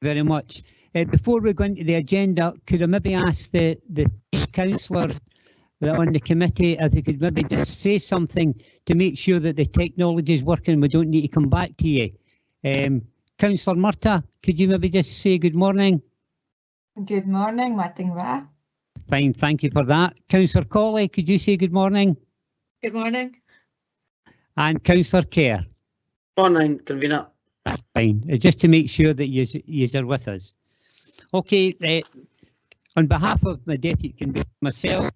very much. Before we go into the agenda, could I maybe ask the councillors that are on the committee if they could maybe just say something to make sure that the technology is working, we don't need to come back to you. Councillor Murtagh, could you maybe just say good morning? Good morning, Matingwa. Fine, thank you for that. Councillor Colley, could you say good morning? Good morning. And Councillor Kerr. Morning, convener. Fine, just to make sure that you are with us. Okay, on behalf of my deputy convener, myself,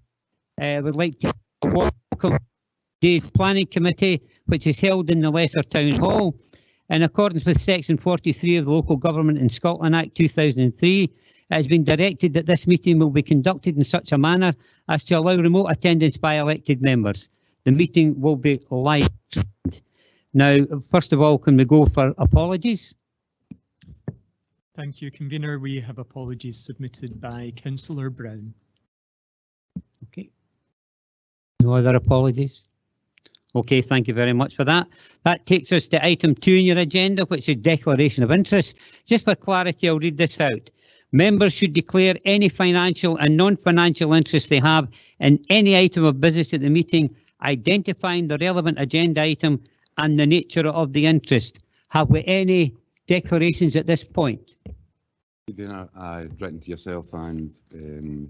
I would like to welcome today's planning committee, which is held in the Lesser Town Hall. In accordance with section 43 of the Local Government in Scotland Act 2003, it has been directed that this meeting will be conducted in such a manner as to allow remote attendance by elected members. The meeting will be live. Now, first of all, can we go for apologies? Thank you, convener. We have apologies submitted by Councillor Brown. Okay. No other apologies? Okay, thank you very much for that. That takes us to item 2 on your agenda, which is declaration of interest. Just for clarity, I'll read this out. Members should declare any financial and non-financial interest they have in any item of business at the meeting, identifying the relevant agenda item and the nature of the interest. Have we any declarations at this point? I've written to yourself and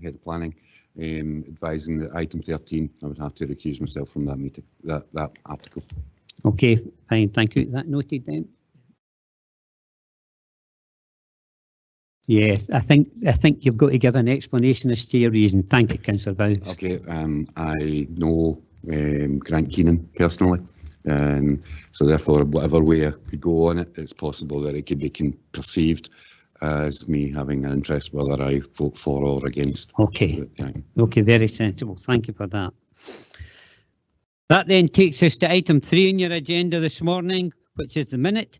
Head of Planning, advising that item 13, I would have to recuse myself from that meeting, that article. Okay, fine, thank you. That noted then. Yeah, I think you've got to give an explanation as to your reason. Thank you, Councillor Brown. Okay, I know Grant Keenan personally, so therefore whatever way I could go on it, it's possible that it could be perceived as me having an interest whether I vote for or against. Okay, okay, very sensible. Thank you for that. That then takes us to item 3 on your agenda this morning, which is the minute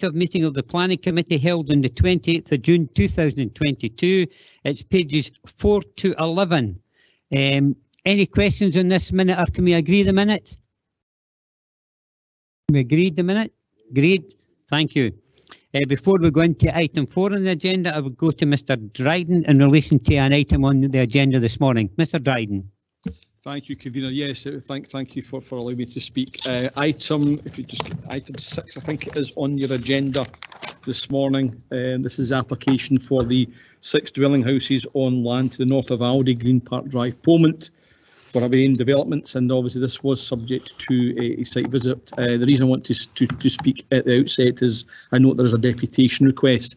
of meeting of the Planning Committee held on the 28th of June 2022. It's pages 4 to 11. Any questions on this minute, or can we agree the minute? We agreed the minute? Agreed. Thank you. Before we go into item 4 on the agenda, I would go to Mr. Dryden in relation to an item on the agenda this morning. Mr. Dryden. Thank you, convener. Yes, thank you for allowing me to speak. Item 6, I think it is on your agenda this morning. This is application for the 6 dwelling houses on land to the north of Aldi, Green Park Drive, Pomont, for Avian Developments, and obviously this was subject to a site visit. The reason I want to speak at the outset is I note there is a deputation request.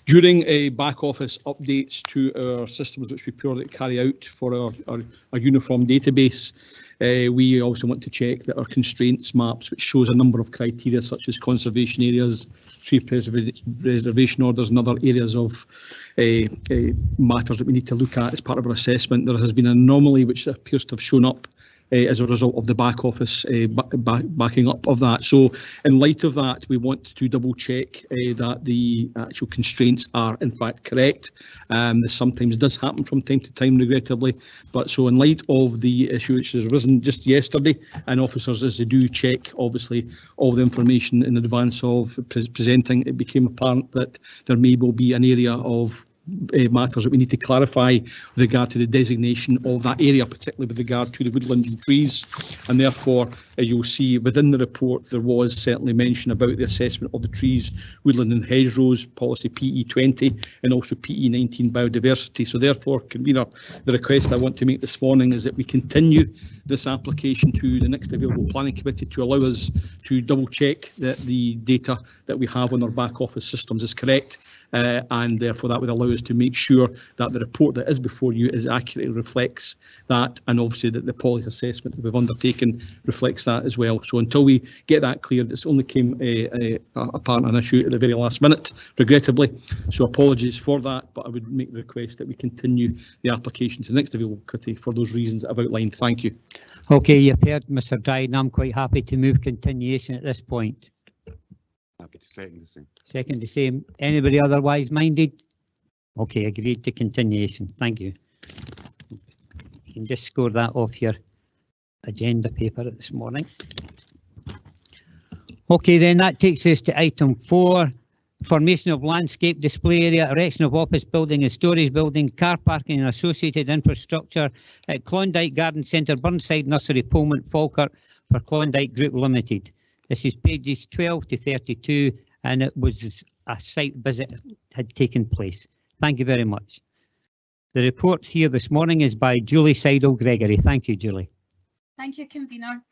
During back office updates to our systems which we purely carry out for our uniform database, we also want to check that our constraints maps, which shows a number of criteria such as conservation areas, tree preservation orders and other areas of matters that we need to look at as part of our assessment. There has been an anomaly which appears to have shown up as a result of the back office backing up of that. So in light of that, we want to double check that the actual constraints are in fact correct. This sometimes does happen from time to time, regrettably, but so in light of the issue which has arisen just yesterday, and officers, as they do check obviously all the information in advance of presenting, it became apparent that there may well be an area of matters that we need to clarify with regard to the designation of that area, particularly with regard to the woodland and trees, and therefore you'll see within the report there was certainly mention about the assessment of the trees, woodland and hedgerows policy PE20 and also PE19 biodiversity. So therefore, convener, the request I want to make this morning is that we continue this application to the next available planning committee to allow us to double check that the data that we have on our back office systems is correct. And therefore that would allow us to make sure that the report that is before you is accurately reflects that, and obviously that the policy assessment that we've undertaken reflects that as well. So until we get that cleared, it's only came apparent an issue at the very last minute, regrettably. So apologies for that, but I would make the request that we continue the application to the next available committee for those reasons that I've outlined. Thank you. Okay, you've heard Mr. Dryden. I'm quite happy to move continuation at this point. Happy to second the same. Second the same. Anybody otherwise minded? Okay, agreed to continuation. Thank you. You can just score that off your agenda paper this morning. Okay, then that takes us to item 4, formation of landscape display area, erection of office building and storage building, car parking and associated infrastructure at Klondike Garden Centre, Burnside Nursery, Pullman, Falkirk for Klondike Group Limited. This is pages 12 to 32, and it was a site visit had taken place. Thank you very much. The report here this morning is by Julie Seidel-Gregory. Thank you, Julie. Thank you, Convener.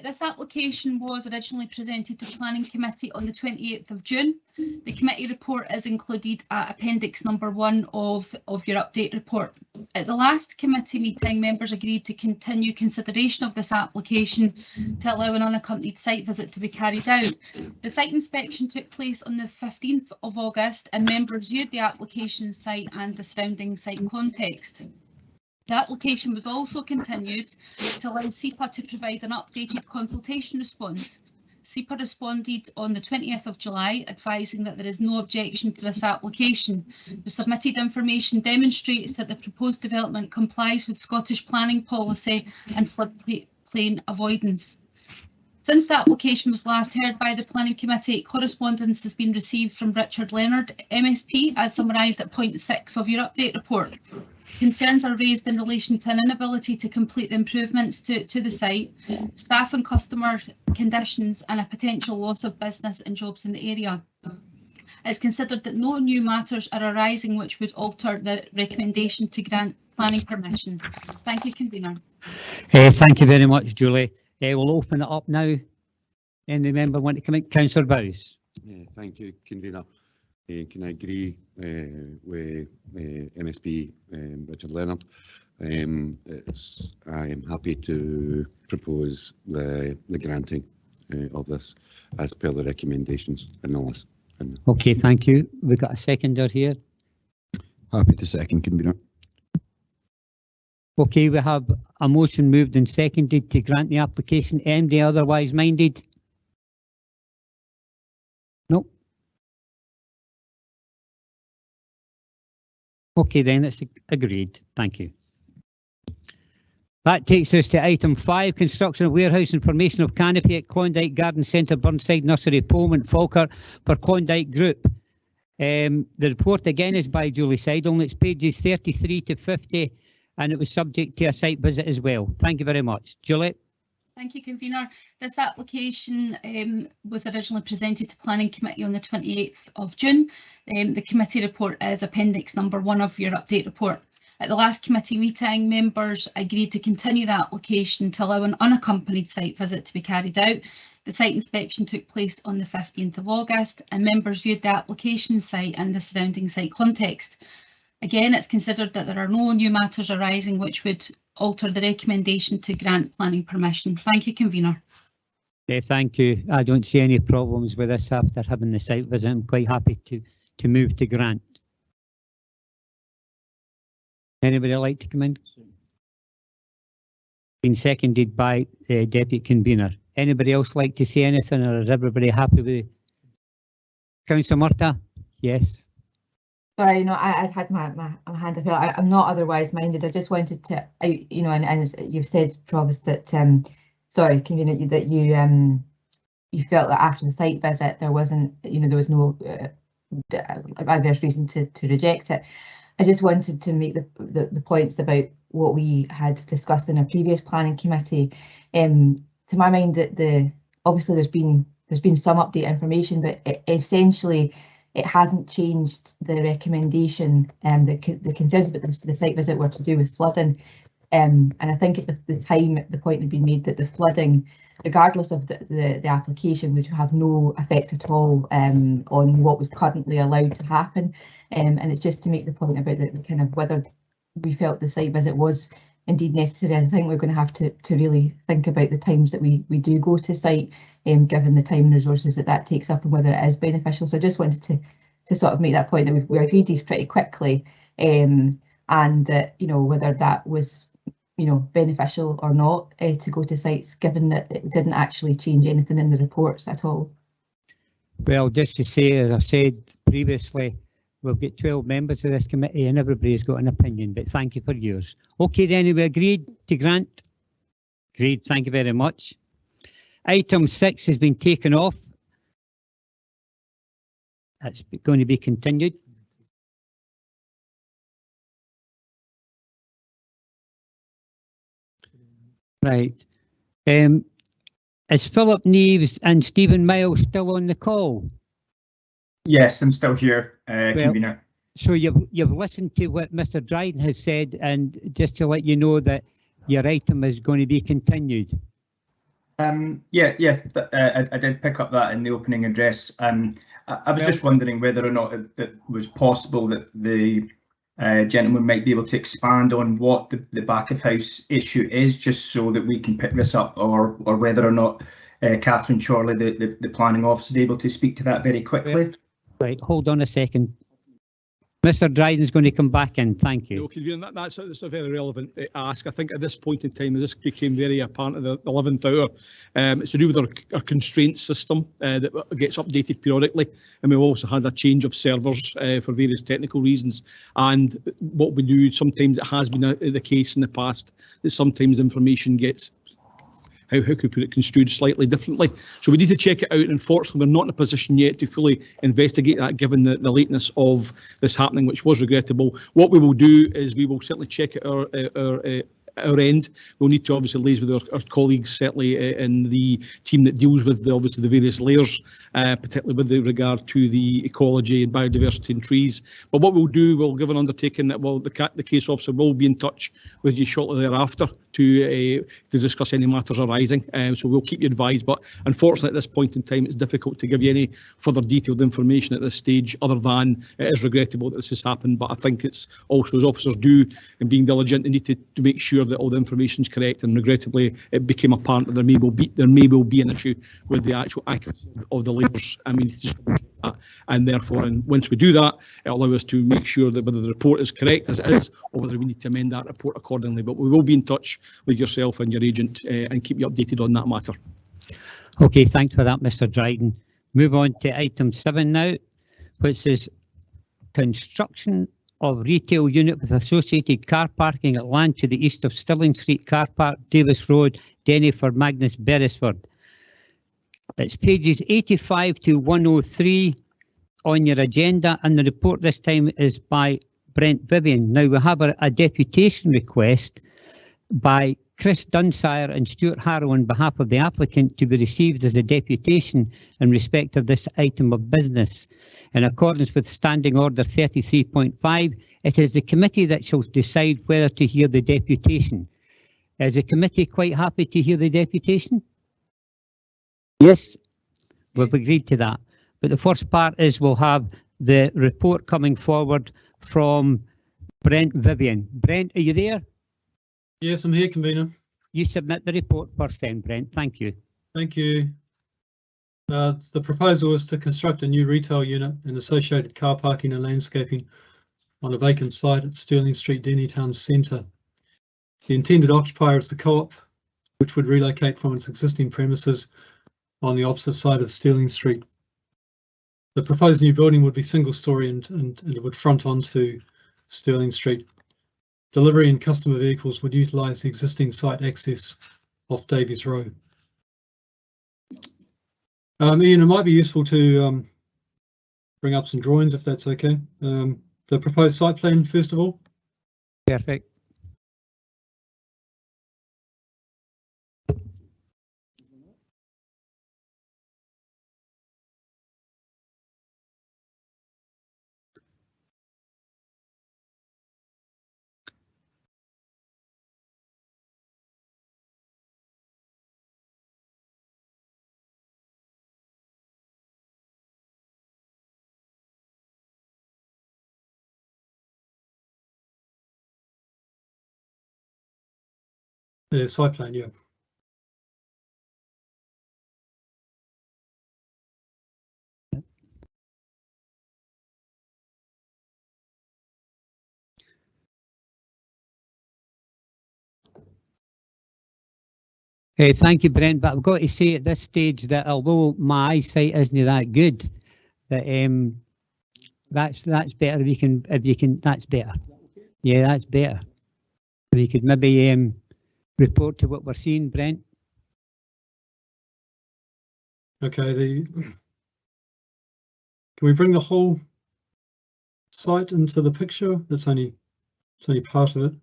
This application was originally presented to Planning Committee on the 28th of June. The committee report is included at appendix number 1 of your update report. At the last committee meeting, members agreed to continue consideration of this application to allow an unaccompanied site visit to be carried out. The site inspection took place on the 15th of August and members viewed the application site and the surrounding site context. The application was also continued to allow SEPA to provide an updated consultation response. SEPA responded on the 20th of July, advising that there is no objection to this application. The submitted information demonstrates that the proposed development complies with Scottish planning policy and floodplain avoidance. Since the application was last heard by the Planning Committee, correspondence has been received from Richard Leonard, MSP, as summarised at point 6 of your update report. Concerns are raised in relation to an inability to complete the improvements to the site, staff and customer conditions, and a potential loss of business and jobs in the area. It's considered that no new matters are arising which would alter the recommendation to grant planning permission. Thank you, Convener. Thank you very much, Julie. We'll open it up now. Any member want to come in? Councillor Bowes. Thank you, Convener. Can I agree with MSP Richard Leonard? I am happy to propose the granting of this as per the recommendations in the list. Okay, thank you. We've got a seconder here. Happy to second, Convener. Okay, we have a motion moved and seconded to grant the application. Anybody otherwise minded? No. Okay, then it's agreed. Thank you. That takes us to item 5, construction of warehouse and formation of canopy at Klondike Garden Centre, Burnside Nursery, Pullman, Falkirk for Klondike Group. The report again is by Julie Seidel, and it's pages 33 to 50, and it was subject to a site visit as well. Thank you very much. Julie. Thank you, Convener. This application was originally presented to Planning Committee on the 28th of June. The committee report is appendix number 1 of your update report. At the last committee meeting, members agreed to continue the application to allow an unaccompanied site visit to be carried out. The site inspection took place on the 15th of August and members viewed the application site and the surrounding site context. Again, it's considered that there are no new matters arising which would alter the recommendation to grant planning permission. Thank you, Convener. Thank you. I don't see any problems with this after having the site visit. I'm quite happy to move to grant. Anybody like to come in? Been seconded by the Deputy Convener. Anybody else like to say anything, or is everybody happy with Councillor Murtagh? Yes. Sorry, no, I had my hand up. I'm not otherwise minded. I just wanted to, and as you've said, Provost, that sorry, Convener, that you felt that after the site visit there wasn't, there was no adverse reason to reject it. I just wanted to make the points about what we had discussed in a previous planning committee. To my mind, that obviously there's been some update information, but essentially it hasn't changed the recommendation. The concerns about the site visit were to do with flooding, and I think at the time the point had been made that the flooding, regardless of the application, would have no effect at all on what was currently allowed to happen. And it's just to make the point about the kind of whether we felt the site visit was indeed necessary. I think we're going to have to really think about the times that we do go to site, given the time and resources that takes up, and whether it is beneficial. So I just wanted to sort of make that point that we agreed these pretty quickly, and whether that was beneficial or not to go to sites, given that it didn't actually change anything in the reports at all. Well, just to say, as I've said previously, we've got 12 members of this committee and everybody's got an opinion, but thank you for yours. Okay, then we agreed to grant. Agreed, thank you very much. Item 6 has been taken off. That's going to be continued. Right. Is Philip Neves and Stephen Miles still on the call? Yes, I'm still here, convener. So you've listened to what Mr. Dryden has said, and just to let you know that your item is going to be continued. Yes, I did pick up that in the opening address. I was just wondering whether or not it was possible that the gentleman might be able to expand on what the back of house issue is, just so that we can pick this up, or whether or not Catherine Chorley, the planning officer, is able to speak to that very quickly. Right, hold on a second. Mr. Dryden's going to come back in. Thank you. No, convener, that's a very relevant ask. I think at this point in time, as this became very apparent at the 11th hour, it's to do with our constraint system that gets updated periodically, and we've also had a change of servers for various technical reasons. And what we do, sometimes it has been the case in the past that sometimes information gets, how can we put it, construed slightly differently. So we need to check it out. Unfortunately, we're not in a position yet to fully investigate that, given the lateness of this happening, which was regrettable. What we will do is we will certainly check it our end. We'll need to obviously liaise with our colleagues, certainly in the team that deals with obviously the various layers, particularly with regard to the ecology and biodiversity and trees. But what we'll do, we'll give an undertaking that the case officer will be in touch with you shortly thereafter to discuss any matters arising. So we'll keep you advised. But unfortunately, at this point in time, it's difficult to give you any further detailed information at this stage, other than it is regrettable that this has happened. But I think it's also, as officers do, in being diligent, they need to make sure that all the information is correct. And regrettably, it became apparent that there may well be an issue with the actual accuracy of the layers. I mean, just that. And therefore, and once we do that, it'll allow us to make sure that whether the report is correct as it is, or whether we need to amend that report accordingly. But we will be in touch with yourself and your agent and keep you updated on that matter. Okay, thanks for that, Mr. Dryden. Move on to item 7 now, which is construction of retail unit with associated car parking at land to the east of Stirling Street Car Park, Davis Road, Denny for Magnus Beresford. It's pages 85 to 103 on your agenda, and the report this time is by Brent Vivian. Now we have a deputation request by Chris Dunsire and Stuart Harrow on behalf of the applicant to be received as a deputation in respect of this item of business. In accordance with Standing Order 33.5, it is the committee that shall decide whether to hear the deputation. Is the committee quite happy to hear the deputation? Yes, we've agreed to that. But the first part is we'll have the report coming forward from Brent Vivian. Brent, are you there? Yes, I'm here, convener. You submit the report first then, Brent. Thank you. Thank you. The proposal is to construct a new retail unit and associated car parking and landscaping on a vacant site at Stirling Street, Denny Town Centre. The intended occupier is the Co-op, which would relocate from its existing premises on the opposite side of Stirling Street. The proposed new building would be single-storey and it would front onto Stirling Street. Delivery and customer vehicles would utilise the existing site access off Davies Road. Ian, it might be useful to bring up some drawings if that's okay. The proposed site plan, first of all. Perfect. The site plan, yeah. Thank you, Brent. But I've got to say at this stage that although my eyesight isn't that good, that that's better. If you can, that's better. Yeah, that's better. We could maybe report to what we're seeing, Brent. Okay, Can we bring the whole site into the picture? It's only part of it.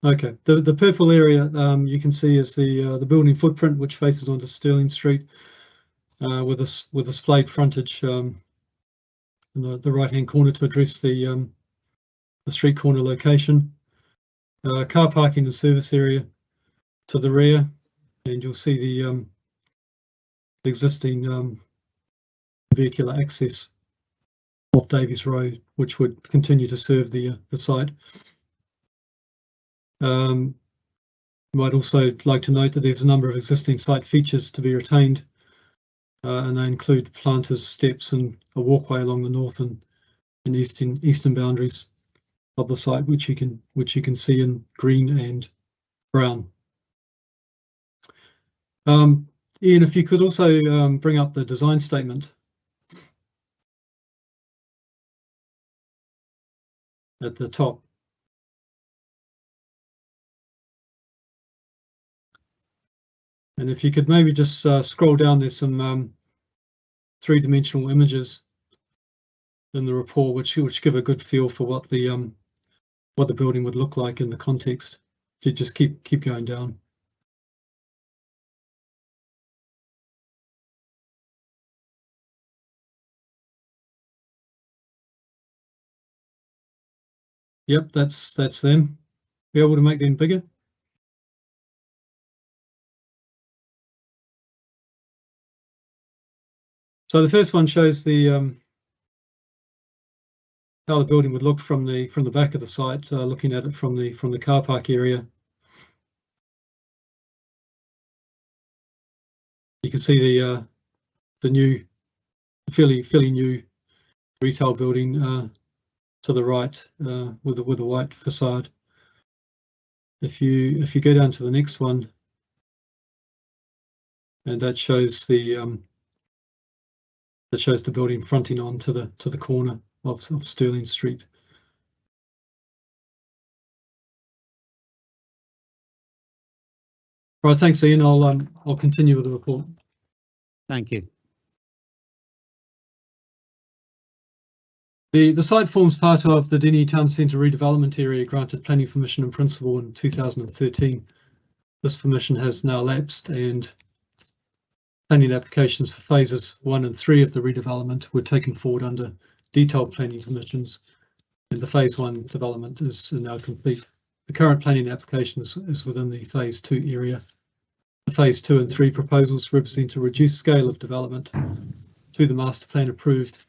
Okay, the purple area you can see is the building footprint, which faces onto Stirling Street, with a displayed frontage in the right hand corner to address the street corner location. Car parking and service area to the rear, and you'll see the existing vehicular access off Davies Road, which would continue to serve the site. Might also like to note that there's a number of existing site features to be retained, and they include planters, steps, and a walkway along the north and eastern boundaries of the site, which you can see in green and brown. Ian, if you could also bring up the design statement at the top. And if you could maybe just scroll down, there's some three-dimensional images in the report, which give a good feel for what the building would look like in the context. If you just keep going down. Yep, that's them. Be able to make them bigger. So the first one shows the how the building would look from the back of the site, looking at it from the car park area. You can see the fairly new retail building to the right with a white facade. If you go down to the next one, and that shows the building fronting on to the corner of Stirling Street. Right, thanks, Ian. I'll continue with the report. Thank you. The site forms part of the Denny Town Centre redevelopment area granted planning permission in principle in 2013. This permission has now lapsed, and planning applications for phases 1 and 3 of the redevelopment were taken forward under detailed planning permissions, and the phase 1 development is now complete. The current planning application is within the phase 2 area. The phase 2 and 3 proposals represent a reduced scale of development to the master plan approved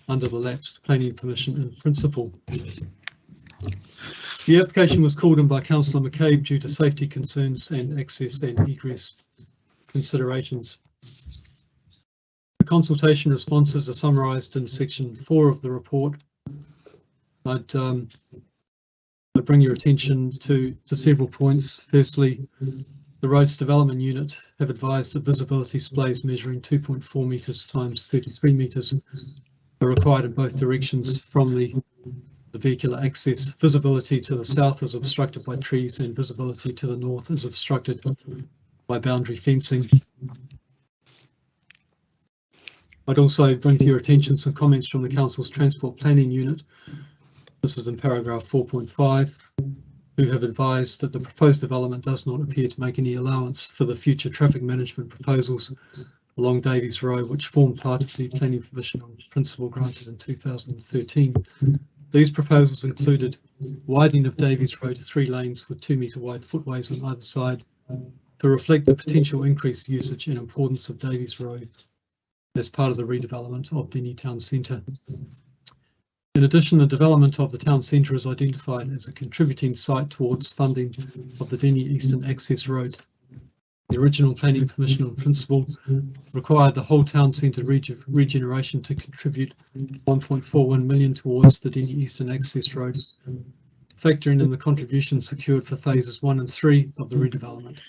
under the lapsed planning permission in principle. The application was called in by Councillor McCabe due to safety concerns and access and egress considerations. The consultation responses are summarised in section 4 of the report. I'd bring your attention to several points. Firstly, the Roads Development Unit have advised that visibility splays measuring 2.4 metres times 33 metres are required in both directions from the vehicular access. Visibility to the south is obstructed by trees, and visibility to the north is obstructed by boundary fencing. I'd also bring to your attention some comments from the Council's Transport Planning Unit. This is in paragraph 4.5, who have advised that the proposed development does not appear to make any allowance for the future traffic management proposals along Davies Road, which form part of the planning permission on principle granted in 2013. These proposals included widening of Davies Road to 3 lanes with 2 metre wide footways on either side to reflect the potential increased usage and importance of Davies Road as part of the redevelopment of Denny Town Centre. In addition, the development of the town centre is identified as a contributing site towards funding of the Denny Eastern Access Road. The original planning permission on principle required the whole town centre regeneration to contribute 1.41 million towards the Denny Eastern Access Road, factoring in the contributions secured for phases 1 and 3 of the redevelopment.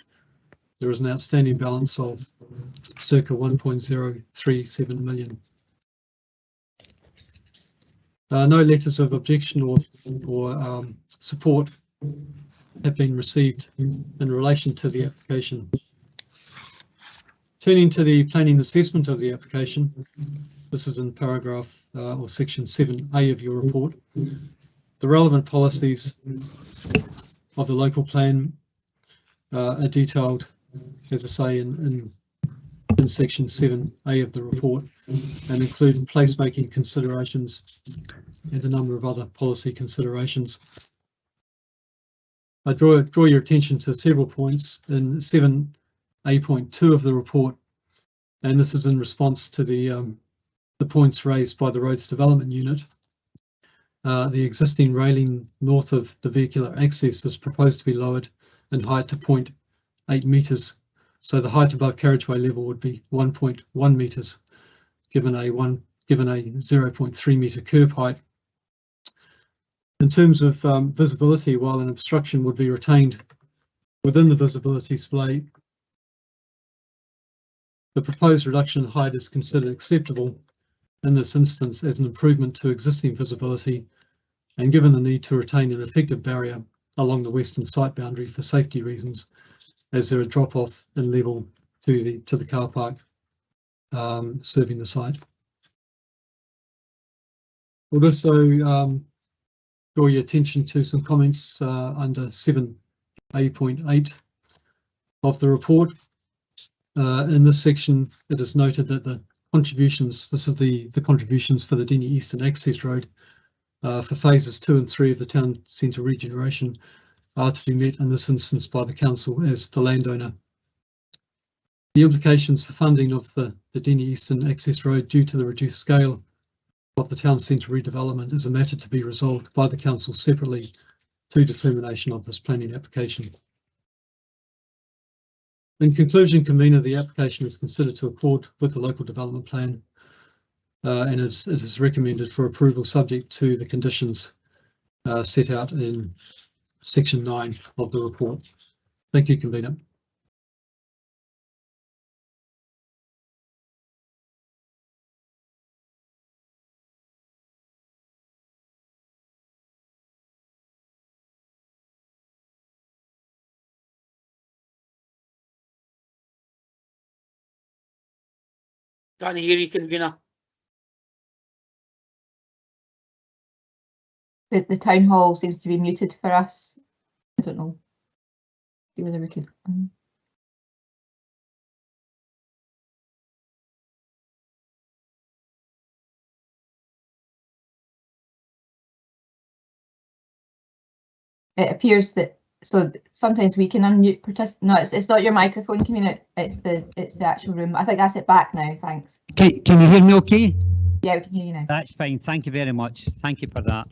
There is an outstanding balance of circa 1.037 million. No letters of objection or support have been received in relation to the application. Turning to the planning assessment of the application, this is in paragraph or section 7A of your report. The relevant policies of the local plan are detailed, as I say, in section 7A of the report, and include placemaking considerations and a number of other policy considerations. I draw your attention to several points in 7A.2 of the report, and this is in response to the points raised by the Roads Development Unit. The existing railing north of the vehicular access is proposed to be lowered in height to 0.8 metres. So the height above carriageway level would be 1.1 metres, given a 0.3 metre curb height. In terms of visibility, while an obstruction would be retained within the visibility splay, the proposed reduction in height is considered acceptable in this instance as an improvement to existing visibility, and given the need to retain an effective barrier along the western site boundary for safety reasons, as there are drop-off in level to the car park serving the site. We'll also draw your attention to some comments under 7A.8 of the report. In this section, it is noted that the contributions, this is the contributions for the Denny Eastern Access Road for phases 2 and 3 of the town centre regeneration are to be met in this instance by the council as the landowner. The implications for funding of the Denny Eastern Access Road due to the reduced scale of the town centre redevelopment is a matter to be resolved by the council separately to determination of this planning application. In conclusion, convener, the application is considered to accord with the local development plan and it is recommended for approval subject to the conditions set out in section 9 of the report. Thank you, convener. Can't hear you, convener. The town hall seems to be muted for us. I don't know. See whether we could. It appears that sometimes we can unmute participants. No, it's not your microphone, convener. It's the actual room. I think that's it back now. Thanks. Can you hear me okay? Yeah, we can hear you now. That's fine. Thank you very much. Thank you for that.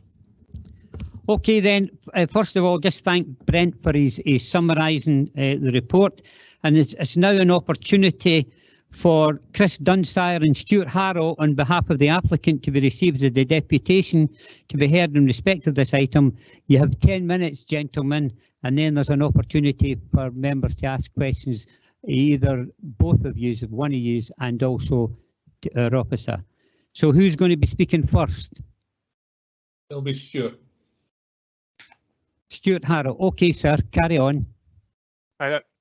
Okay, then, first of all, just thank Brent for his summarising the report. And it's now an opportunity for Chris Dunsire and Stuart Harrow, on behalf of the applicant, to be received as the deputation to be heard in respect of this item. You have 10 minutes, gentlemen, and then there's an opportunity for members to ask questions, either both of you, one of you, and also to our officer. So who's going to be speaking first? It'll be Stuart. Stuart Harrow. Okay, sir, carry on.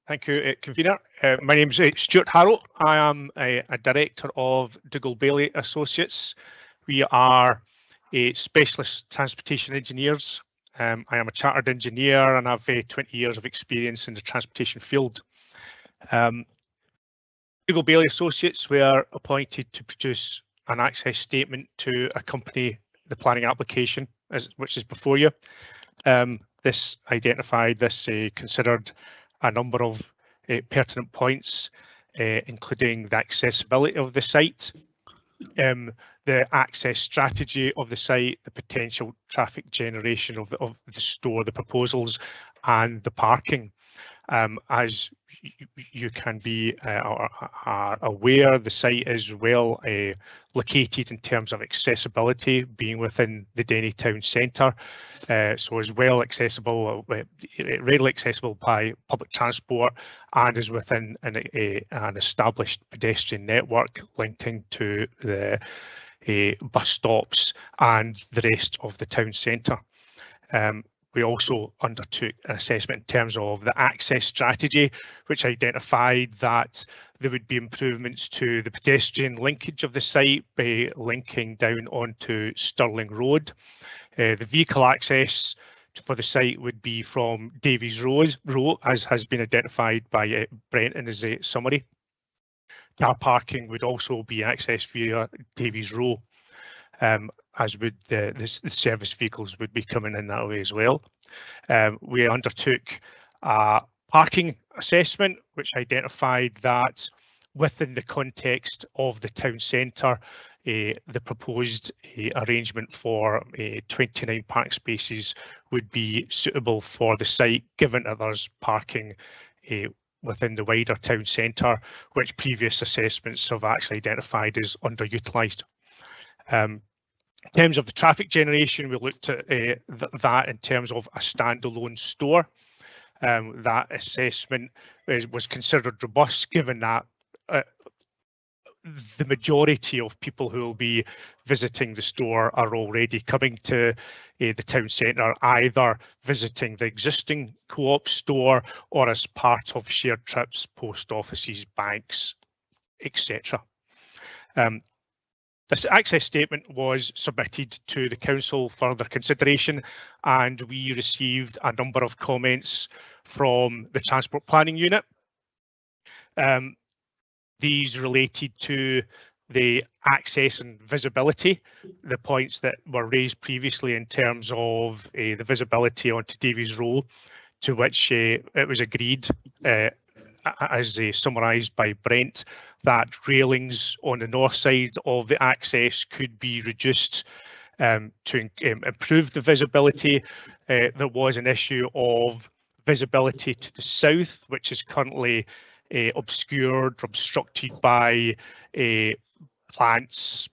Thank you, convener. My name is Stuart Harrow. I am a director of Dougal Bailey Associates. We are a specialist transportation engineers. I am a chartered engineer and have 20 years of experience in the transportation field. Dougal Bailey Associates were appointed to produce an access statement to accompany the planning application, which is before you. This considered a number of pertinent points, including the accessibility of the site, the access strategy of the site, the potential traffic generation of the store, the proposals, and the parking. As you can be are aware, the site is well located in terms of accessibility, being within the Denny town centre, so is well accessible, readily accessible by public transport, and is within an established pedestrian network linking to the bus stops and the rest of the town centre. We also undertook an assessment in terms of the access strategy, which identified that there would be improvements to the pedestrian linkage of the site by linking down onto Stirling Road. The vehicle access for the site would be from Davies Row, as has been identified by Brent in his summary. Car parking would also be accessed via Davies Row, as would the service vehicles would be coming in that way as well. We undertook a parking assessment, which identified that within the context of the town centre, the proposed arrangement for 29 parking spaces would be suitable for the site, given that there's parking within the wider town centre, which previous assessments have actually identified as underutilised. In terms of the traffic generation, we looked at that in terms of a standalone store. That assessment was considered robust, given that the majority of people who will be visiting the store are already coming to the town centre, either visiting the existing Co-op store or as part of shared trips, post offices, banks, etc. This access statement was submitted to the council for their consideration, and we received a number of comments from the Transport Planning Unit. These related to the access and visibility, the points that were raised previously in terms of the visibility onto Davies Row, to which it was agreed, as summarised by Brent, that railings on the north side of the access could be reduced to improve the visibility. There was an issue of visibility to the south, which is currently obscured, obstructed by plants,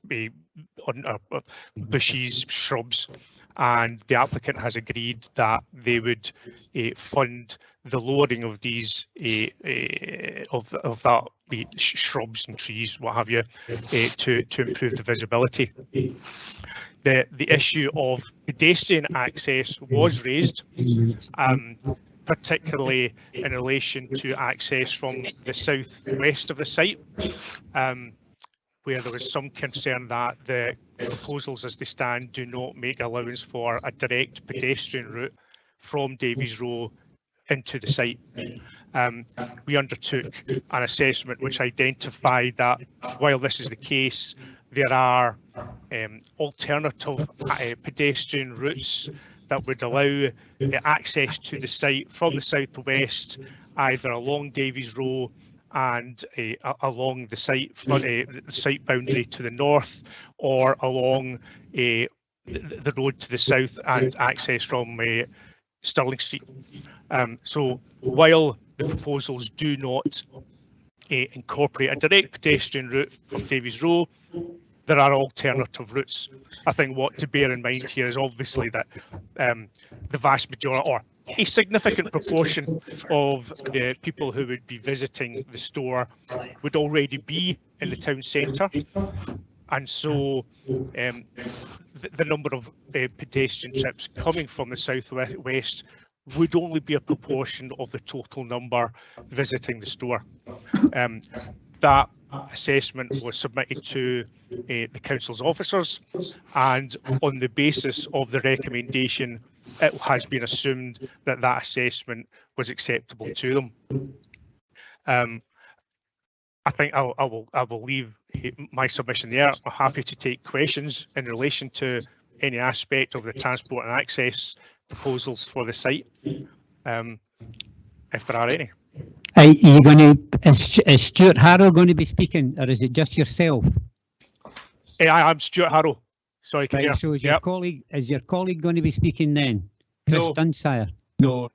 bushes, shrubs, and the applicant has agreed that they would fund the lowering of these shrubs and trees, what have you, to improve the visibility. The issue of pedestrian access was raised, particularly in relation to access from the southwest of the site, where there was some concern that the proposals as they stand do not make allowance for a direct pedestrian route from Davies Row into the site. We undertook an assessment which identified that while this is the case, there are alternative pedestrian routes that would allow access to the site from the southwest, either along Davies Row and along the site boundary to the north, or along the road to the south and access from Stirling Street. So while the proposals do not incorporate a direct pedestrian route from Davies Row, there are alternative routes. I think what to bear in mind here is obviously that the vast majority, or a significant proportion of the people who would be visiting the store would already be in the town centre. And so the number of pedestrian trips coming from the southwest would only be a proportion of the total number visiting the store. That assessment was submitted to the council's officers, and on the basis of the recommendation, it has been assumed that that assessment was acceptable to them. I think I will leave my submission there. I'm happy to take questions in relation to any aspect of the transport and access proposals for the site, if there are any. Are you going to, is Stuart Harrow going to be speaking, or is it just yourself? I'm Stuart Harrow. Sorry, can you hear? So is your colleague going to be speaking then? Chris Dunsire? No,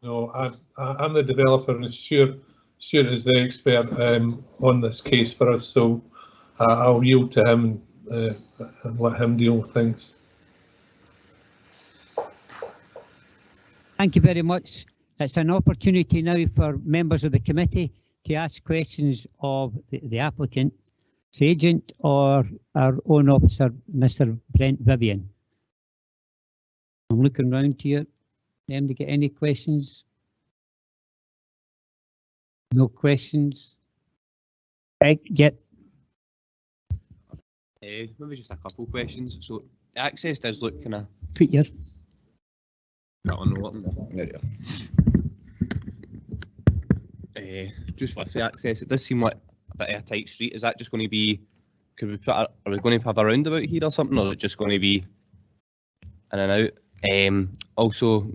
I'm the developer, and Stuart is the expert on this case for us, so I'll yield to him and let him deal with things. Thank you very much. It's an opportunity now for members of the committee to ask questions of the applicant, its agent, or our own officer, Mr. Brent Vivian. I'm looking round here. Anybody get any questions? No questions? Right, get Maybe just a couple questions. So the access does look kind of. put your Just with the access, it does seem like a bit of a tight street. Is that just going to be? Could we put? Are we going to have a roundabout here or something, or is it just going to be in and out? Also,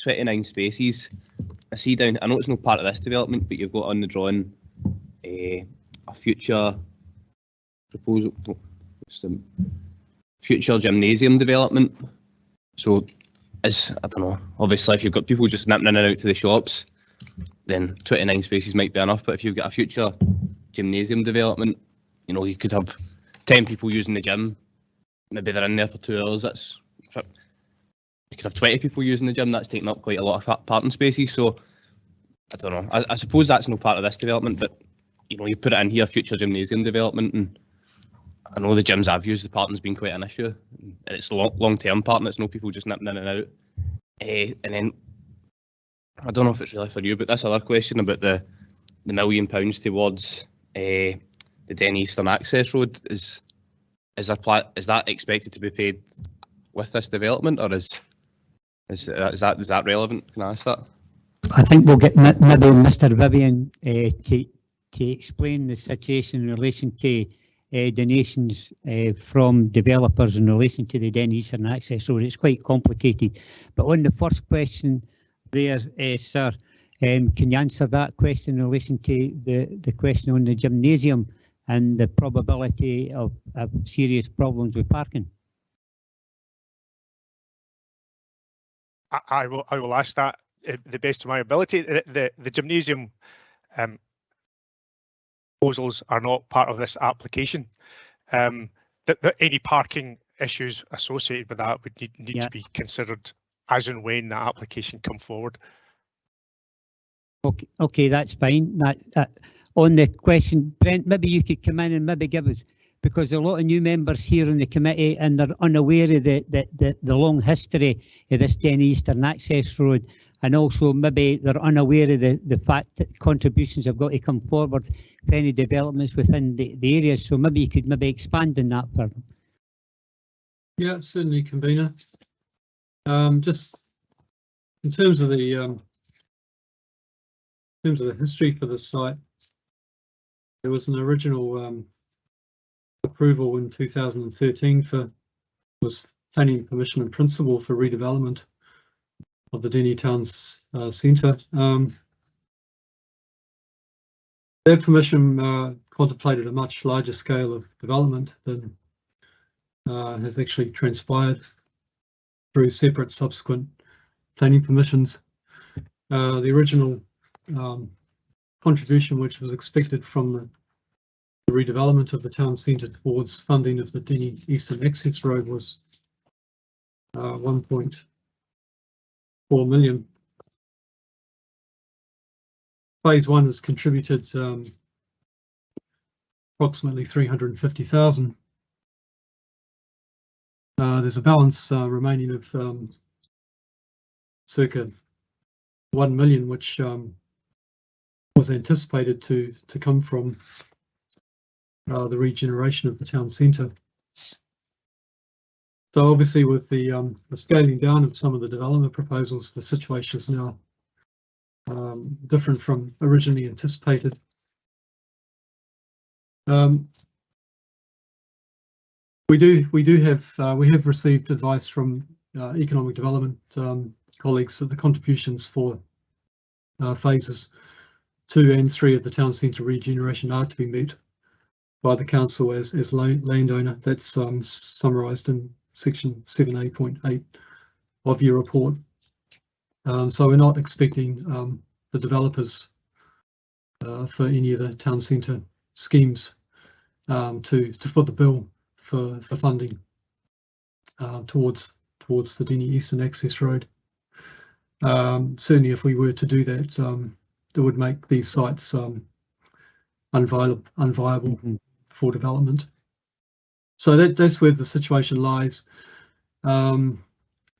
29 spaces. I see down. I know it's not part of this development, but you've got on the drawing a future proposal. What's the future gymnasium development? So, I don't know. Obviously, if you've got people just nipping in and out to the shops, then 29 spaces might be enough. But if you've got a future gymnasium development, you know, you could have 10 people using the gym. Maybe they're in there for 2 hours. You could have 20 people using the gym. That's taking up quite a lot of parking spaces. So I don't know. I suppose that's no part of this development, but you know, you put it in here, future gymnasium development, and I know the gyms I've used, the parking's been quite an issue, and it's long-term parking. It's no people just nipping in and out. And then I don't know if it's really for you, but this other question about the £1 million towards the Den Eastern Access Road, is that expected to be paid with this development, or is that relevant? Can I ask that? I think we'll get maybe Mr. Vivian to explain the situation in relation to donations from developers in relation to the Den Eastern Access Road. It's quite complicated. But on the first question there, sir, can you answer that question in relation to the question on the gymnasium and the probability of serious problems with parking? I will ask that the best of my ability. The gymnasium proposals are not part of this application. Any parking issues associated with that would need to be considered as and when that application come forward. Okay, that's fine. That on the question, Brent, maybe you could come in and maybe give us, because a lot of new members here in the committee and they're unaware of the long history of this Den Eastern Access Road, and also maybe they're unaware of the fact that contributions have got to come forward for any developments within the areas. So maybe you could expand on that for them. Yeah, certainly, convener. Just in terms of the history for the site, there was an original approval in 2013 was planning permission in principle for redevelopment of the Denny Town Centre. That permission contemplated a much larger scale of development than has actually transpired through separate subsequent planning permissions. The original contribution which was expected from the redevelopment of the town centre towards funding of the Denny Eastern Access Road was 1.4 million. Phase 1 has contributed approximately 350,000. There's a balance remaining of circa 1 million, which was anticipated to come from the regeneration of the town centre. So obviously with the scaling down of some of the development proposals, the situation is now different from originally anticipated. We have received advice from economic development colleagues that the contributions for phases 2 and 3 of the town centre regeneration are to be met by the council as landowner. That's summarised in section 7A.8 of your report. So we're not expecting the developers for any of the town centre schemes to foot the bill for funding towards the Denny Eastern Access Road. Certainly, if we were to do that, it would make these sites unviable for development. So that's where the situation lies.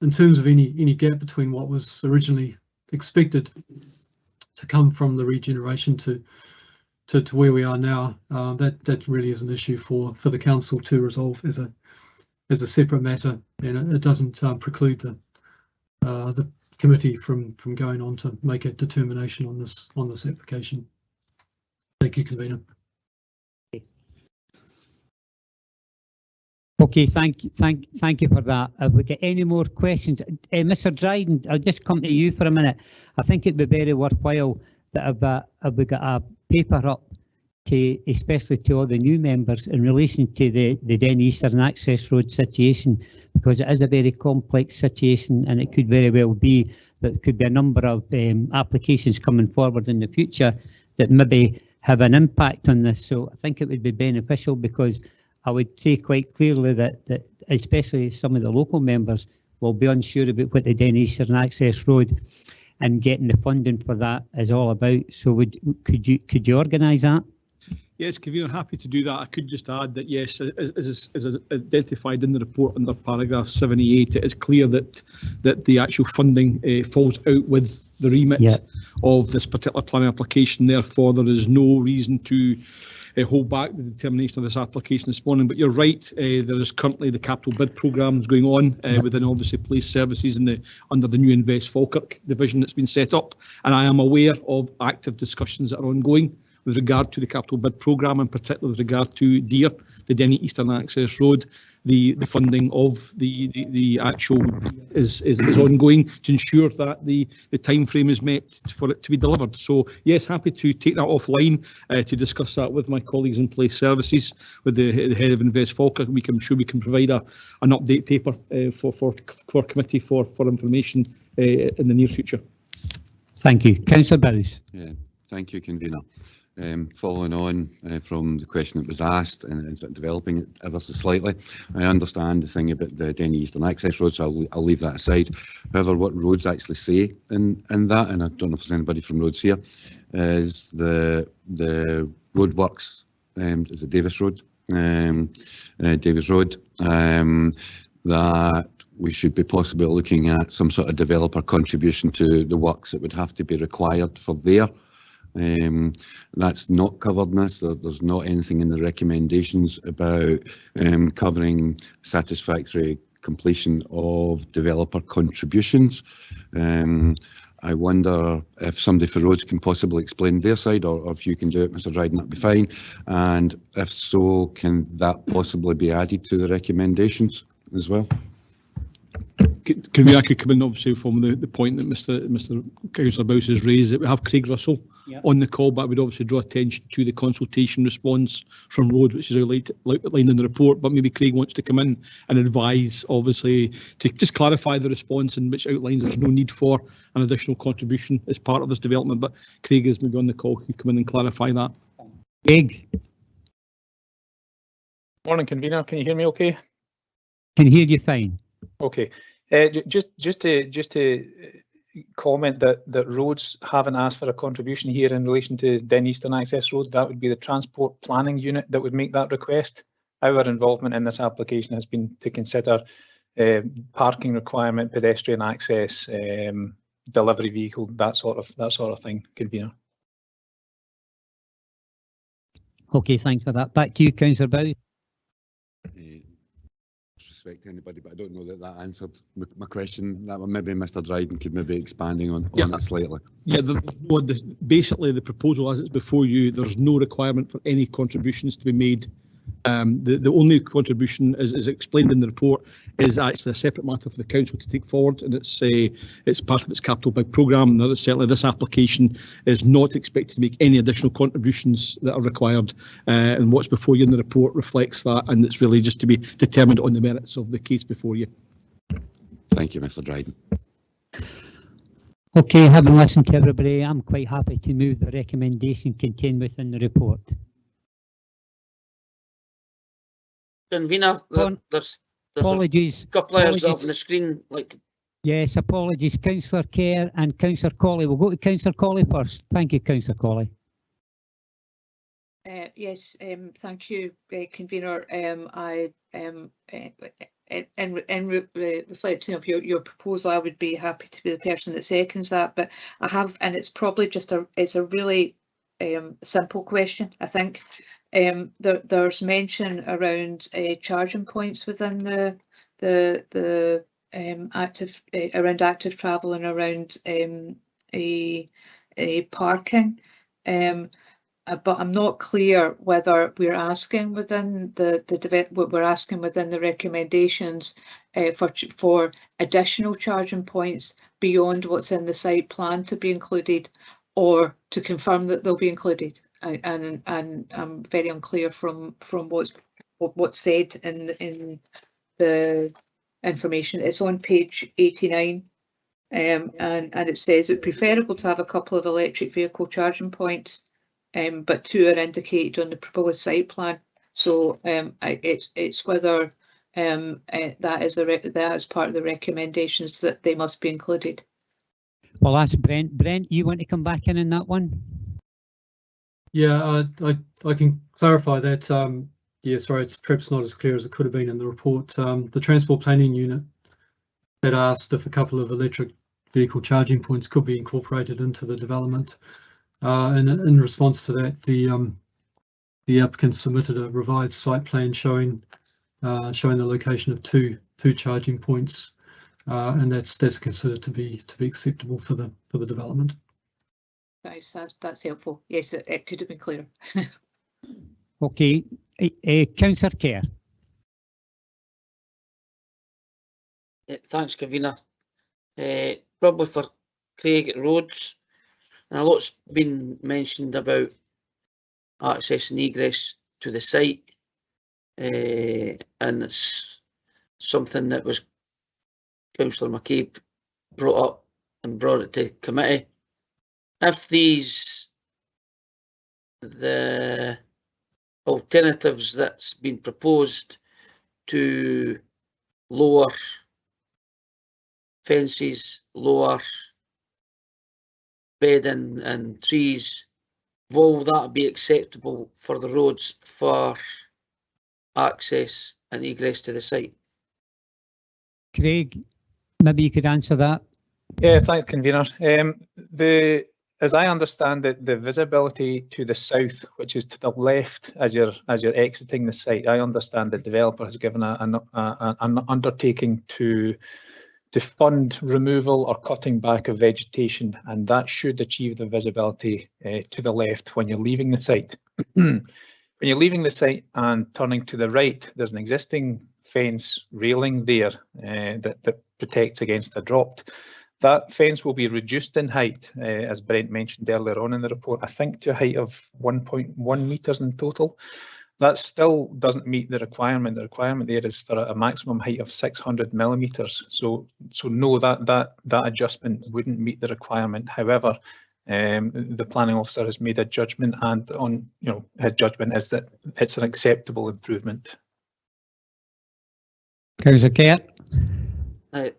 in terms of any gap between what was originally expected to come from the regeneration to where we are now, that really is an issue for the council to resolve as a separate matter, and it doesn't preclude the committee from going on to make a determination on this application. Thank you, convener. Okay, thank you for that. Have we got any more questions? Mr. Dryden, I'll just come to you for a minute. I think it'd be very worthwhile that if we got a paper up to, especially to all the new members, in relation to the Den Eastern Access Road situation, because it is a very complex situation, and it could very well be that there could be a number of applications coming forward in the future that maybe have an impact on this. So I think it would be beneficial, because I would say quite clearly that especially some of the local members will be unsure about what the Den Eastern Access Road and getting the funding for that is all about. So could you organise that? Yes, convener, happy to do that. I could just add that yes, as identified in the report under paragraph 78, it is clear that the actual funding falls out with the remit of this particular planning application. Therefore, there is no reason to hold back the determination of this application this morning. But you're right, there is currently the capital bid programmes going on within obviously police services under the new Invest Falkirk division that's been set up, and I am aware of active discussions that are ongoing with regard to the capital bid programme, in particular with regard to DEAR, the Denny Eastern Access Road. The funding of the actual is ongoing to ensure that the time frame is met for it to be delivered. So yes, happy to take that offline to discuss that with my colleagues in police services, with the head of Invest Falkirk. I'm sure we can provide an update paper for committee for information in the near future. Thank you. Councillor Bowes. Yeah, thank you, convener. Following on from the question that was asked, and is it developing it ever so slightly, I understand the thing about the Denny Eastern Access Road, so I'll leave that aside. However, what roads actually say in that, and I don't know if there's anybody from roads here, is the roadworks, is it Davis Road? Davis Road, that we should be possibly looking at some sort of developer contribution to the works that would have to be required for there. That's not covered in this. There's not anything in the recommendations about covering satisfactory completion of developer contributions. I wonder if somebody for roads can possibly explain their side, or if you can do it, Mr. Dryden, that'd be fine. And if so, can that possibly be added to the recommendations as well? Can I could come in obviously from the point that Mr. Councillor Bowes has raised, that we have Craig Russell on the call, but I would obviously draw attention to the consultation response from Road, which is outlined in the report. But maybe Craig wants to come in and advise, obviously, to just clarify the response, in which outlines there's no need for an additional contribution as part of this development. But Craig is maybe on the call, who come in and clarify that. Craig. Morning, convener. Can you hear me okay? Can hear you fine. Okay. Just to comment that Roads haven't asked for a contribution here in relation to Den Eastern Access Road. That would be the Transport Planning Unit that would make that request. Our involvement in this application has been to consider parking requirement, pedestrian access, delivery vehicle, that sort of thing, convener. Okay, thanks for that. Back to you, Councillor Bowes. To anybody, but I don't know that answered my question. That maybe Mr. Dryden could maybe expanding on it slightly. Yeah, basically the proposal as it's before you, there's no requirement for any contributions to be made. The only contribution, as explained in the report, is actually a separate matter for the council to take forward, and it's part of its capital bid programme. And certainly this application is not expected to make any additional contributions that are required, and what's before you in the report reflects that, and it's really just to be determined on the merits of the case before you. Thank you, Mr. Dryden. Okay, having listened to everybody, I'm quite happy to move the recommendation contained within the report. Convener, there's apologies. A couple of up on the screen. Yes, apologies. Councillor Kerr and Councillor Colley. We'll go to Councillor Colley first. Thank you, Councillor Colley. Yes, thank you, convener. I reflecting of your proposal, I would be happy to be the person that seconds that. But I have, and it's probably just it's a really simple question. I think there's mention around charging points within the active around active travel and around a parking. But I'm not clear whether we're asking within we're asking within the recommendations for additional charging points beyond what's in the site plan to be included, or to confirm that they'll be included. And I'm very unclear from what's said in the information. It's on page 89. And it says it's preferable to have a couple of electric vehicle charging points, but 2 are indicated on the proposed site plan. So it's whether that is part of the recommendations that they must be included. Well, ask Brent. Brent, you want to come back in on that one? Yeah, I can clarify that. Yeah, sorry, it's perhaps not as clear as it could have been in the report. The Transport Planning Unit had asked if a couple of electric vehicle charging points could be incorporated into the development. And in response to that, the applicant submitted a revised site plan showing the location of two charging points, and that's considered to be acceptable for the development. That's helpful. Yes, it could have been clearer. Okay, Councillor Kerr. Thanks, Convener. Probably for Craig at Roads. And a lot's been mentioned about access and egress to the site, and it's something that was Councillor McCabe brought up and brought it to committee. If the alternatives that's been proposed to lower fences, lower bedding and trees, will that be acceptable for the roads for access and egress to the site? Craig, maybe you could answer that. Yeah, thanks, Convener. As I understand it, the visibility to the south, which is to the left as you're exiting the site, I understand the developer has given an undertaking to fund removal or cutting back of vegetation, and that should achieve the visibility to the left when you're leaving the site. When you're leaving the site and turning to the right, there's an existing fence railing there that protects against a drop. That fence will be reduced in height, as Brent mentioned earlier on in the report, I think to a height of 1.1 metres in total. That still doesn't meet the requirement. The requirement there is for a maximum height of 600 millimetres. So no, that adjustment wouldn't meet the requirement. However, the planning officer has made a judgment, and his judgment is that it's an acceptable improvement. Councillor Kerr.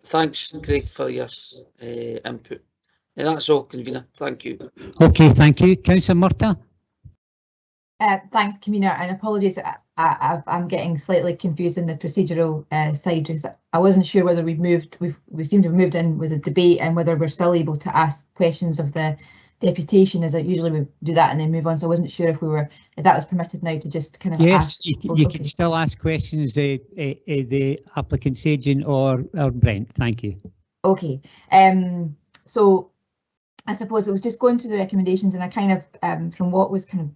Thanks, Craig, for your input. That's all, Convener. Thank you. Okay, thank you. Councillor Murtagh. Thanks, Convener, and apologies. I'm getting slightly confused in the procedural side, because I wasn't sure whether we seem to have moved in with a debate and whether we're still able to ask questions of the deputation, as usually we do that and then move on. So I wasn't sure if that was permitted now to just kind of ask. Yes, you can still ask questions, the applicant's agent or Brent. Thank you. Okay. So I suppose it was just going through the recommendations, and I kind of from what was kind of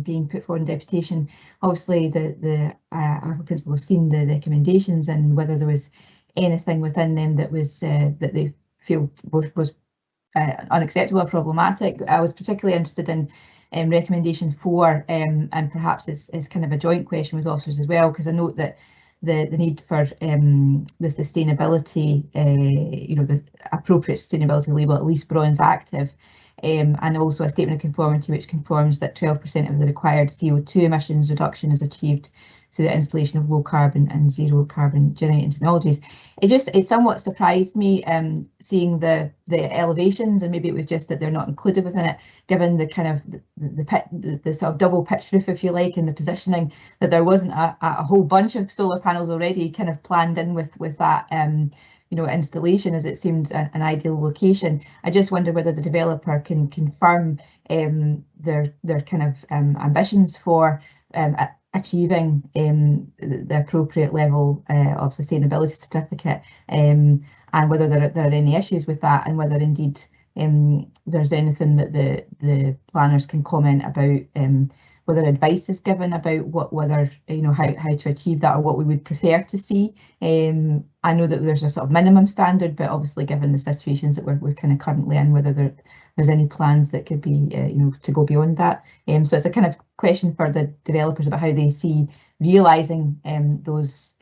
being put forward in deputation, obviously the applicants will have seen the recommendations and whether there was anything within them that was that they feel was unacceptable or problematic. I was particularly interested in recommendation 4, and perhaps it's kind of a joint question with officers as well, because I note that the need for the sustainability, the appropriate sustainability label, at least bronze active, and also a statement of conformity which confirms that 12% of the required CO2 emissions reduction is achieved to the installation of low carbon and zero carbon generating technologies. It somewhat surprised me seeing the elevations, and maybe it was just that they're not included within it, given the kind of the sort of double pitch roof, if you like, and the positioning, that there wasn't a whole bunch of solar panels already kind of planned in with that installation, as it seemed an ideal location. I just wonder whether the developer can confirm their kind of ambitions for achieving the appropriate level of sustainability certificate, and whether there are any issues with that, and whether indeed there's anything that the planners can comment about, whether advice is given about whether how to achieve that, or what we would prefer to see. I know that there's a sort of minimum standard, but obviously given the situations that we're kind of currently in, whether there's any plans that could be to go beyond that. So it's a kind of question for the developers about how they see realising those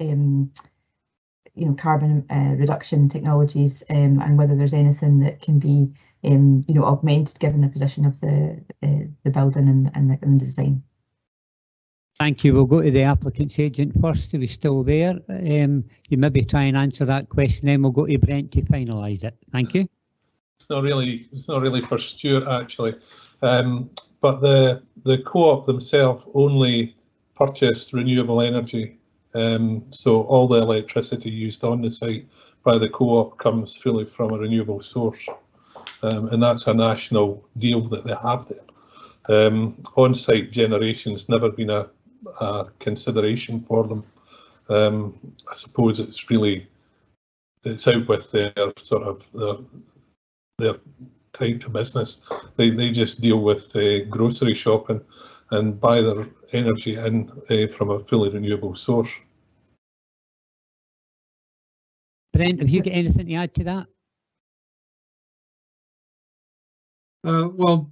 carbon reduction technologies, and whether there's anything that can be augmented given the position of the building and the design. Thank you. We'll go to the applicant's agent first. Are we still there? You maybe try and answer that question, then we'll go to Brent to finalise it. Thank you. It's not really for Stuart actually, but the co-op themselves only purchased renewable energy, so all the electricity used on the site by the co-op comes fully from a renewable source, and that's a national deal that they have there. On-site generation's never been a consideration for them. I suppose it's out with their sort of their type of business. They just deal with grocery shopping and buy their energy in from a fully renewable source. Brent, have you got anything to add to that? Well,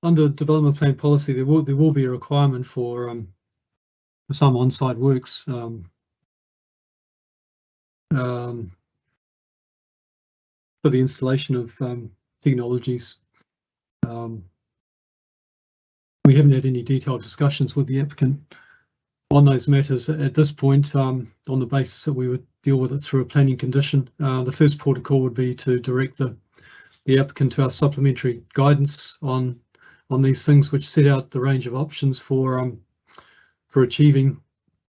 under development plan policy, there will be a requirement for some on-site works. For the installation of technologies. We haven't had any detailed discussions with the applicant on those matters at this point, on the basis that we would deal with it through a planning condition. The first protocol would be to direct the applicant to our supplementary guidance on these things, which set out the range of options for achieving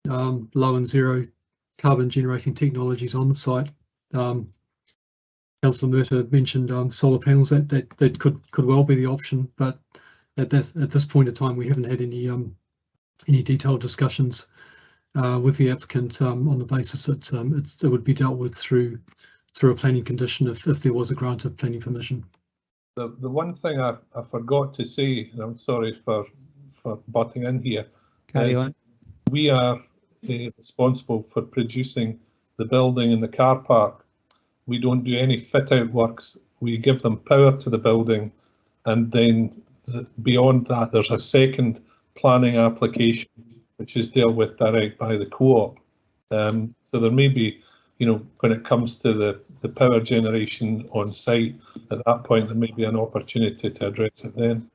low and zero carbon generating technologies on the site. Councillor Murtagh mentioned solar panels. That could well be the option, but at this point in time, we haven't had any detailed discussions with the applicant on the basis that it would be dealt with through a planning condition if there was a grant of planning permission. The one thing I forgot to say, and I'm sorry for butting in here. Carry on. We are responsible for producing the building and the car park. We don't do any fit out works. We give them power to the building, and then beyond that there's a second planning application which is dealt with direct by the co-op. So there may be, when it comes to the power generation on site, at that point there may be an opportunity to address it then.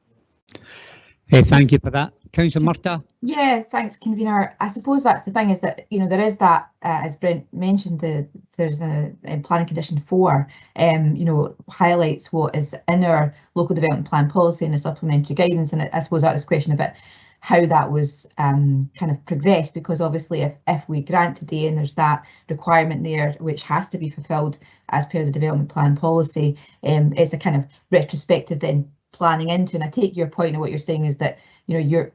Thank you for that. Councillor Murtagh. Yeah, thanks, convener. I suppose that's the thing, is that there is that, as Brent mentioned, there's a planning condition 4, highlights what is in our local development plan policy and the supplementary guidance, and I suppose that was a question about how that was kind of progressed, because obviously if we grant today and there's that requirement there which has to be fulfilled as per the development plan policy, it's a kind of retrospective then planning into, and I take your point, and what you're saying is that you're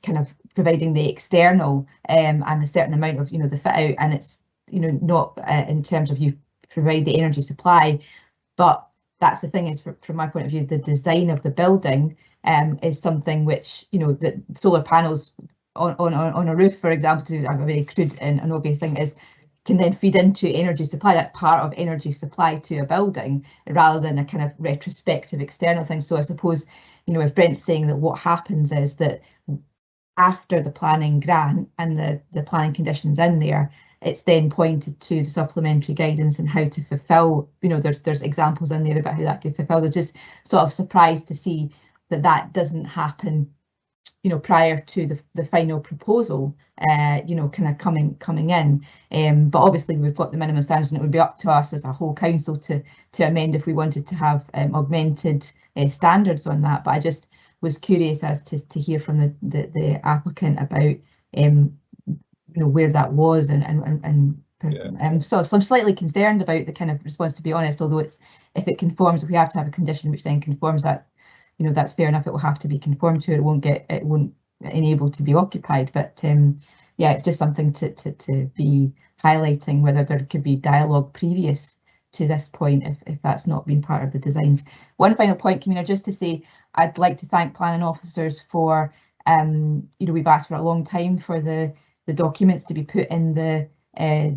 kind of providing the external and a certain amount of the fit out, and it's not in terms of you provide the energy supply, but that's the thing, is from my point of view, the design of the building is something which the solar panels on a roof, for example, to have a very crude and an obvious thing, is can then feed into energy supply. That's part of energy supply to a building, rather than a kind of retrospective external thing. So I suppose, if Brent's saying that what happens is that after the planning grant and the planning conditions in there, it's then pointed to the supplementary guidance and how to fulfil, there's examples in there about how that could fulfil. They're just sort of surprised to see that doesn't happen you know, prior to the final proposal, you know, kind of coming in. But obviously we've got the minimum standards, and it would be up to us as a whole council to amend if we wanted to have augmented standards on that. But I just was curious as to hear from the applicant about you know, where that was, and so I'm slightly concerned about the kind of response, to be honest, although it's, if it conforms, if we have to have a condition which then conforms, that, you know, that's fair enough, it will have to be conformed to, it won't enable to be occupied. But yeah, it's just something to be highlighting, whether there could be dialogue previous to this point if that's not been part of the designs. One final point, Commissioner, just to say, I'd like to thank planning officers for, you know, we've asked for a long time for the documents to be put in the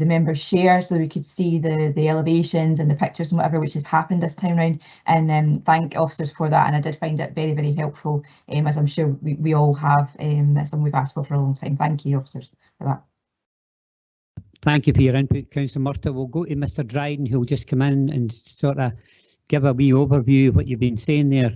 members' share so we could see the elevations and the pictures and whatever, which has happened this time round, and thank officers for that. And I did find it very, very helpful, as I'm sure we all have. That's something we've asked for a long time. Thank you, officers, for that. Thank you for your input, Councillor Murtagh. We'll go to Mr Dryden, who'll just come in and sort of give a wee overview of what you've been saying there.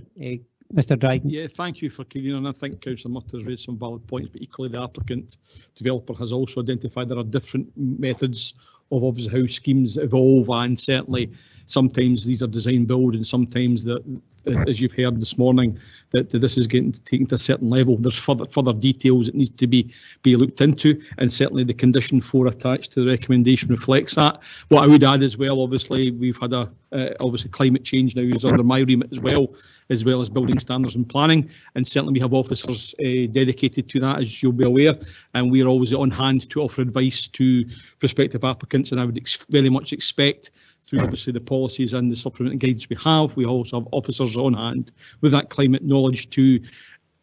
Mr Dryden. Yeah, thank you for convening, and I think Councillor Murtagh has raised some valid points, but equally the applicant developer has also identified there are different methods of obviously how schemes evolve, and certainly sometimes these are design build, and sometimes that, as you've heard this morning, that this is getting taken to a certain level. There's further details that need to be looked into, and certainly the condition 4 attached to the recommendation reflects that. What I would add as well, obviously we've had obviously climate change now is under my remit as well as building standards and planning, and certainly we have officers dedicated to that, as you'll be aware, and we're always on hand to offer advice to prospective applicants. And I would very much expect, through obviously the policies and the supplementary guidance we also have officers on hand with that climate knowledge to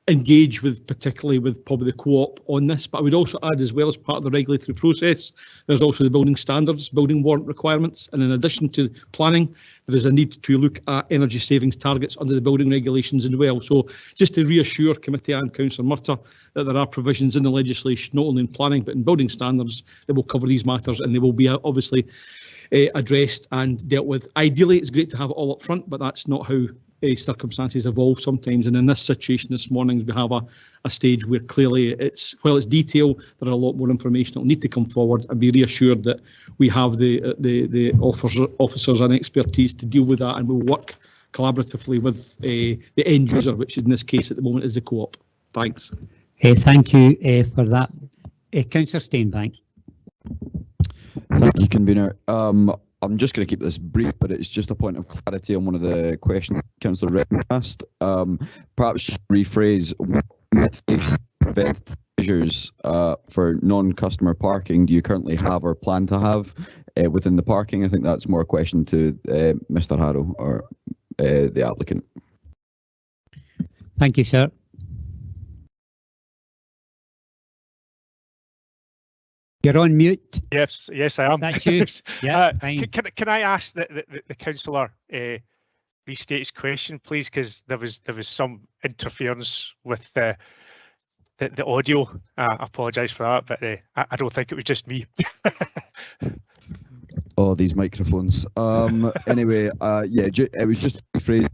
engage with, particularly with probably the co-op on this. But I would also add, as well, as part of the regulatory process, there's also the building standards, building warrant requirements, and in addition to planning, there is a need to look at energy savings targets under the building regulations as well. So just to reassure committee and Councillor Murtagh that there are provisions in the legislation, not only in planning but in building standards, that will cover these matters, and they will be obviously addressed and dealt with. Ideally, it's great to have it all up front, but that's not how circumstances evolve sometimes. And in this situation this morning, we have a stage where clearly while it's detail, there are a lot more information that will need to come forward, and be reassured that we have the officers and expertise to deal with that, and we'll work collaboratively with the end user, which in this case at the moment is the co-op. Thanks. Thank you for that. Councillor Steenbank. Thank you, convener. I'm just going to keep this brief, but it's just a point of clarity on one of the questions Councillor Redden asked. Perhaps rephrase what mitigation preventative measures for non-customer parking do you currently have or plan to have within the parking? I think that's more a question to Mr Harrow or the applicant. Thank you, sir. You're on mute. Yes, I am. That's you. Yeah, fine. Can I ask the councillor restate his question, please? Because there was some interference with the audio. I apologise for that, but I don't think it was just me. Oh, these microphones. Anyway, yeah, it was just a phrase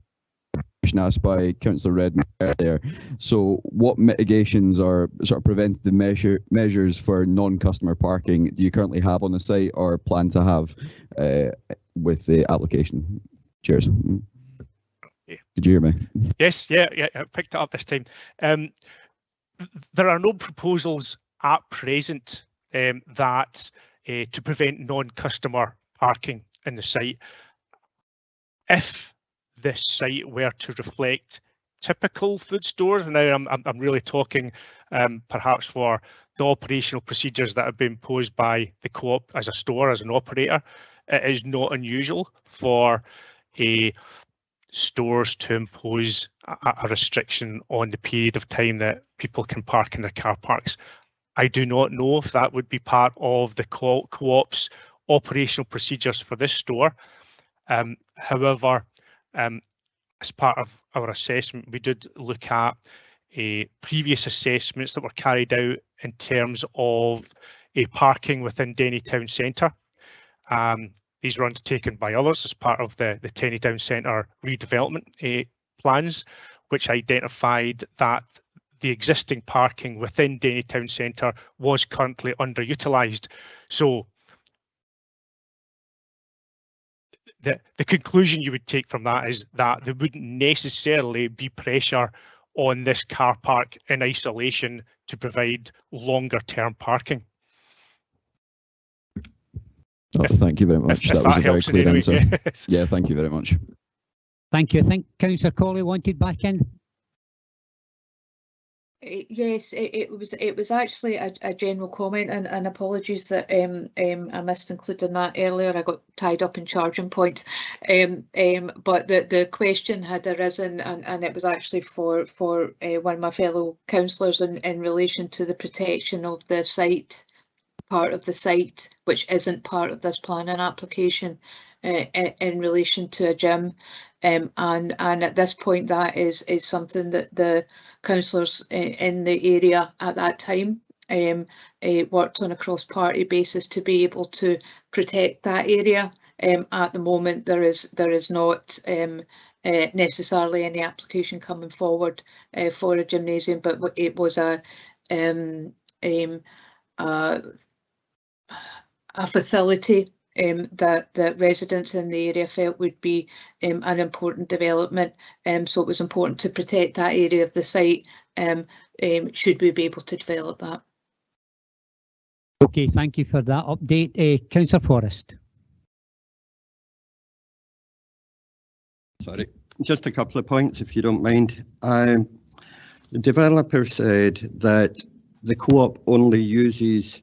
asked by Councillor Redden earlier. So what mitigations or sort of preventative measures for non-customer parking do you currently have on the site or plan to have with the application? Cheers. Did you hear me? Yes, yeah, I picked it up this time. There are no proposals at present that to prevent non-customer parking in the site. If this site were to reflect typical food stores, and now I'm really talking perhaps for the operational procedures that have been imposed by the co-op as a store, as an operator, it is not unusual for stores to impose a restriction on the period of time that people can park in their car parks. I do not know if that would be part of the co-op's operational procedures for this store. However, as part of our assessment, we did look at previous assessments that were carried out in terms of parking within Denny Town Centre. These were undertaken by others as part of the Denny Town Centre redevelopment plans, which identified that the existing parking within Denny Town Centre was currently underutilised. So the conclusion you would take from that is that there wouldn't necessarily be pressure on this car park in isolation to provide longer term parking. Oh, thank you very much. if That was that a very helps in clear any answer. way. Yeah, thank you very much. Thank you. I think Councillor Colley wanted back in. Yes, it was actually a general comment, and apologies that I missed including that earlier. I got tied up in charging points. But the question had arisen, and it was actually for one of my fellow councillors in relation to the protection of the site, part of the site which isn't part of this planning application, in relation to a gym. And at this point, that is something that the councillors in the area at that time worked on a cross-party basis to be able to protect that area. At the moment, there is not necessarily any application coming forward for a gymnasium, but it was a facility that residents in the area felt would be an important development. So it was important to protect that area of the site should we be able to develop that. Okay, thank you for that update. Councillor Forrest. Sorry, just a couple of points, if you don't mind. The developer said that the co-op only uses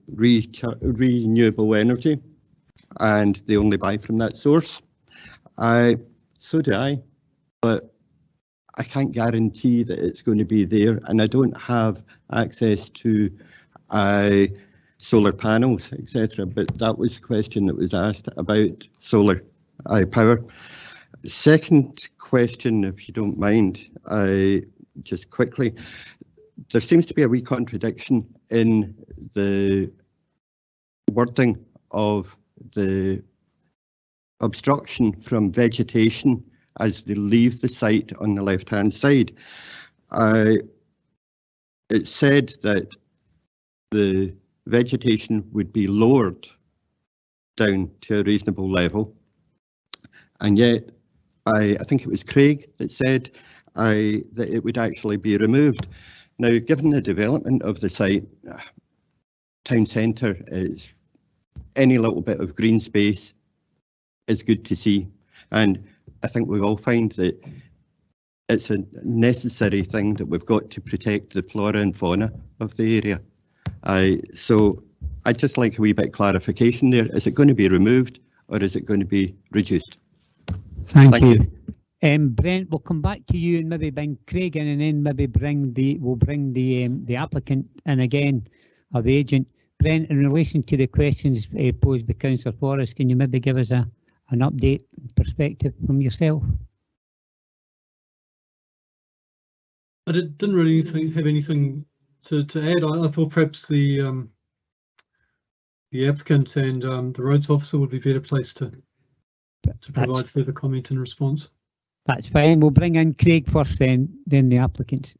renewable energy and they only buy from that source. So do I, but I can't guarantee that it's going to be there, and I don't have access to solar panels, etc. But that was the question that was asked about solar power. Second question, if you don't mind, just quickly, there seems to be a wee contradiction in the wording of the obstruction from vegetation as they leave the site on the left-hand side. It said that the vegetation would be lowered down to a reasonable level, and yet I think it was Craig that said that it would actually be removed. Now, given the development of the site, town centre is any little bit of green space is good to see, and I think we all find that it's a necessary thing that we've got to protect the flora and fauna of the area. So I'd just like a wee bit of clarification there. Is it going to be removed or is it going to be reduced? Thank you. Brent, we'll come back to you and maybe bring Craig in, and then maybe we'll bring the applicant in again, or the agent. Brent, in relation to the questions posed by Councillor Forrest, can you maybe give us an update perspective from yourself? I didn't really have anything to add. I thought perhaps the applicant and the roads officer would be better placed to provide further comment and response. That's fine. We'll bring in Craig first, then the applicants.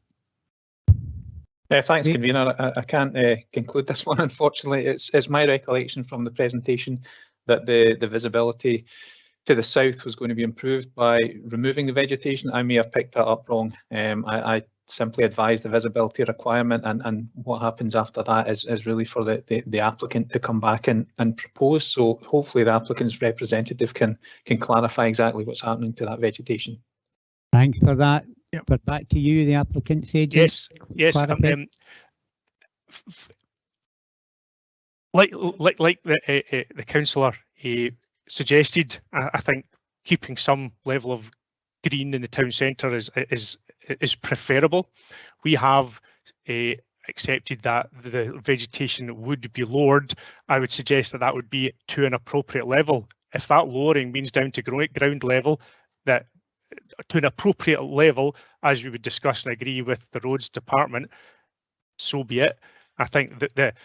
Thanks, Convener. I can't conclude this one, unfortunately. It's my recollection from the presentation that the visibility to the south was going to be improved by removing the vegetation. I may have picked that up wrong. I simply advised the visibility requirement, and what happens after that is really for the applicant to come back and propose. So hopefully the applicant's representative can clarify exactly what's happening to that vegetation. Thanks for that. Yep. But back to you, the applicant's agent. Yes. Like the councillor suggested, I think keeping some level of green in the town centre is preferable. We have accepted that the vegetation would be lowered. I would suggest that would be to an appropriate level. If that lowering means down to ground level, that to an appropriate level, as we would discuss and agree with the roads department, so be it. I think that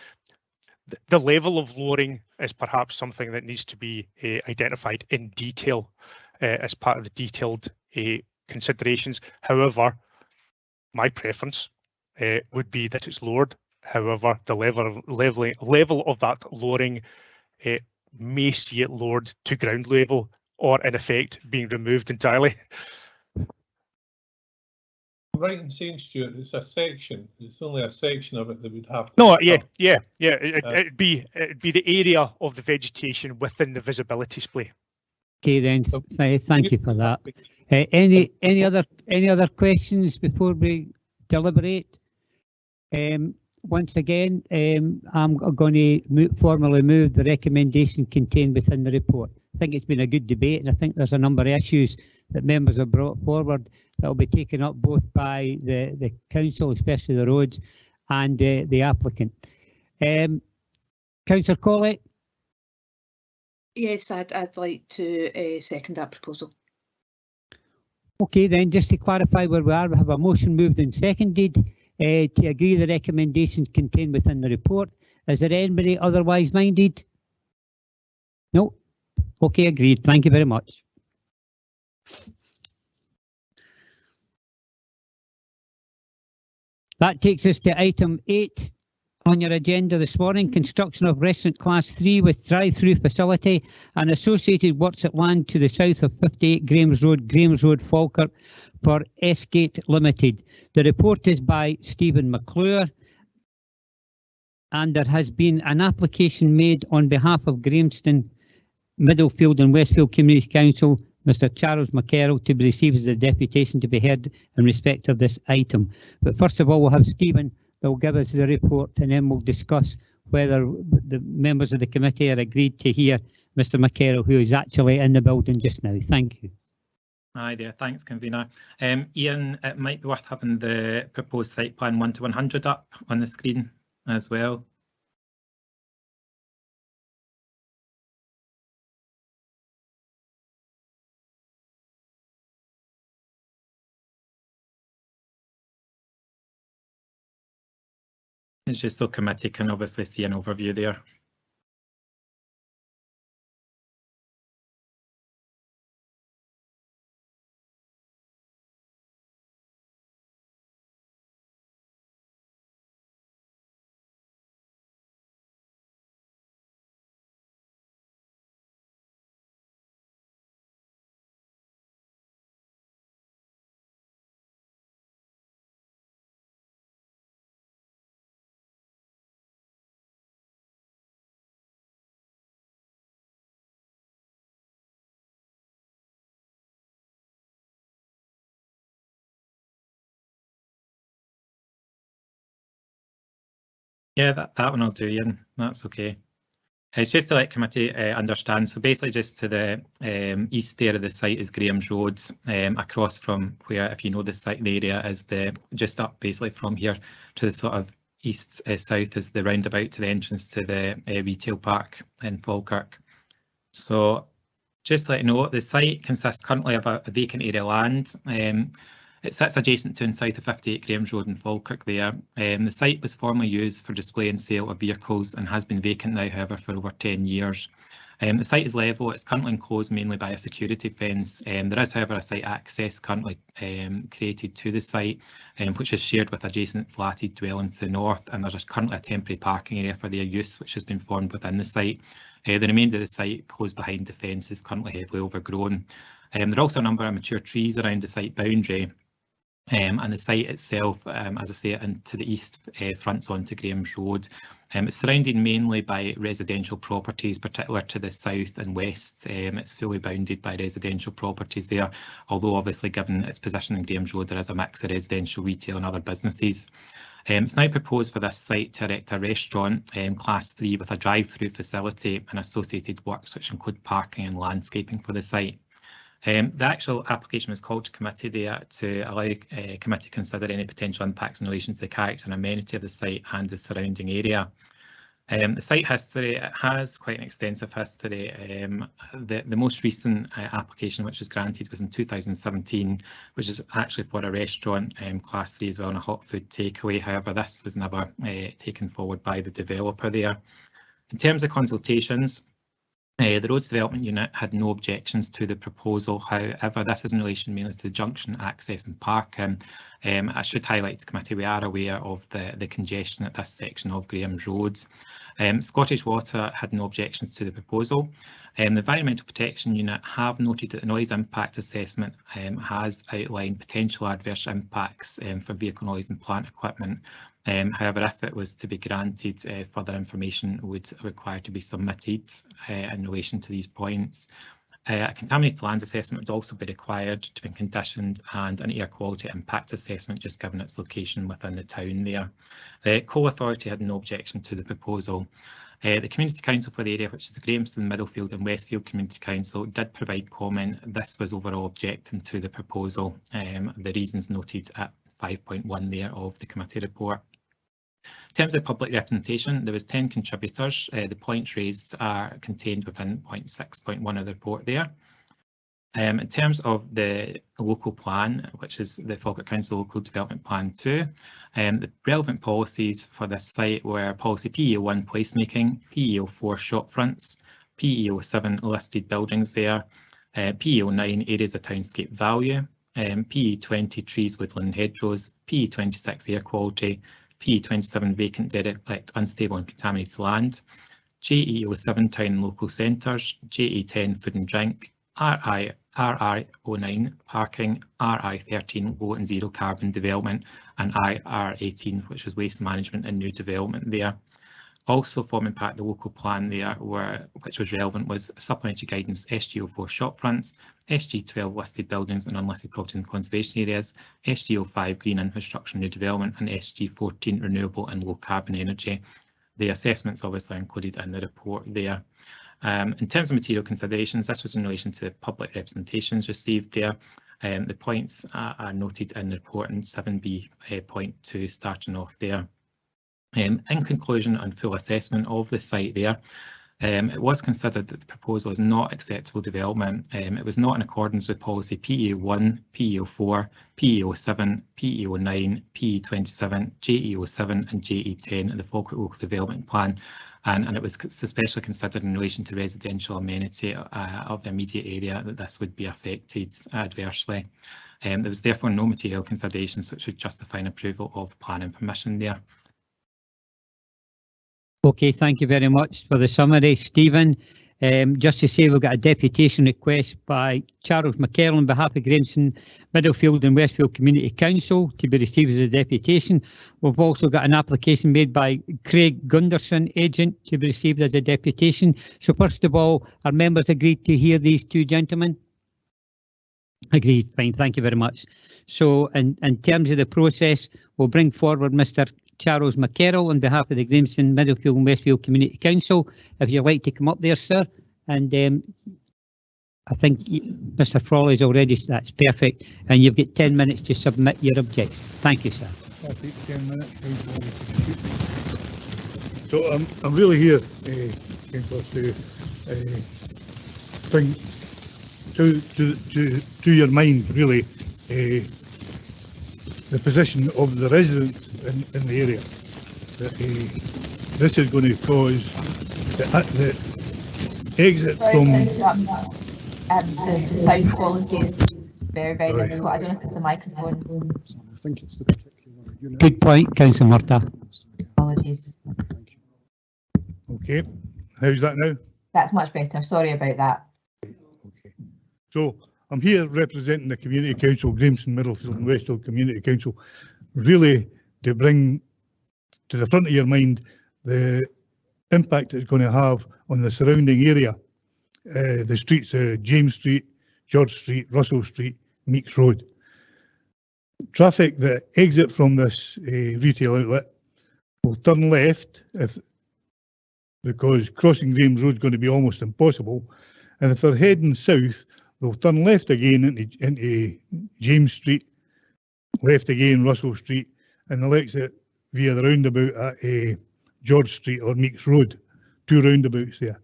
the level of lowering is perhaps something that needs to be identified in detail as part of the detailed considerations. However, my preference would be that it's lowered. However, the level of that lowering may see it lowered to ground level, or in effect being removed entirely. Right in saying, Stuart, it's a section. It's only a section of it that would have to. No, be yeah, cut. yeah, yeah. It'd be the area of the vegetation within the visibility splay. Okay, then. Thank you for that. Any other questions before we deliberate? Once again, I'm going to formally move the recommendation contained within the report. I think it's been a good debate, and I think there's a number of issues that members have brought forward that will be taken up both by the council, especially the roads, and the applicant. Councillor Collett? Yes, I'd like to second that proposal. Okay, then, just to clarify where we are, we have a motion moved and seconded to agree the recommendations contained within the report. Is there anybody otherwise minded? No? Okay, agreed. Thank you very much. That takes us to item 8 on your agenda this morning, construction of restaurant class 3 with drive-through facility and associated works at land to the south of 58 Graham's Road, Falkirk for Esgate Limited. The report is by Stephen McClure, and there has been an application made on behalf of Grahamston, Middlefield and Westfield Community Council, Mr Charles McCarroll, to be received as a deputation to be heard in respect of this item. But first of all, we'll have Stephen that will give us the report, and then we'll discuss whether the members of the committee are agreed to hear Mr McCarroll, who is actually in the building just now. Thank you. Hi there, thanks convener. Ian, it might be worth having the proposed site plan 1 to 100 up on the screen as well. It's just so committee can obviously see an overview there. Yeah, that one I'll do, Ian. That's okay. It's just to let committee understand. So basically just to the east there of the site is Graham's Road, across from where, if you know the site, the area is just up basically from here to the sort of east south is the roundabout to the entrance to the retail park in Falkirk. So just to let you know, the site consists currently of a vacant area of land. It sits adjacent to and south of 58 Graham's Road in Falkirk there. The site was formerly used for display and sale of vehicles and has been vacant now, however, for over 10 years. The site is level, it's currently enclosed mainly by a security fence. There is, however, a site access currently created to the site, which is shared with adjacent flatted dwellings to the north, and there's currently a temporary parking area for their use, which has been formed within the site. The remainder of the site, close behind the fence, is currently heavily overgrown. There are also a number of mature trees around the site boundary. And the site itself, as I say, and to the east fronts onto Graham's Road. It's surrounded mainly by residential properties, particularly to the south and west. It's fully bounded by residential properties there, although obviously given its position in Graham's Road, there is a mix of residential, retail and other businesses. It's now proposed for this site to erect a restaurant, class 3, with a drive-through facility and associated works, which include parking and landscaping for the site. The actual application was called to committee there to allow committee to consider any potential impacts in relation to the character and amenity of the site and the surrounding area. The site history, it has quite an extensive history. The most recent application which was granted was in 2017, which is actually for a restaurant, class 3 as well, and a hot food takeaway. However, this was never taken forward by the developer there. In terms of consultations, The Roads Development Unit had no objections to the proposal. However, this is in relation mainly to the junction access and parking. I should highlight to committee we are aware of the congestion at this section of Graham's Road. Scottish Water had no objections to the proposal. The Environmental Protection Unit have noted that the noise impact assessment has outlined potential adverse impacts for vehicle noise and plant equipment. However, if it was to be granted, further information would require to be submitted in relation to these points. A contaminated land assessment would also be required to be conditioned, and an air quality impact assessment, just given its location within the town there. The Coal Authority had no objection to the proposal. The Community Council for the area, which is the Grahamston, Middlefield and Westfield Community Council, did provide comment. This was overall objecting to the proposal. The reasons noted at 5.1 there of the committee report. In terms of public representation, there was 10 contributors. The points raised are contained within point 6.1 of the report there. In terms of the local plan, which is the Falkirk Council Local Development Plan 2, the relevant policies for this site were policy PEO1 placemaking, PEO4 shop fronts, PEO7 listed buildings there, PEO9 areas of townscape value, PE20 trees, woodland hedgerows, PE26 air quality, PE27 vacant, derelict, unstable and contaminated land, JE07 town and local centres, JE10 food and drink, RI09 parking, RI13 low and zero carbon development, and IR18, which was waste management and new development there. Also forming part of the local plan there, which was relevant, was supplementary guidance SG04 shop fronts, SG12 listed buildings and unlisted property and conservation areas, SG05 green infrastructure and new development, and SG14 renewable and low carbon energy. The assessments obviously included in the report there. In terms of material considerations, this was in relation to public representations received there. The points are noted in the report in 7B.2 starting off there. In conclusion, on full assessment of the site there, it was considered that the proposal is not acceptable development. It was not in accordance with policy PEO1, PEO4, PEO7, PEO9, PE27, JE07 and JE10 in the Falkirk Local Development Plan, and it was especially considered in relation to residential amenity of the immediate area that this would be affected adversely. There was therefore no material considerations which would justify an approval of planning permission there. Okay, thank you very much for the summary, Stephen. Just to say, we've got a deputation request by Charles McKerrow on behalf of Grahamston, Middlefield and Westfield Community Council to be received as a deputation. We've also got an application made by Craig Gunderson, agent, to be received as a deputation. So first of all, are members agreed to hear these two gentlemen? Agreed, fine, thank you very much. So in terms of the process, we'll bring forward Mr. Charles McKerrow on behalf of the Grahamston, Middlefield and Westfield Community Council. If you'd like to come up there, sir. And I think Mr. Frawley's already, that's perfect. And you've got 10 minutes to submit your objection. Thank you, sir. I'll take 10 minutes. So I'm really here, Councillor, to bring to your mind, really, the position of the residents in the area. That this is going to cause the exit from. The sound quality is very, very difficult. I don't know if it's the microphone. I think it's the particular unit. Good point, Councillor Murtagh. Apologies. Okay, how's that now? That's much better. Sorry about that. Okay. So I'm here representing the Community Council, Grahamston, Middlefield and Westfield Community Council, really to bring to the front of your mind the impact it's going to have on the surrounding area. The streets, James Street, George Street, Russell Street, Meeks Road. Traffic that exit from this retail outlet will turn left because crossing Graham's Road is going to be almost impossible. And if they're heading south, they'll turn left again into James Street, left again Russell Street, and they'll exit via the roundabout at George Street or Meeks Road. Two roundabouts there.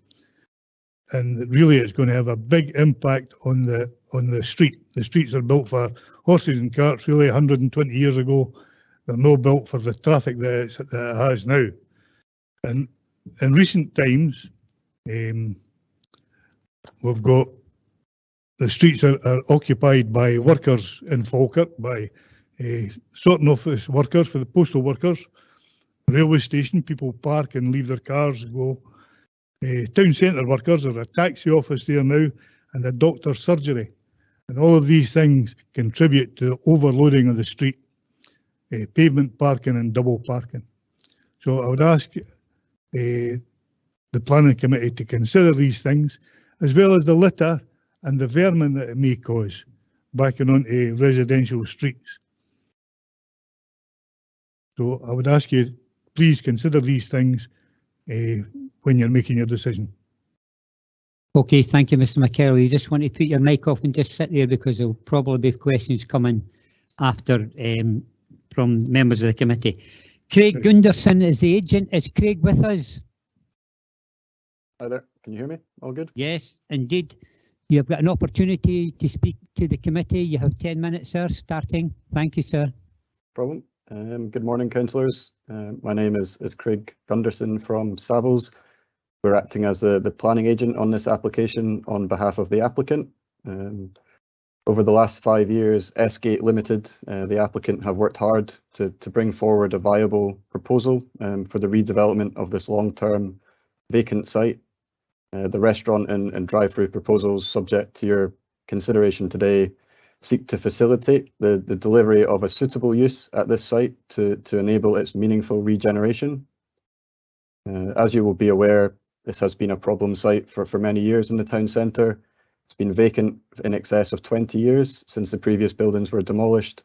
And really it's going to have a big impact on the street. The streets are built for horses and carts really 120 years ago. They're not built for the traffic that it has now. And in recent times, we've got the streets are occupied by workers in Falkirk, by sorting office workers for the postal workers, railway station, people park and leave their cars, go. Town centre workers, there's a taxi office there now, and a doctor's surgery. And all of these things contribute to the overloading of the street, pavement parking and double parking. So I would ask the planning committee to consider these things, as well as the litter and the vermin that it may cause backing onto residential streets. So I would ask you, please consider these things when you're making your decision. Okay, thank you, Mr. McKellar. You just want to put your mic off and just sit there, because there'll probably be questions coming after from members of the committee. Craig Gunderson is the agent. Is Craig with us? Hi there, can you hear me? All good? Yes, indeed. You have got an opportunity to speak to the committee. You have 10 minutes, sir, starting. Thank you, sir. Problem. Good morning, councillors. My name is Craig Gunderson from Savills. We're acting as the planning agent on this application on behalf of the applicant. Over the last 5 years, S-Gate Limited, the applicant, have worked hard to bring forward a viable proposal for the redevelopment of this long-term vacant site. The restaurant and drive-through proposals subject to your consideration today seek to facilitate the delivery of a suitable use at this site to enable its meaningful regeneration. As you will be aware, this has been a problem site for many years in the town centre. It's been vacant in excess of 20 years since the previous buildings were demolished.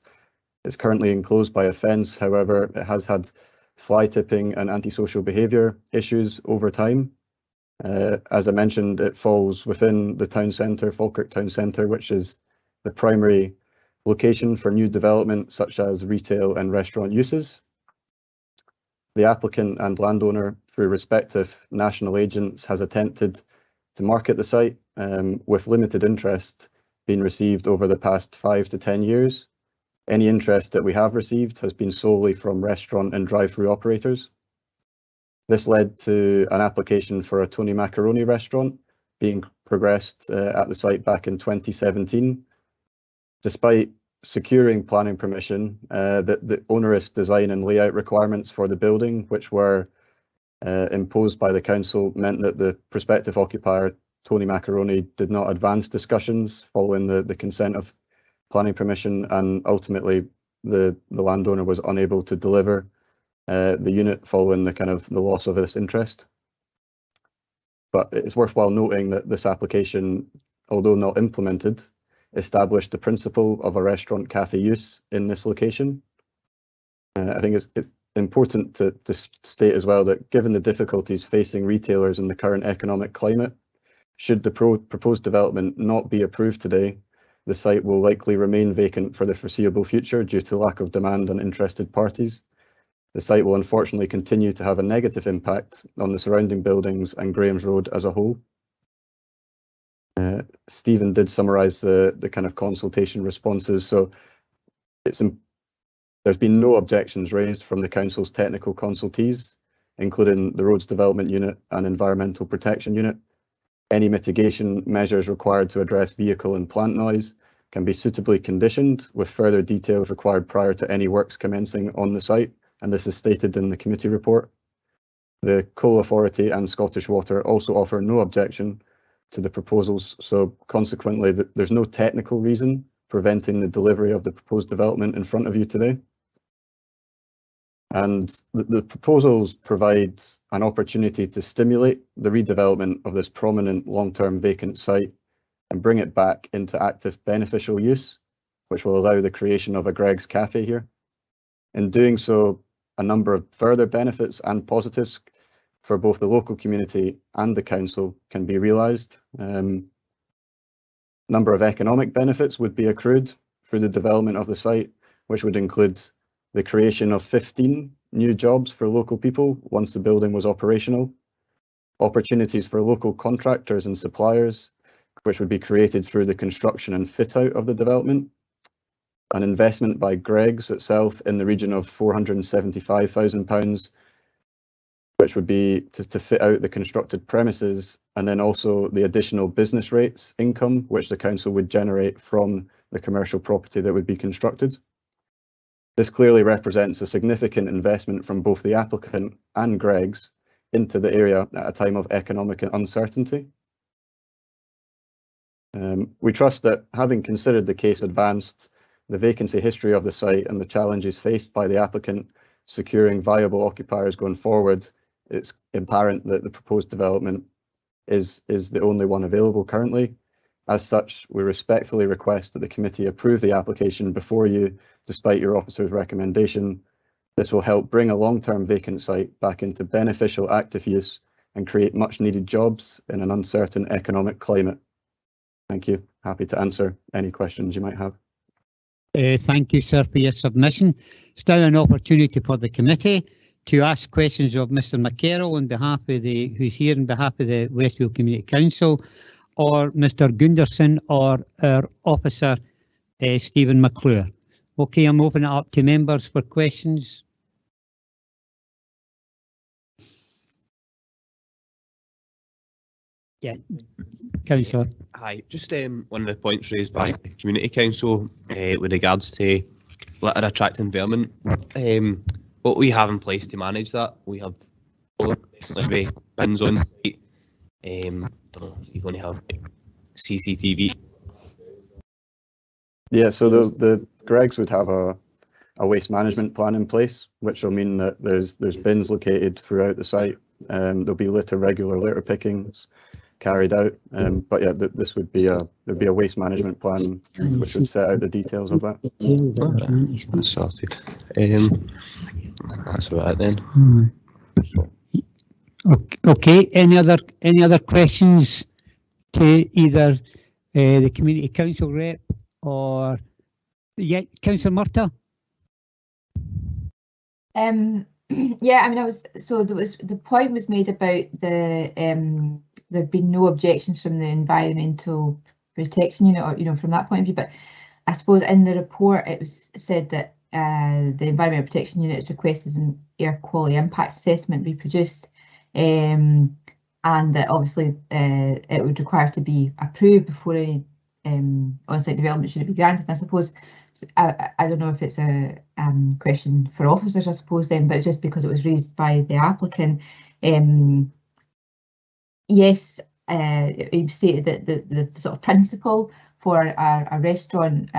It's currently enclosed by a fence. However, it has had fly tipping and antisocial behaviour issues over time. As I mentioned, it falls within the town centre, Falkirk Town Centre, which is the primary location for new development such as retail and restaurant uses. The applicant and landowner, through respective national agents, has attempted to market the site with limited interest being received over the past 5 to 10 years. Any interest that we have received has been solely from restaurant and drive-through operators. This led to an application for a Tony Macaroni restaurant being progressed at the site back in 2017. Despite securing planning permission, the onerous design and layout requirements for the building, which were imposed by the council, meant that the prospective occupier, Tony Macaroni, did not advance discussions following the consent of planning permission, and ultimately the landowner was unable to deliver the unit following the loss of this interest. But it's worthwhile noting that this application, although not implemented, established the principle of a restaurant cafe use in this location. I think it's important to state as well that given the difficulties facing retailers in the current economic climate, should the proposed development not be approved today, the site will likely remain vacant for the foreseeable future due to lack of demand and interested parties. The site will unfortunately continue to have a negative impact on the surrounding buildings and Graham's Road as a whole. Stephen did summarise the kind of consultation responses, so there's been no objections raised from the council's technical consultees, including the Roads Development Unit and Environmental Protection Unit. Any mitigation measures required to address vehicle and plant noise can be suitably conditioned, with further details required prior to any works commencing on the site, and this is stated in the committee report. The Coal Authority and Scottish Water also offer no objection to the proposals, so consequently there's no technical reason preventing the delivery of the proposed development in front of you today. And the proposals provide an opportunity to stimulate the redevelopment of this prominent long-term vacant site and bring it back into active beneficial use, which will allow the creation of a Greggs Cafe here. In doing so, a number of further benefits and positives for both the local community and the council can be realised. Number of economic benefits would be accrued through the development of the site, which would include the creation of 15 new jobs for local people once the building was operational, opportunities for local contractors and suppliers, which would be created through the construction and fit out of the development, an investment by Greggs itself in the region of £475,000, which would be to fit out the constructed premises, and then also the additional business rates income, which the council would generate from the commercial property that would be constructed. This clearly represents a significant investment from both the applicant and Greggs into the area at a time of economic uncertainty. We trust that, having considered the case advanced, the vacancy history of the site and the challenges faced by the applicant securing viable occupiers going forward, it's apparent that the proposed development is the only one available currently. As such, we respectfully request that the committee approve the application before you, despite your officer's recommendation. This will help bring a long-term vacant site back into beneficial active use and create much needed jobs in an uncertain economic climate. Thank you. Happy to answer any questions you might have. Thank you, sir, for your submission. It's now an opportunity for the committee to ask questions of Mr. McCarroll on behalf of who's here on behalf of the Westfield Community Council, or Mr. Gunderson, or our officer, Stephen McClure. Okay, I'm opening it up to members for questions. Yeah, Councillor. Hi, just one of the points raised by the Community Council with regards to litter attracting vermin. What we have in place to manage that, we have maybe bins on site. Don't know if you're going to have CCTV. Yeah, so the Greggs would have a waste management plan in place, which will mean that there's bins located throughout the site. There'll be regular litter pickings carried out, but yeah, this would be a waste management plan which would set out the details of that. That's sorted. That's about it then. Okay. Any other questions to either the Community Council rep or Councillor Murtagh? Yeah, I mean, the point was made about there'd been no objections from the Environmental Protection Unit, or from that point of view. But I suppose in the report it was said that the Environmental Protection Unit has requested an air quality impact assessment be produced, and that obviously it would require to be approved before any on-site development should be granted. I suppose I don't know if it's a question for officers, I suppose then, but just because it was raised by the applicant, yes, you've stated that the sort of principle for a restaurant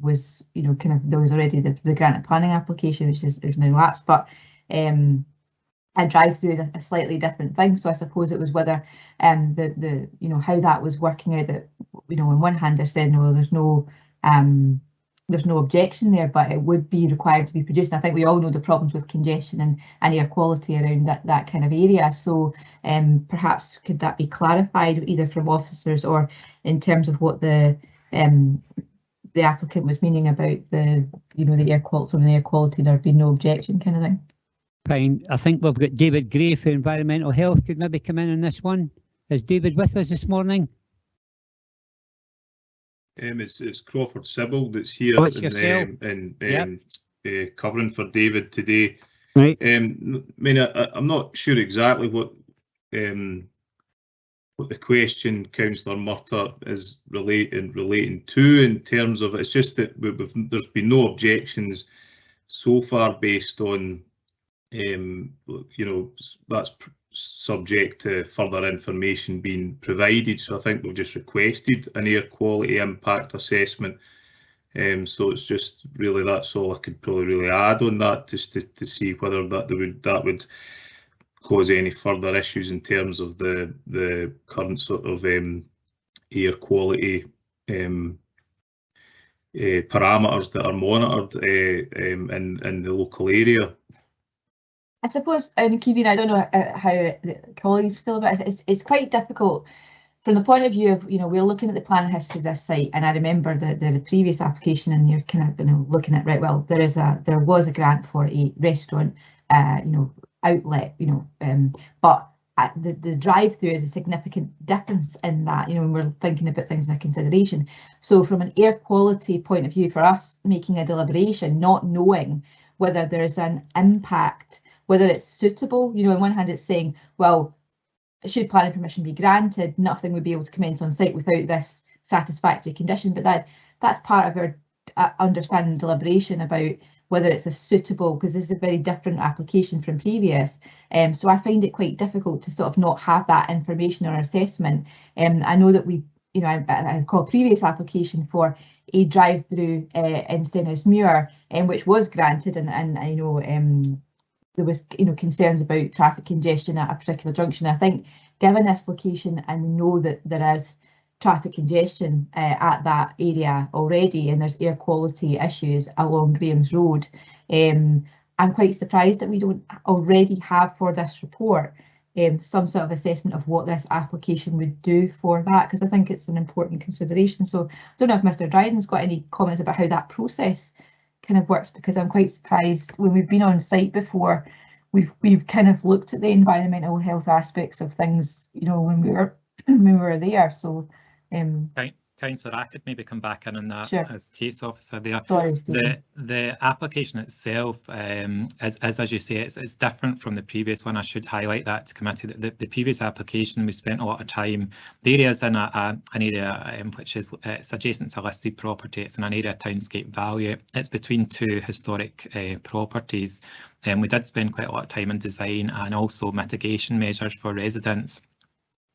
was, kind of, there was already the granted planning application, which is now lapsed, but a drive-through is a slightly different thing. So I suppose it was whether the how that was working out, that on one hand they're saying, well, there's no objection there, but it would be required to be produced. And I think we all know the problems with congestion and air quality around that kind of area. So perhaps could that be clarified either from officers or in terms of what the applicant was meaning about the air quality, from the air quality there'd be no objection kind of thing. Fine. I think we've got David Gray for Environmental Health. Could maybe come in on this one. Is David with us this morning? It's Crawford Sybil that's here covering for David today. Right. I'm not sure exactly what the question Councillor Murtagh is relating to in terms of, it's just that there's been no objections so far based on that's subject to further information being provided. So I think we've just requested an air quality impact assessment. So it's just really, that's all I could probably really add on that, just to see whether that would cause any further issues in terms of the current sort of air quality parameters that are monitored in the local area. I suppose, Kevin, I don't know how the colleagues feel about it. It's quite difficult from the point of view of, we're looking at the plan history of this site, and I remember the previous application, and you're kind of looking at, right, well, there was a grant for a restaurant, outlet, but the drive-through is a significant difference in that, when we're thinking about things in a consideration. So from an air quality point of view, for us making a deliberation, not knowing whether there is an impact whether it's suitable. You know, on one hand it's saying, well, should planning permission be granted, nothing would be able to commence on site without this satisfactory condition, but that's part of our understanding and deliberation about whether it's a suitable, because this is a very different application from previous. So I find it quite difficult to sort of not have that information or assessment. I know that we, you know, I recall a previous application for a drive-through in Stenhousemuir, which was granted, and I know there was, you know, concerns about traffic congestion at a particular junction. I think given this location, and we know that there is traffic congestion at that area already, and there's air quality issues along Graham's Road, I'm quite surprised that we don't already have for this report some sort of assessment of what this application would do for that, because I think it's an important consideration. So I don't know if Mr. Dryden's got any comments about how that process kind of works, because I'm quite surprised when we've been on site before, we've kind of looked at the environmental health aspects of things, you know, when we were there. So Councillor, I could maybe come back in on that. Sure. As case officer there. Sorry, Stephen. The application itself, as you say, it's different from the previous one. I should highlight that to committee. The previous application, we spent a lot of time. The area is in an area which is it's adjacent to listed property. It's in an area of townscape value. It's between two historic properties, and we did spend quite a lot of time in design and also mitigation measures for residents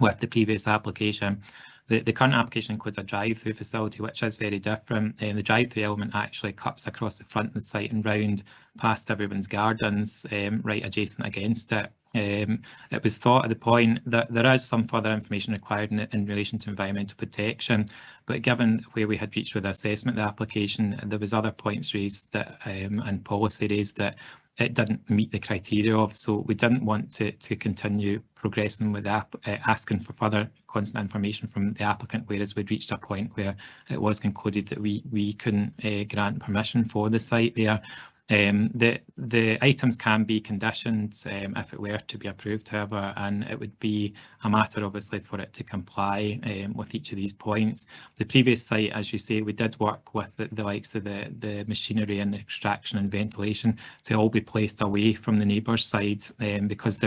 with the previous application. The current application includes a drive-through facility, which is very different. The drive-through element actually cuts across the front of the site and round past everyone's gardens, right adjacent against it. It was thought at the point that there is some further information required in relation to environmental protection, but given where we had reached with the assessment of the application, there was other points raised that and policy raised that it didn't meet the criteria of, so we didn't want to continue progressing with asking for further constant information from the applicant, whereas we'd reached a point where it was concluded that we couldn't grant permission for the site there. The items can be conditioned if it were to be approved, however, and it would be a matter obviously for it to comply with each of these points. The previous site, as you say, we did work with the likes of the machinery and the extraction and ventilation to all be placed away from the neighbours' side, because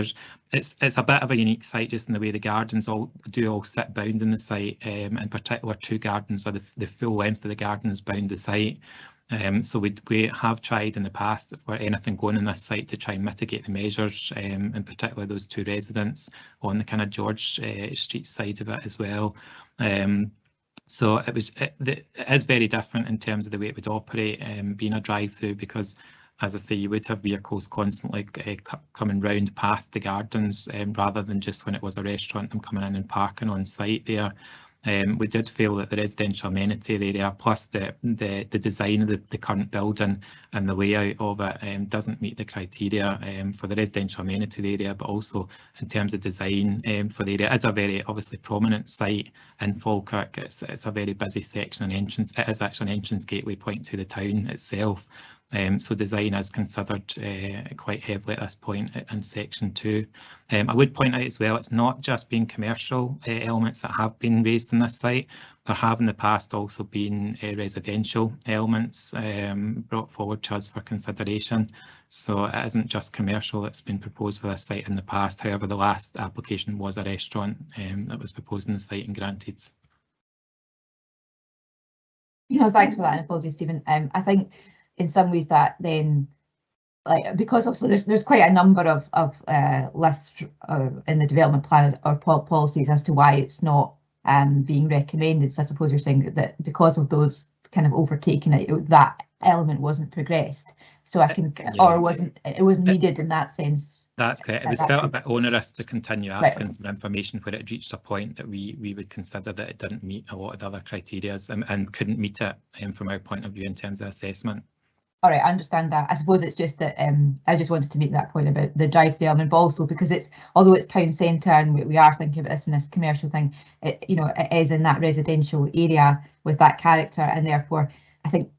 it's a bit of a unique site just in the way the gardens all sit bound in the site. In particular, two gardens, or the full length of the gardens bound the site. So we have tried in the past for anything going on this site to try and mitigate the measures, in particular those two residents on the kind of George Street side of it as well. So it is very different in terms of the way it would operate, being a drive-through, because as I say, you would have vehicles constantly coming round past the gardens, rather than just when it was a restaurant, them coming in and parking on site there. We did feel that the residential amenity area, plus the design of the current building and the layout of it, doesn't meet the criteria for the residential amenity area, but also in terms of design for the area. It is a very obviously prominent site in Falkirk. It's a very busy section and entrance. It is actually an entrance gateway point to the town itself. So design is considered quite heavily at this point in section 2. I would point out as well, it's not just been commercial elements that have been raised on this site. There have in the past also been residential elements brought forward to us for consideration. So it isn't just commercial that's been proposed for this site in the past. However, the last application was a restaurant that was proposed in the site and granted. You know, thanks for that, and apologies, Stephen. I think in some ways that then, like, because also there's quite a number of lists in the development plan or policies as to why it's not being recommended. So I suppose you're saying that because of those kind of overtaking it, that element wasn't progressed. So I can, or it wasn't needed in that sense. That's correct. It was felt a bit onerous to continue asking for information where it reached a point that we would consider that it didn't meet a lot of the other criteria and couldn't meet it from our point of view in terms of assessment. All right, I understand that. I suppose it's just that I just wanted to make that point about the drive-through element, but also because although it's town centre and we are thinking about this in this commercial thing, it is in that residential area with that character, and therefore I think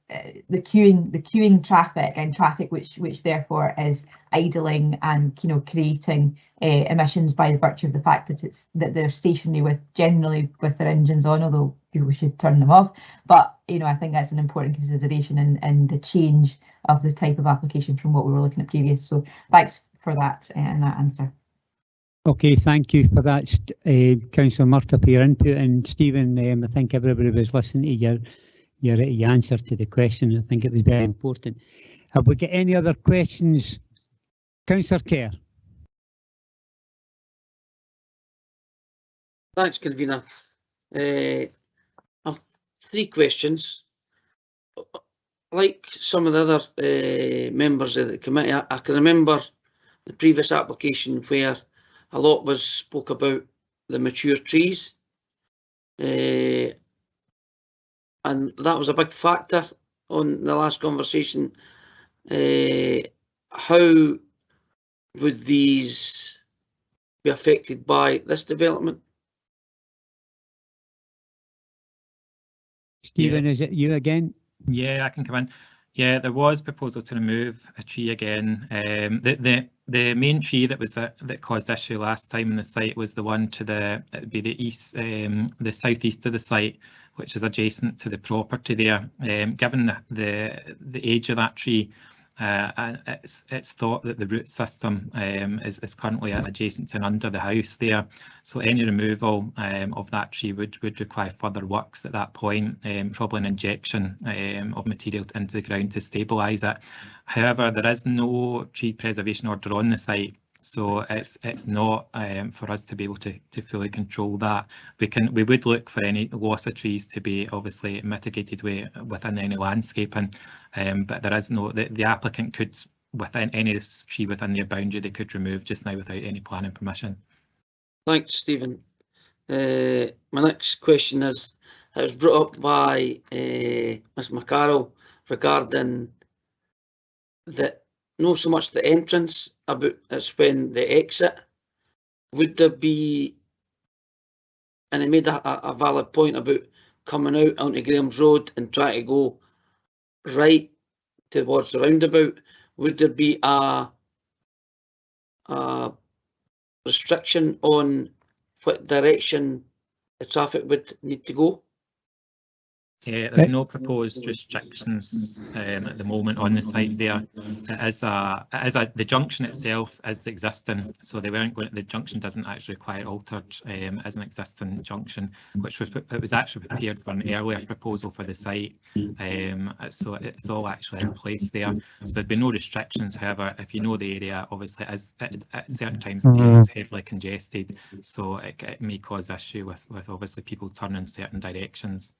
the queuing traffic and traffic which therefore is idling and creating emissions by virtue of the fact that they're stationary generally with their engines on, although people should turn them off. But I think that's an important consideration in the change of the type of application from what we were looking at previous. So thanks for that and that answer. Okay, thank you for that, Councillor Murtagh, for your input. And Stephen, I think everybody was listening to your answer to the question. I think it was very important. Have we got any other questions? Councillor Kerr. Thanks, convener. I've 3 questions. Like some of the other members of the committee, I can remember the previous application where a lot was spoke about the mature trees, and that was a big factor on the last conversation. How would these be affected by this development? Stephen, is it you again? Yeah, I can come in. Yeah, there was proposal to remove a tree again. The main tree that was that caused issue last time in the site was the one to the, it would be the east, the southeast of the site, which is adjacent to the property there. Given the age of that tree, and it's thought that the root system is currently adjacent to and under the house there. So any removal of that tree would require further works at that point, probably an injection of material into the ground to stabilise it. However, there is no tree preservation order on the site, so it's not for us to be able to fully control that. We would look for any loss of trees to be obviously mitigated within any landscaping, but there is no, the applicant could, within any tree within their boundary, they could remove just now without any planning permission. Thanks, Stephen. My next question is, it was brought up by Ms McCarroll regarding that, not so much the entrance, about it's when the exit. Would there be, and I made a valid point about coming out onto Graham's Road and trying to go right towards the roundabout, would there be a restriction on what direction the traffic would need to go? There's no proposed restrictions at the moment on the site there. The junction itself is existing, so they weren't going. The junction doesn't actually require altered as an existing junction, which was actually prepared for an earlier proposal for the site. So it's all actually in place there. So there'd be no restrictions. However, if you know the area, obviously at certain times it's heavily congested, so it may cause issue with obviously people turning in certain directions.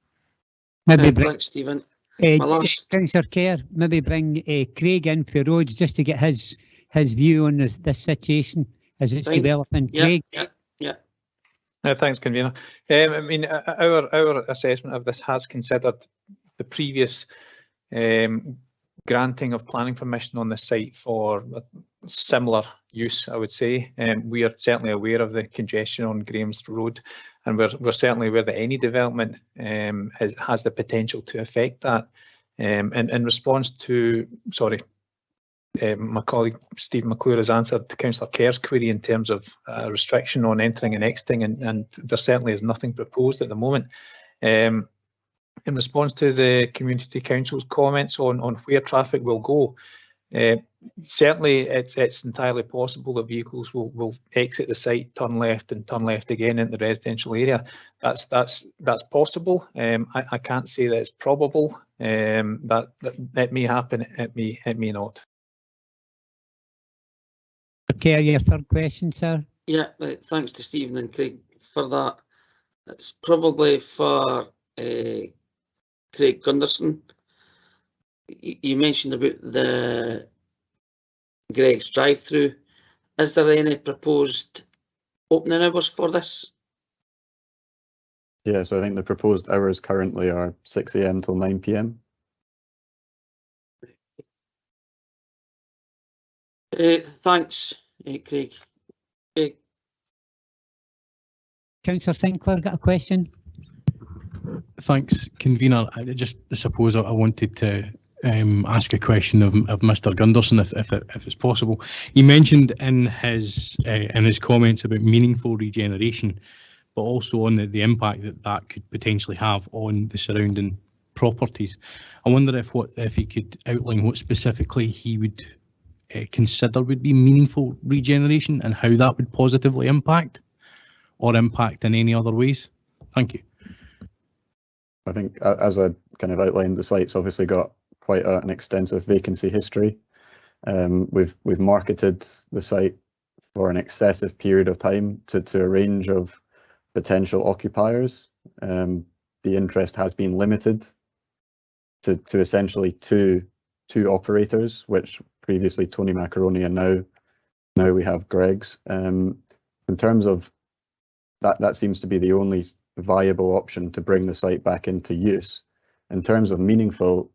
Maybe thanks, Stephen. Councillor Kerr, maybe bring Craig in for roads just to get his view on this situation as it's developing. Craig? Yeah. Thanks, convener. I mean, our assessment of this has considered the previous granting of planning permission on the site for a similar use, I would say. We are certainly aware of the congestion on Graham's Road, and we're certainly aware that any development has the potential to affect that. In response to, my colleague Stephen McClure has answered Councillor Kerr's query in terms of restriction on entering and exiting, and there certainly is nothing proposed at the moment. In response to the Community Council's comments on where traffic will go, certainly it's entirely possible that vehicles will exit the site, turn left and turn left again into the residential area. That's possible. I can't say that it's probable. That it may happen, it may not. Okay, your third question, sir. Yeah, thanks to Stephen and Craig for that. It's probably for Craig Gunderson. You mentioned about the Greg's drive-through. Is there any proposed opening hours for this? Yeah, so I think the proposed hours currently are 6 AM till 9 PM. Thanks, Craig. Councillor Sinclair, got a question? Thanks, convener. I suppose I wanted to ask a question of Mr. Gunderson, if it's possible. He mentioned in his comments about meaningful regeneration, but also on the impact that could potentially have on the surrounding properties. I wonder if he could outline what specifically he would consider would be meaningful regeneration and how that would positively impact or impact in any other ways? Thank you. I think, as I kind of outlined, the site's obviously got quite an extensive vacancy history. We've marketed the site for an excessive period of time to a range of potential occupiers. The interest has been limited to essentially two operators, which previously Tony Macaroni, and now we have Greggs. In terms of that seems to be the only viable option to bring the site back into use. In terms of meaningful,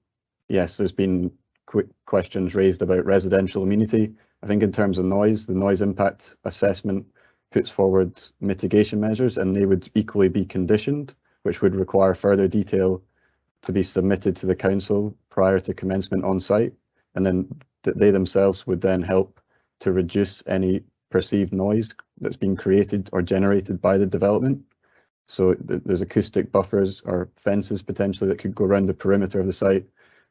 yes, there's been quick questions raised about residential amenity. I think in terms of noise, the noise impact assessment puts forward mitigation measures, and they would equally be conditioned, which would require further detail to be submitted to the council prior to commencement on site, and then they themselves would then help to reduce any perceived noise that's been created or generated by the development. So there's acoustic buffers or fences potentially that could go around the perimeter of the site,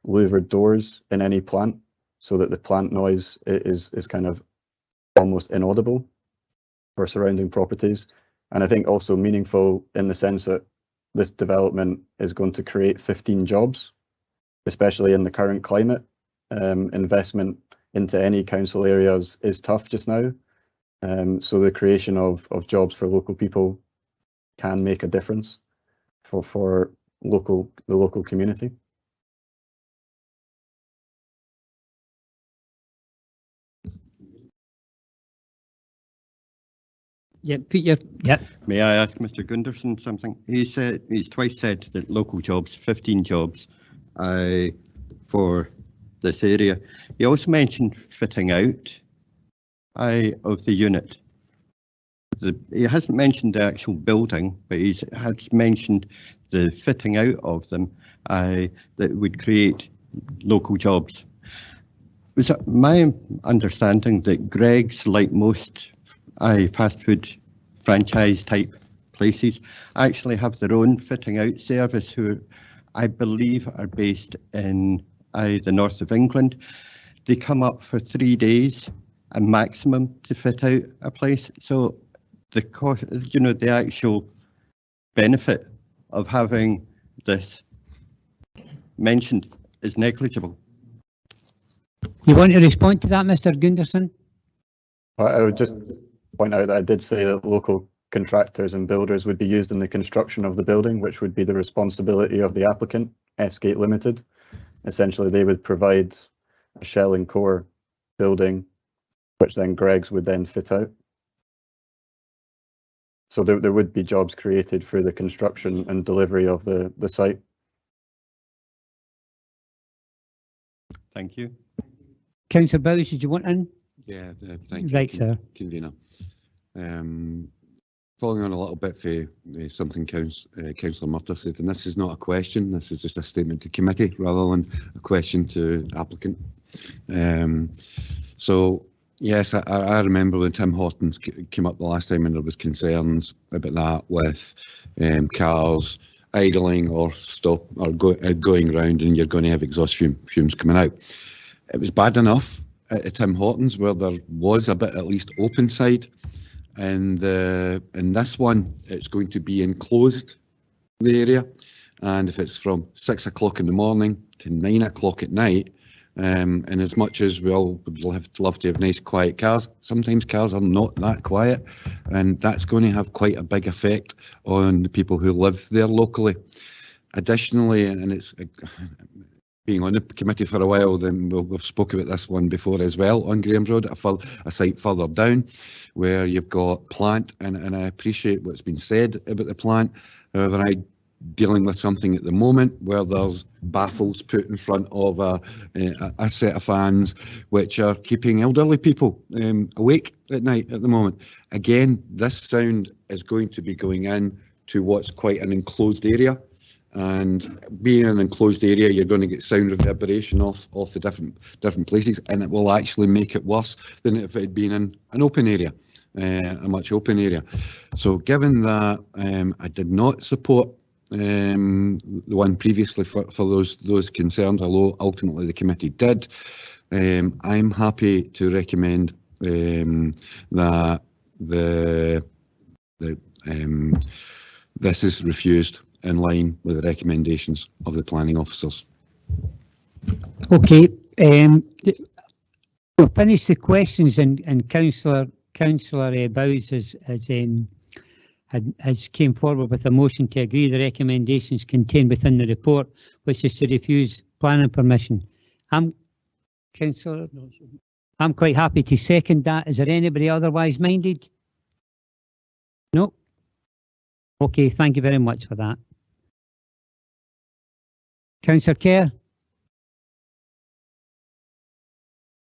louvered doors in any plant, so that the plant noise is kind of almost inaudible for surrounding properties. And I think also meaningful in the sense that this development is going to create 15 jobs, especially in the current climate. Investment into any council areas is tough just now. So the creation of jobs for local people can make a difference for the local community. Yeah, Peter. Yeah. May I ask Mr. Gunderson something? He's twice said that local jobs, 15 jobs for this area. He also mentioned fitting out of the unit. He hasn't mentioned the actual building, but he has mentioned the fitting out of them that would create local jobs. Was it my understanding that Greggs, like most fast food franchise type places, actually have their own fitting out service, who I believe are based in the north of England? They come up for 3 days, a maximum, to fit out a place. So the cost, the actual benefit of having this mentioned is negligible. You want to respond to that, Mr. Gunderson? I would just point out that I did say that local contractors and builders would be used in the construction of the building, which would be the responsibility of the applicant, S-Gate Limited. Essentially, they would provide a shell and core building, which then Greggs would then fit out. So there would be jobs created for the construction and delivery of the site. Thank you. Councillor Bowles, did you want in? Yeah, thank you. Right, sir. Convener. Following on a little bit for something Councillor Murtagh said, and this is not a question, this is just a statement to committee rather than a question to applicant. So yes, I remember when Tim Hortons came up the last time, and there was concerns about that with cars idling or going around, and you're going to have exhaust fumes coming out. It was bad enough at Tim Hortons where there was a bit at least open side, and in this one it's going to be enclosed, the area, and if it's from 6 o'clock in the morning to 9 o'clock at night, and as much as we all would love to have nice quiet cars, sometimes cars are not that quiet, and that's going to have quite a big effect on the people who live there locally. Additionally, and it's being on the committee for a while, then we've spoken about this one before as well, on Graham Road, a site further down where you've got plant, and I appreciate what's been said about the plant. However, I'm dealing with something at the moment where there's baffles put in front of a set of fans which are keeping elderly people awake at night at the moment. Again, this sound is going to be going in to what's quite an enclosed area. And being an enclosed area, you're going to get sound reverberation off the different places, and it will actually make it worse than if it had been in an open area, a much open area. So given that I did not support the one previously for those concerns, although ultimately the committee did. I'm happy to recommend that this is refused in line with the recommendations of the planning officers. Okay, we'll finish the questions, and Councillor Bowes has came forward with a motion to agree the recommendations contained within the report, which is to refuse planning permission. Councillor, I'm quite happy to second that. Is there anybody otherwise minded? No? Okay, thank you very much for that. Councillor Kerr?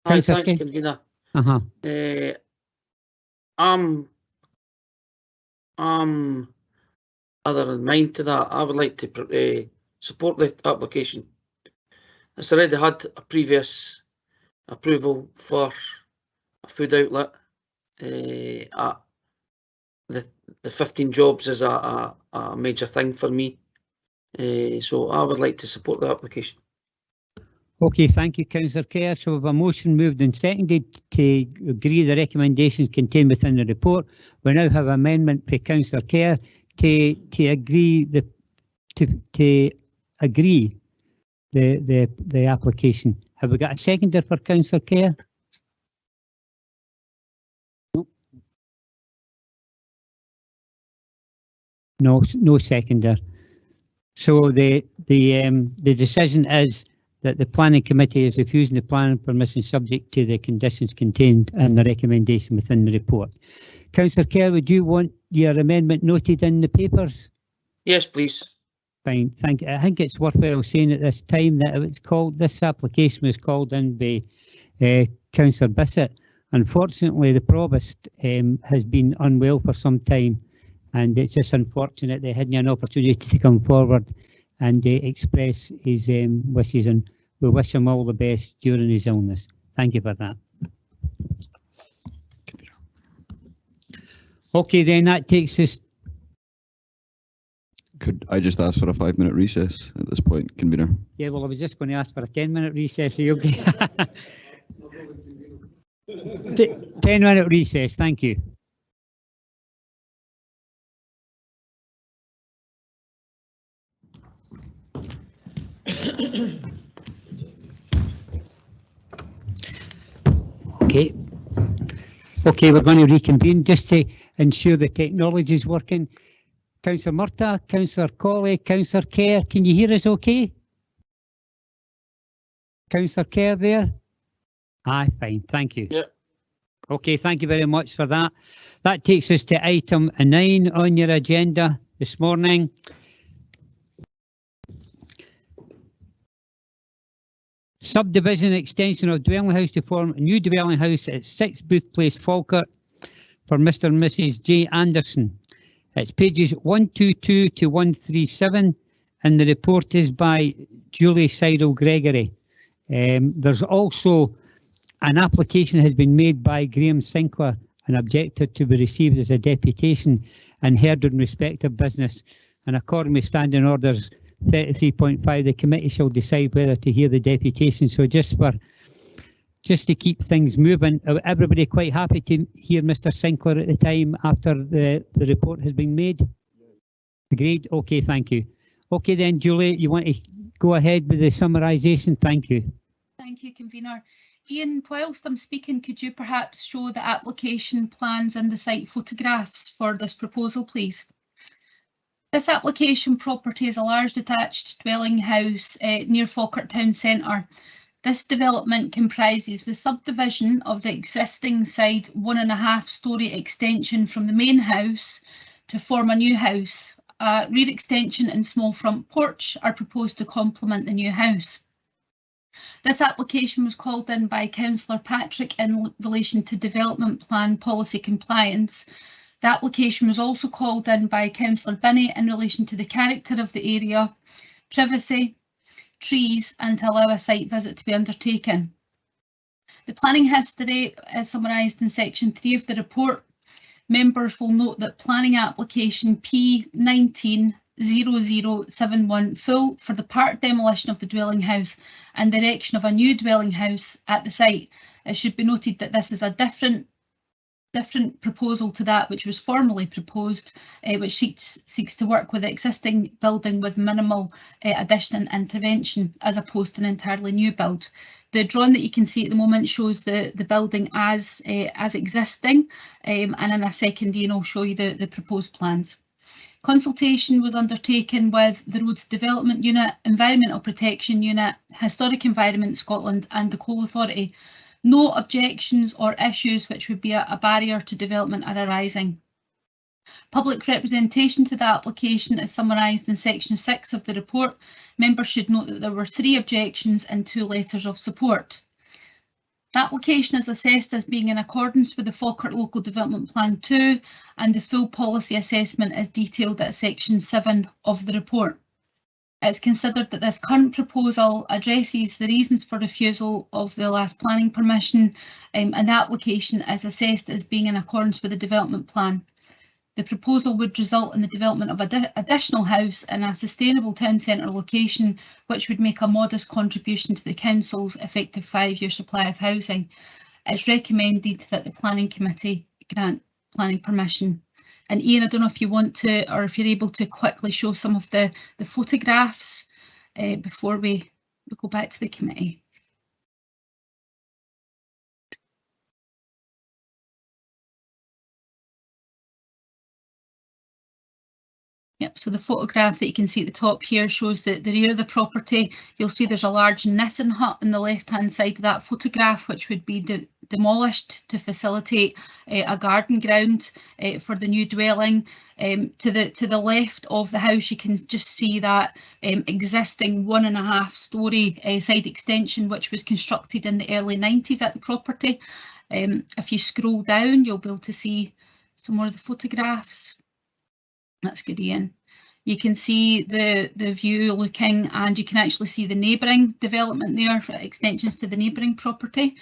Hi, thanks, convener. I'm other in mind to that. I would like to support the application. It's already had a previous approval for a food outlet. The 15 jobs is a major thing for me. So I would like to support the application. Okay, thank you, Councillor Kerr. So we have a motion moved and seconded to agree the recommendations contained within the report. We now have an amendment by Councillor Kerr to agree the application. Have we got a seconder for Councillor Kerr? No, no seconder. So the decision is that the planning committee is refusing the planning permission subject to the conditions contained in the recommendation within the report. Councillor Kerr, would you want your amendment noted in the papers? Yes, please. Fine, thank you. I think it's worthwhile saying at this time that it was called, this application was called in by Councillor Bissett. Unfortunately, the Provost has been unwell for some time, and it's just unfortunate they hadn't an opportunity to come forward and express his wishes, and we wish him all the best during his illness. Thank you for that. Okay, then that takes us. Could I just ask for a 5-minute recess at this point, convener? Yeah, well, I was just going to ask for a 10-minute recess. Are you okay? 10-minute recess, thank you. Okay, we're going to reconvene just to ensure the technology is working. Councillor Murtagh, Councillor Colley, Councillor Kerr, can you hear us okay? Councillor Kerr there? Aye, fine, thank you. Yeah. Okay, thank you very much for that. That takes us to item 9 on your agenda this morning. Subdivision extension of dwelling house to form a new dwelling house at 6 Booth Place, Falkirk for Mr. and Mrs. J. Anderson. It's pages 122 to 137, and the report is by Julie Seidel Gregory. There's also an application has been made by Graham Sinclair, an objector to be received as a deputation and heard in respect of business. And according with standing orders 33.5, the committee shall decide whether to hear the deputation. So just to keep things moving, everybody quite happy to hear Mr. Sinclair at the time after the report has been made? Agreed? Okay, thank you. Okay then, Julie, you want to go ahead with the summarisation? Thank you. Thank you, convener. Ian, whilst I'm speaking, could you perhaps show the application plans and the site photographs for this proposal, please? This application property is a large detached dwelling house near Falkirk Town Centre. This development comprises the subdivision of the existing side 1.5-storey extension from the main house to form a new house. A rear extension and small front porch are proposed to complement the new house. This application was called in by Councillor Patrick in relation to development plan policy compliance. The application was also called in by Councillor Binney in relation to the character of the area, privacy, trees, and to allow a site visit to be undertaken. The planning history is summarised in section 3 of the report. Members will note that planning application P19 0071 full for the part demolition of the dwelling house and the erection of a new dwelling house at the site. It should be noted that this is a different proposal to that which was formally proposed, which seeks to work with the existing building with minimal addition and intervention as opposed to an entirely new build. The drawing that you can see at the moment shows the building as existing, and in a second Ian will show you the proposed plans. Consultation was undertaken with the Roads Development Unit, Environmental Protection Unit, Historic Environment Scotland and the Coal Authority. No objections or issues which would be a barrier to development are arising. Public representation to the application is summarised in section 6 of the report. Members should note that there were 3 objections and 2 letters of support. The application is assessed as being in accordance with the Falkirk Local Development Plan 2 and the full policy assessment is detailed at section 7 of the report. It's considered that this current proposal addresses the reasons for refusal of the last planning permission, and the application is assessed as being in accordance with the development plan. The proposal would result in the development of an additional house in a sustainable town centre location, which would make a modest contribution to the council's effective 5-year supply of housing. It's recommended that the planning committee grant planning permission. And Ian, I don't know if you want to, or if you're able to quickly show some of the photographs before we go back to the committee. Yep, so the photograph that you can see at the top here shows the rear of the property. You'll see there's a large Nissen hut on the left-hand side of that photograph, which would be demolished to facilitate a garden ground for the new dwelling. To the left of the house, you can just see that existing 1.5-storey side extension, which was constructed in the early 90s at the property. If you scroll down, you'll be able to see some more of the photographs. That's good, Ian. You can see the view looking, and you can actually see the neighbouring development there, for extensions to the neighbouring property.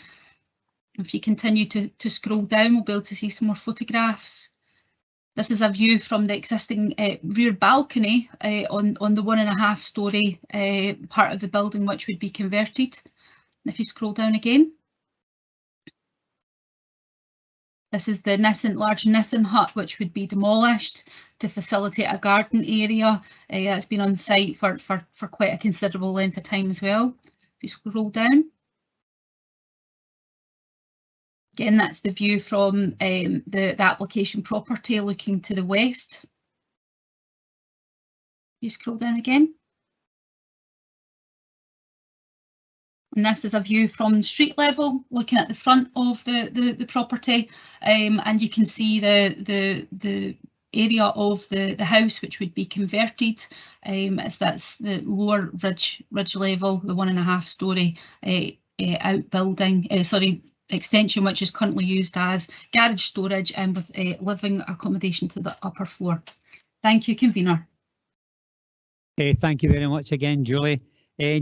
If you continue to scroll down, we'll be able to see some more photographs. This is a view from the existing rear balcony on the 1.5-storey part of the building, which would be converted. If you scroll down again. This is the large Nissen hut, which would be demolished to facilitate a garden area that's been on site for quite a considerable length of time as well. If you scroll down. Again, that's the view from the application property looking to the west. You scroll down again. And this is a view from street level, looking at the front of the property, and you can see the area of the house which would be converted. As that's the lower ridge level, the 1.5-storey outbuilding, extension, which is currently used as garage storage and with living accommodation to the upper floor. Thank you, convener. Thank you very much again, Julie.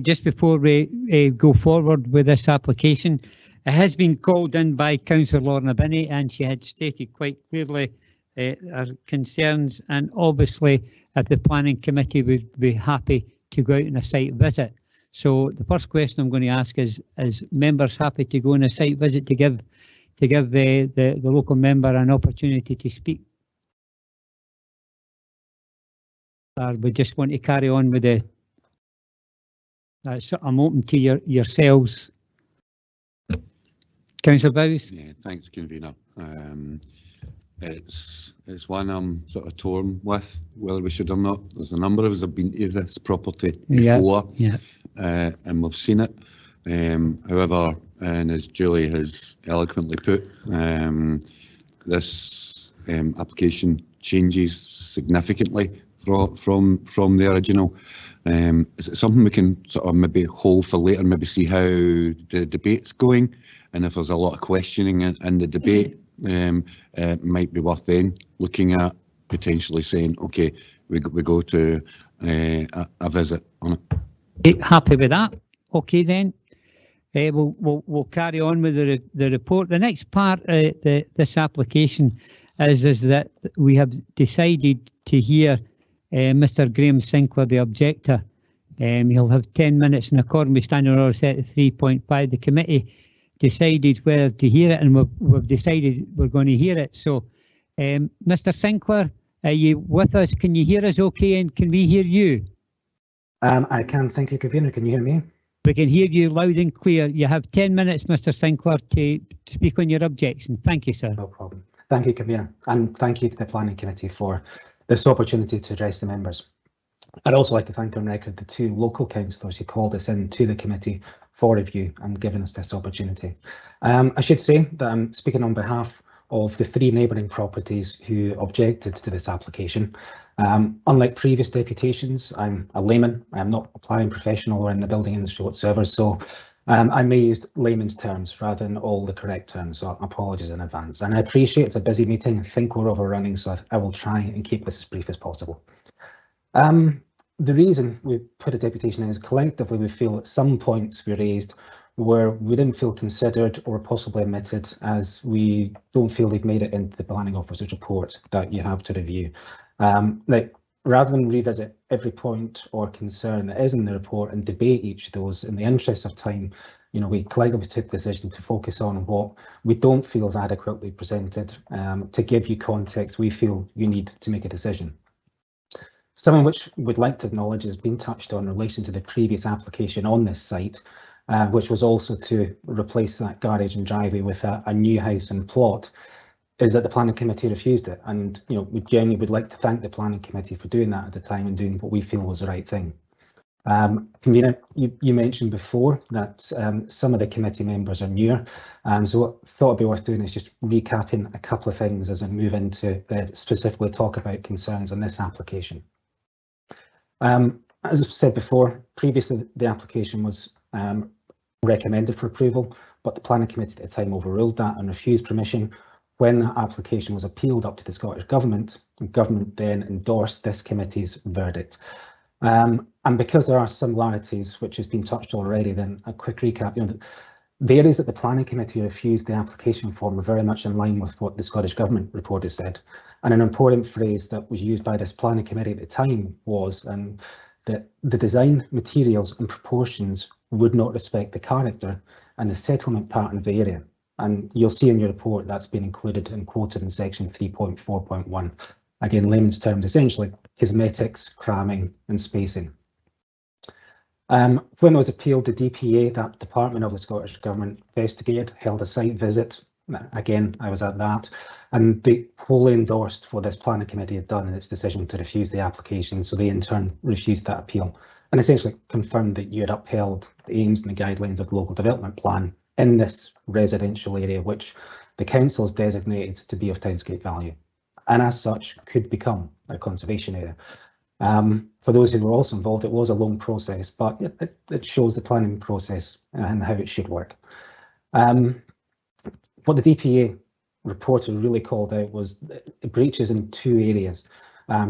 Just before we go forward with this application, it has been called in by Councillor Lorna Binney, and she had stated quite clearly her concerns, and obviously if the planning committee would be happy to go out on a site visit. So the first question I'm going to ask is members happy to go on a site visit to give the local member an opportunity to speak? Or we just want to carry on with the I'm open to yourselves. Councillor Bowes? Yeah, thanks, convener. It's one I'm sort of torn with whether we should or not. There's a number of us have been to this property before, and we've seen it. However, and as Julie has eloquently put, this application changes significantly from the original. Is it something we can sort of maybe hold for later, maybe see how the debate's going, and if there's a lot of questioning in the debate, it might be worth then looking at potentially saying, okay, we go to a visit on it. Happy with that? Okay then. We'll carry on with the report. The next part of this application is that we have decided to hear Mr. Graham Sinclair, the objector. He'll have 10 minutes in accordance with Standing Order 33.5. The committee decided whether to hear it, and we've decided we're going to hear it. So, Mr. Sinclair, are you with us? Can you hear us okay, and can we hear you? I can. Thank you, Convener. Can you hear me? We can hear you loud and clear. You have 10 minutes, Mr. Sinclair, to speak on your objection. Thank you, sir. No problem. Thank you, Convener, and thank you to the Planning Committee for this opportunity to address the members. I'd also like to thank on record the two local councillors who called us in to the committee for review and given us this opportunity. I should say that I'm speaking on behalf of the three neighbouring properties who objected to this application. Unlike previous deputations, I'm a layman. I'm not a planning professional or in the building industry whatsoever, so I may use layman's terms rather than all the correct terms, so apologies in advance. And I appreciate it's a busy meeting. I think we're overrunning, so I will try and keep this as brief as possible. The reason we put a deputation in is collectively we feel at some points we raised where we didn't feel considered or possibly omitted, as we don't feel they've made it into the planning officer's report that you have to review. Now, rather than revisit every point or concern that is in the report and debate each of those, in the interest of time, you know, we collectively took the decision to focus on what we don't feel is adequately presented, to give you context we feel you need to make a decision. Something which we'd like to acknowledge has been touched on in relation to the previous application on this site, which was also to replace that garage and driveway with a new house and plot, is that the planning committee refused it. And, you know, we genuinely would like to thank the planning committee for doing that at the time and doing what we feel was the right thing. Convener, you mentioned before that some of the committee members are newer, so what I thought it'd be worth doing is just recapping a couple of things as I move into specifically talk about concerns on this application. As I've said before, previously the application was recommended for approval, but the planning committee at the time overruled that and refused permission. When that application was appealed up to the Scottish Government, the Government then endorsed this committee's verdict. And because there are similarities, which has been touched already, then a quick recap. You know, the areas that the planning committee refused the application for were very much in line with what the Scottish Government report has said. And an important phrase that was used by this planning committee at the time was that the design, materials and proportions would not respect the character and the settlement pattern of the area. And you'll see in your report that's been included and quoted in section 3.4.1. Again, layman's terms, essentially cosmetics, cramming and spacing. When it was appealed, the DPA, that department of the Scottish Government, investigated, held a site visit. Again, I was at that, and they wholly endorsed what this planning committee had done in its decision to refuse the application. So they in turn refused that appeal and essentially confirmed that you had upheld the aims and the guidelines of the local development plan in this residential area, which the council has designated to be of townscape value, and as such could become a conservation area. For those who were also involved, it was a long process, but it shows the planning process and how it should work. What the DPA reporter really called out was breaches in two areas,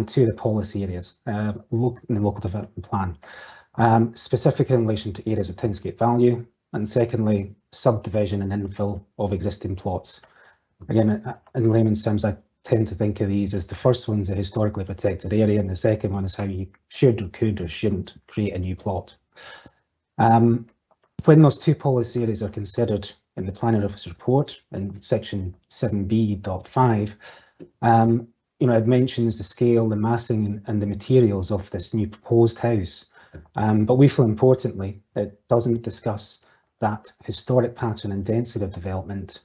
two of the policy areas in the local development plan, specifically in relation to areas of townscape value, and secondly, subdivision and infill of existing plots. Again, in layman's terms, I tend to think of these as the first one's a historically protected area, and the second one is how you should or could or shouldn't create a new plot. When those two policy areas are considered in the planning office report in section 7b.5, you know, it mentions the scale, the massing and the materials of this new proposed house. But we feel importantly, it doesn't discuss that historic pattern and density of development.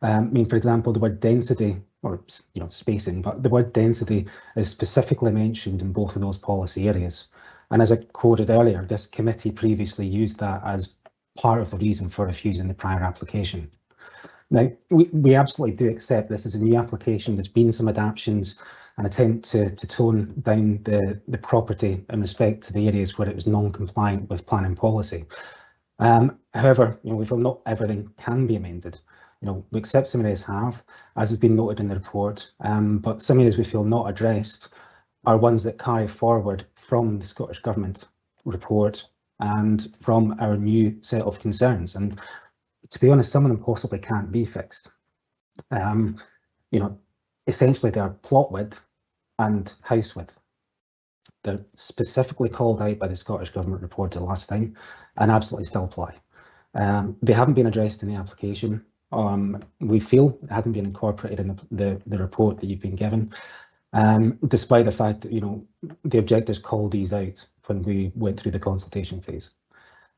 I mean, for example, the word density, or you know, spacing, but the word density is specifically mentioned in both of those policy areas. And as I quoted earlier, this committee previously used that as part of the reason for refusing the prior application. Now, we absolutely do accept this is a new application. There's been some adaptations, an attempt to tone down the property in respect to the areas where it was non-compliant with planning policy. However, you know, we feel not everything can be amended. You know, we accept some areas have, as has been noted in the report, but some areas we feel not addressed are ones that carry forward from the Scottish Government report and from our new set of concerns. And to be honest, some of them possibly can't be fixed. You know, essentially they are plot width and house width. They're specifically called out by the Scottish Government report the last time and absolutely still apply. They haven't been addressed in the application. We feel it hasn't been incorporated in the report that you've been given, despite the fact that, you know, the objectors called these out when we went through the consultation phase.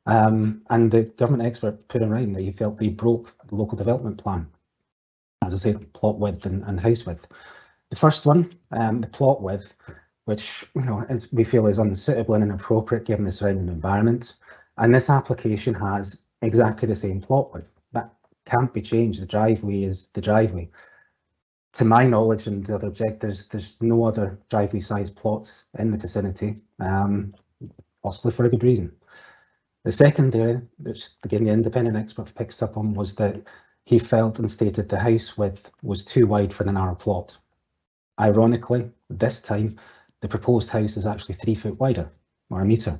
And the government expert put in writing that he felt they broke the local development plan. As I say, plot width and house width. The first one, the plot width, which, you know, we feel is unsuitable and inappropriate given the surrounding environment. And this application has exactly the same plot width. That can't be changed. The driveway is the driveway. To my knowledge and the other objectors, there's no other driveway size plots in the vicinity, possibly for a good reason. The second area, which again the independent expert picked up on, was that he felt and stated the house width was too wide for the narrow plot. Ironically, this time, the proposed house is actually 3 foot wider, or a metre.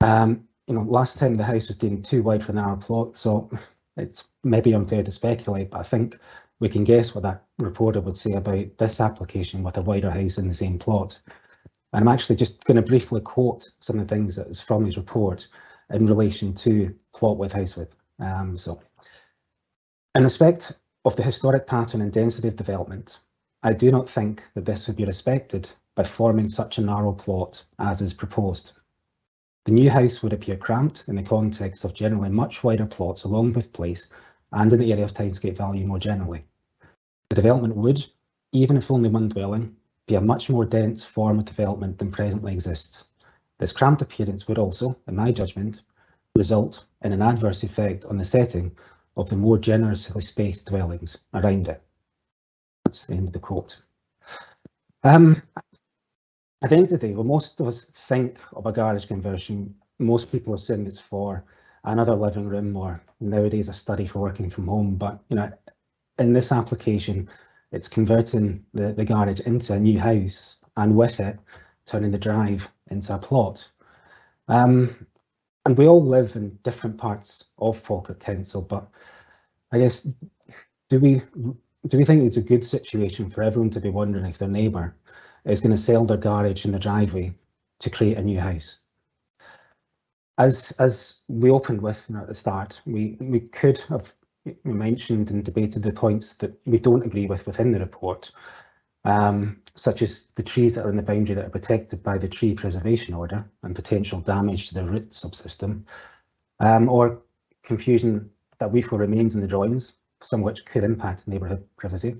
You know, last time the house was deemed too wide for the narrow plot, so it's maybe unfair to speculate, but I think we can guess what that reporter would say about this application with a wider house in the same plot. And I'm actually just going to briefly quote some of the things that is from his report in relation to plot width, house width. In respect of the historic pattern and density of development, I do not think that this would be respected by forming such a narrow plot as is proposed. The new house would appear cramped in the context of generally much wider plots along Booth Place and in the area of Tynesgate Valley more generally. The development would, even if only one dwelling, be a much more dense form of development than presently exists. This cramped appearance would also, in my judgment, result in an adverse effect on the setting of the more generously spaced dwellings around it. That's the end of the quote. At the end of the day, when most of us think of a garage conversion, most people assume it's for another living room or nowadays a study for working from home. But, you know, in this application, it's converting the garage into a new house and with it, turning the drive into a plot. And we all live in different parts of Falkirk Council, but I guess, do we think it's a good situation for everyone to be wondering if their neighbour is going to sell their garage and their driveway to create a new house? As we opened with, you know, at the start, we could have mentioned and debated the points that we don't agree with within the report, such as the trees that are in the boundary that are protected by the tree preservation order and potential damage to the root subsystem, or confusion that we feel remains in the drawings, some of which could impact neighbourhood privacy.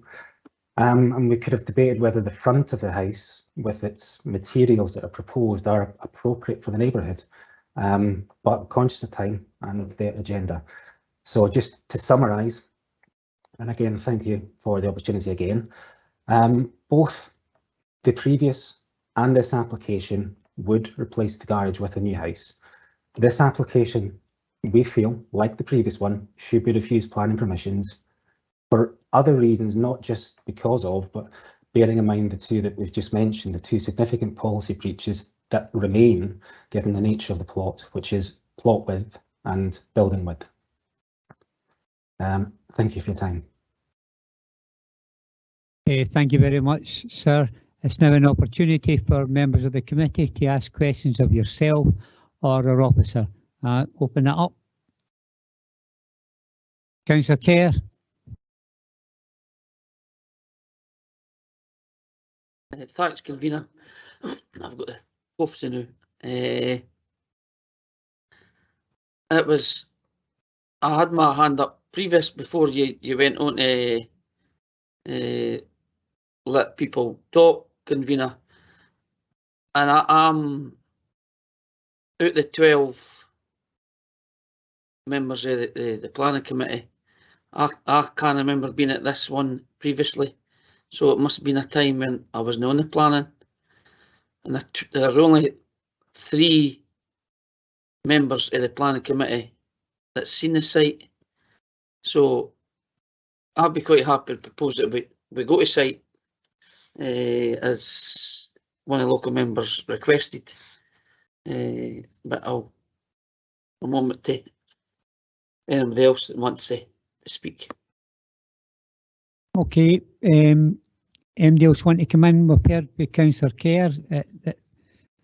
And we could have debated whether the front of the house with its materials that are proposed are appropriate for the neighbourhood, but conscious of time and of the agenda. So just to summarise, and again, thank you for the opportunity again, both the previous and this application would replace the garage with a new house. This application, we feel, like the previous one, should be refused planning permissions for other reasons, not just because of, but bearing in mind the two that we've just mentioned, the two significant policy breaches that remain given the nature of the plot, which is plot width and building width. Thank you for your time. Thank you very much, sir. It's now an opportunity for members of the committee to ask questions of yourself or our officer. Open it up. Councillor Kerr. Thanks, convener. I've got the cough now. I had my hand up previous before you went on to let people talk, convener. And I'm out the 12 members of the planning committee. I can't remember being at this one previously. So it must have been a time when I wasn't on the planning. And there are only 3 members of the planning committee that's seen the site. So I'd be quite happy to propose that we go to site as one of the local members requested. But I'll a moment to anybody else that wants to speak. Okay, anybody else want to come in? We've heard with Councillor Kerr.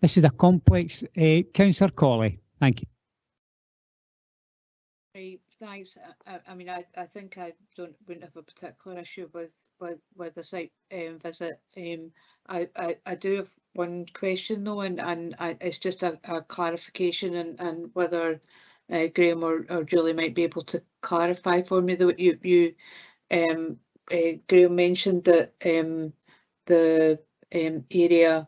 This is a complex. Councillor Colley, thank you. Right, thanks. I mean, I think I wouldn't have a particular issue with the site visit. I do have one question though, and it's just a clarification and whether Graham or Julie might be able to clarify for me. That you Graham mentioned that the area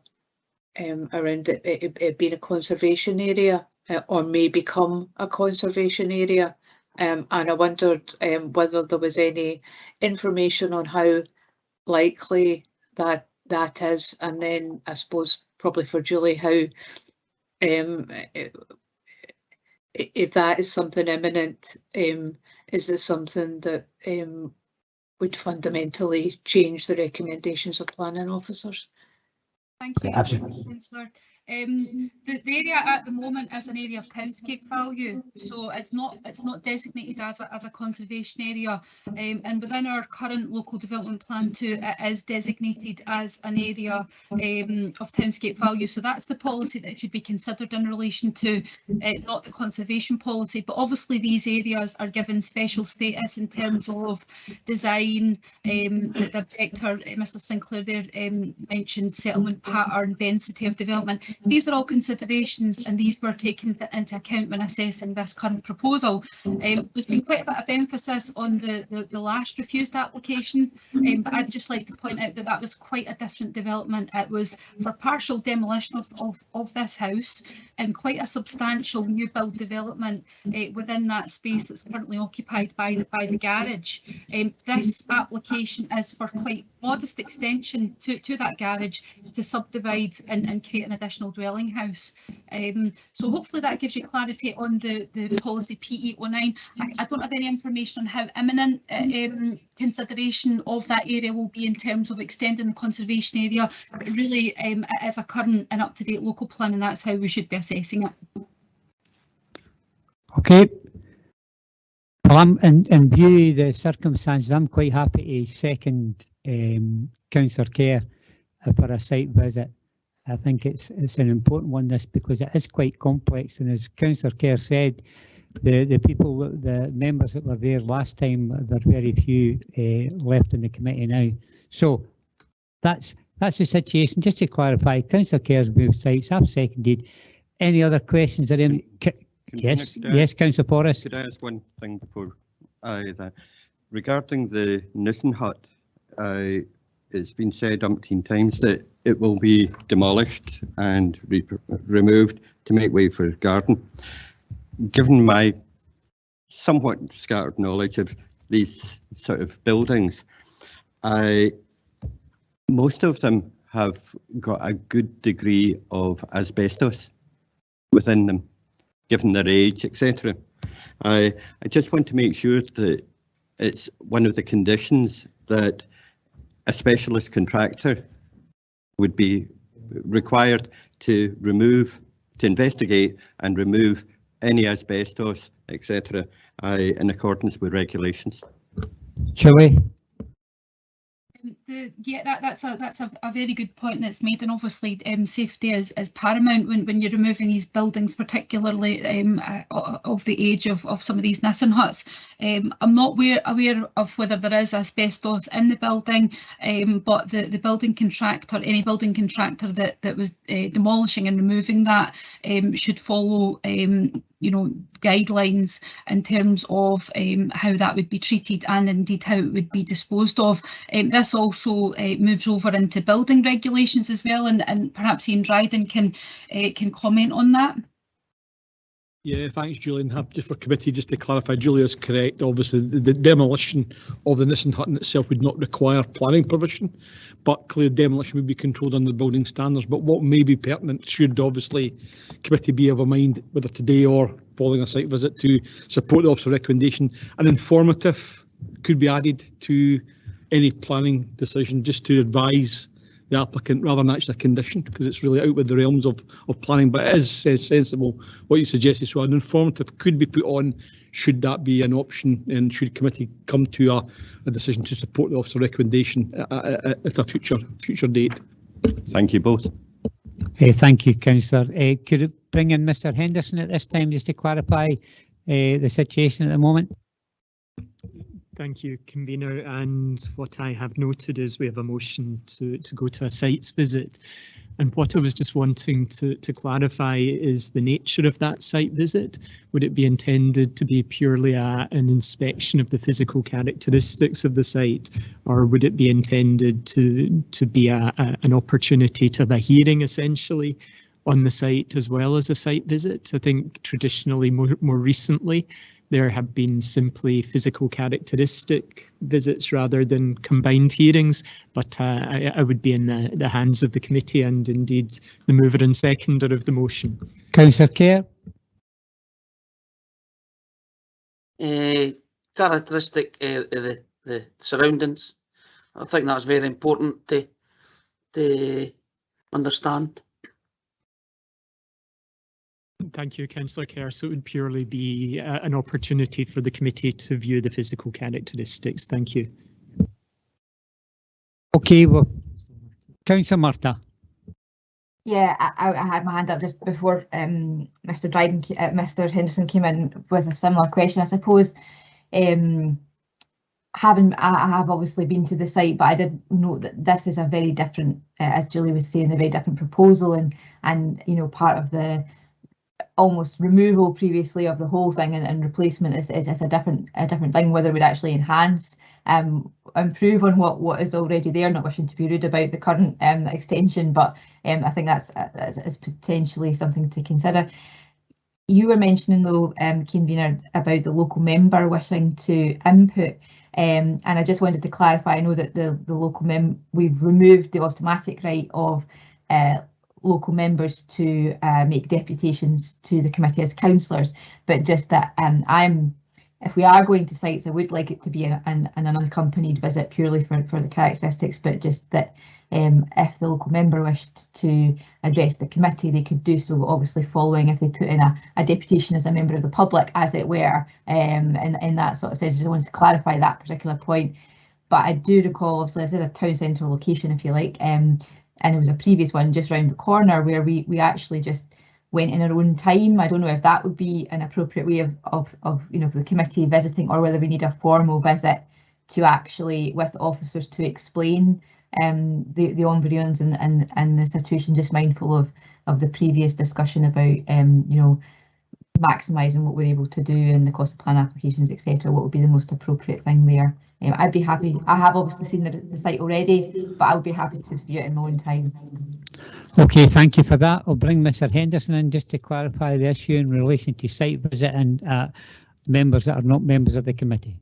around it being a conservation area or may become a conservation area, and I wondered whether there was any information on how likely that is, and then I suppose probably for Julie, how if that is something imminent, is it something that would fundamentally change the recommendations of planning officers? Thank you, Councillor. The area at the moment is an area of townscape value, so it's not designated as a conservation area, and within our current local development plan too, it is designated as an area of townscape value. So that's the policy that should be considered in relation to not the conservation policy, but obviously these areas are given special status in terms of design. The objector, Mr Sinclair there, mentioned settlement pattern, density of development. These are all considerations, and these were taken into account when assessing this current proposal. There's been quite a bit of emphasis on the last refused application, but I'd just like to point out that that was quite a different development. It was for partial demolition of this house and quite a substantial new build development within that space that's currently occupied by the garage. This application is for quite modest extension to that garage to subdivide and create an additional dwelling house. So hopefully that gives you clarity on the policy P809. I don't have any information on how imminent consideration of that area will be in terms of extending the conservation area, but really it is a current and up-to-date local plan, and that's how we should be assessing it. Okay. Well, I'm in view of the circumstances, I'm quite happy to second Councillor Kerr for a site visit. I think it's an important one, this, because it is quite complex, and as Councillor Kerr said, the people, the members that were there last time, there are very few left in the committee now. So that's the situation. Just to clarify, Councillor Kerr's moved sites. I've seconded. Any other questions? Yes, Councillor Porras. Could I ask one thing before regarding the Nissen hut? It's been said umpteen times that it will be demolished and removed to make way for a garden. Given my somewhat scattered knowledge of these sort of buildings, most of them have got a good degree of asbestos within them, given their age, etc. I just want to make sure that it's one of the conditions that a specialist contractor would be required to investigate and remove any asbestos, etc., in accordance with regulations. Julie? Yeah, that's a very good point that's made, and obviously safety is paramount when you're removing these buildings, particularly of the age of some of these Nissen huts. I'm not aware of whether there is asbestos in the building, but the building contractor, any building contractor that was demolishing and removing that should follow guidelines in terms of how that would be treated and indeed how it would be disposed of. This also moves over into building regulations as well, and perhaps Ian Dryden can comment on that. Yeah, thanks, Julie. And just for committee, just to clarify, Julie is correct. Obviously, the demolition of the Nissen hut in itself would not require planning permission, but clear demolition would be controlled under building standards. But what may be pertinent should obviously committee be of a mind, whether today or following a site visit, to support the officer recommendation. An informative could be added to any planning decision, just to advise the applicant rather than actually a condition, because it's really out with the realms of planning. But it is sensible what you suggested, so an informative could be put on should that be an option, and should committee come to a decision to support the officer recommendation at a future date. Thank you both. Thank you, Councillor. Could it bring in Mr Henderson at this time just to clarify the situation at the moment? Thank you, Convener. And what I have noted is we have a motion to go to a sites visit. And what I was just wanting to clarify is the nature of that site visit. Would it be intended to be purely an inspection of the physical characteristics of the site, or would it be intended to be an opportunity to have a hearing essentially on the site as well as a site visit? I think traditionally, more recently, there have been simply physical characteristic visits rather than combined hearings, but I would be in the hands of the committee and indeed the mover and seconder of the motion. Councillor Kerr. Characteristic of the surroundings. I think that's very important to understand. Thank you, Councillor Kerr. So it would purely be an opportunity for the committee to view the physical characteristics. Thank you. Okay, well, Councillor Murtagh. Yeah, I had my hand up just before Mr Henderson came in with a similar question. I suppose I have obviously been to the site, but I did note that this is a very different, as Julie was saying, a very different proposal, and you know, part of the almost removal previously of the whole thing and replacement is a different thing, whether it would actually enhance, improve on what is already there. Not wishing to be rude about the current extension, but I think that's potentially something to consider. You were mentioning though, Convener, about the local member wishing to input, and I just wanted to clarify. I know that the local we've removed the automatic right of local members to make deputations to the committee as councillors, but just that if we are going to sites, I would like it to be an unaccompanied visit purely for the characteristics, but just that if the local member wished to address the committee, they could do so, obviously following if they put in a deputation as a member of the public, as it were, in that sort of sense. I just wanted to clarify that particular point. But I do recall, obviously, this is a town centre location, if you like, and there was a previous one just round the corner where we actually just went in our own time. I don't know if that would be an appropriate way of you know, the committee visiting, or whether we need a formal visit to actually, with officers, to explain the embryons and the situation, just mindful of the previous discussion about you know, maximising what we're able to do and the cost of plan applications, etc. What would be the most appropriate thing there? I'd be happy. I have obviously seen the site already, but I would be happy to view it in my own time. Okay, thank you for that. I'll bring Mr Henderson in just to clarify the issue in relation to site visit and members that are not members of the committee.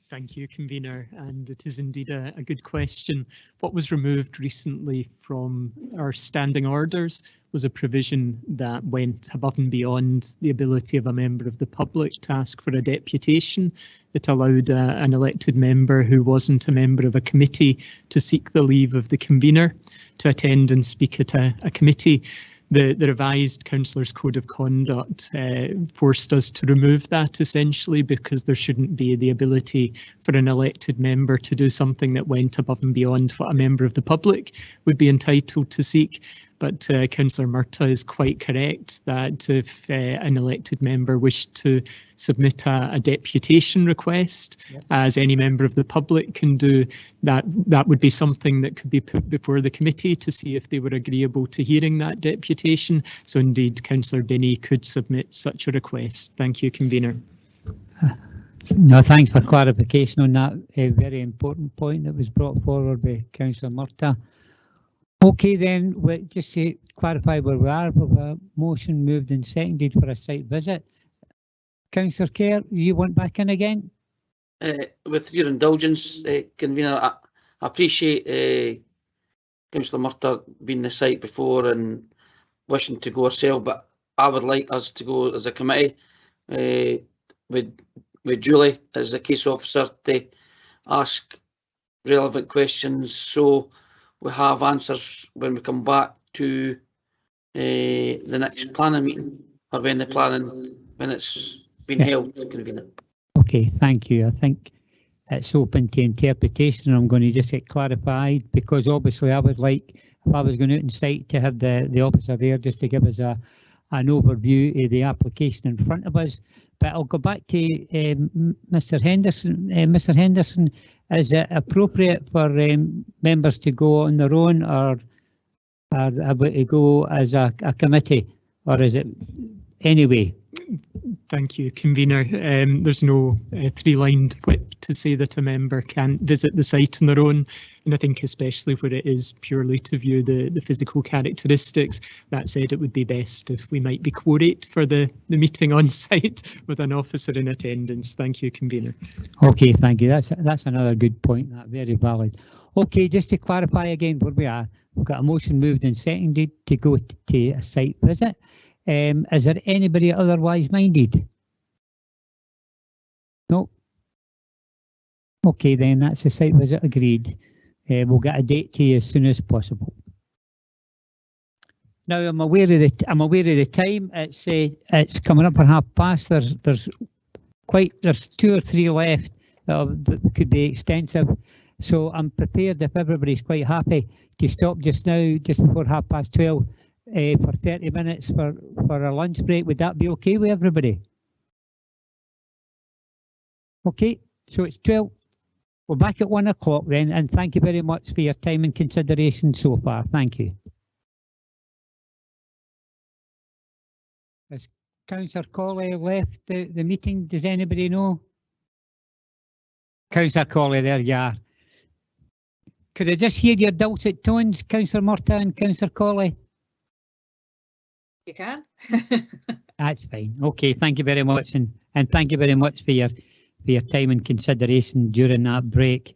Thank you, Convener, and it is indeed a good question. What was removed recently from our standing orders was a provision that went above and beyond the ability of a member of the public to ask for a deputation. It allowed an elected member who wasn't a member of a committee to seek the leave of the convener to attend and speak at a committee. The revised Councillors' Code of Conduct forced us to remove that, essentially, because there shouldn't be the ability for an elected member to do something that went above and beyond what a member of the public would be entitled to seek. But Councillor Murtagh is quite correct that if an elected member wished to submit a deputation request, as any member of the public can do, that would be something that could be put before the committee to see if they were agreeable to hearing that deputation. So indeed, Councillor Denny could submit such a request. Thank you, Convener. No, thanks for clarification on that very important point that was brought forward by Councillor Murtagh. Okay, then, just to clarify where we are, with a motion moved and seconded for a site visit. Councillor Kerr, you want back in again? With your indulgence, Convener, I appreciate Councillor Murtagh being the site before and wishing to go herself, but I would like us to go as a committee with Julie as the case officer to ask relevant questions, so we have answers when we come back to the next planning meeting, or when it's been held, Convener. Okay, thank you. I think it's open to interpretation. I'm going to just get clarified, because obviously I would like, if I was going out on site, to have the officer there just to give us an overview of the application in front of us. But I'll go back to Mr. Henderson. Mr. Henderson, is it appropriate for members to go on their own, or about to go as a committee, or is it anyway? Thank you, convener. There's no three-lined whip to say that a member can't visit the site on their own, and I think especially where it is purely to view the physical characteristics. That said, it would be best if we might be quorate for the meeting on site with an officer in attendance. Thank you, convener. Okay, thank you. That's another good point. That very valid. Okay, just to clarify again where we are, we've got a motion moved and seconded to go to a site visit. Is there anybody otherwise minded? No. Okay, then that's a site visit agreed. We'll get a date to you as soon as possible. Now I'm aware of the time. It's coming up at past. There's 2 or 3 left that could be extensive. So I'm prepared, if everybody's quite happy, to stop just now, just before 12:30. For 30 minutes for a lunch break. Would that be okay with everybody? Okay, so it's 12. We're back at 1 o'clock then, and thank you very much for your time and consideration so far. Thank you. Has Councillor Cawley left the meeting? Does anybody know? Councillor Cawley, there you are. Could I just hear your dulcet tones, Councillor Murtagh and Councillor Cawley? You can. That's fine. Okay, thank you very much, and thank you very much for your time and consideration during that break.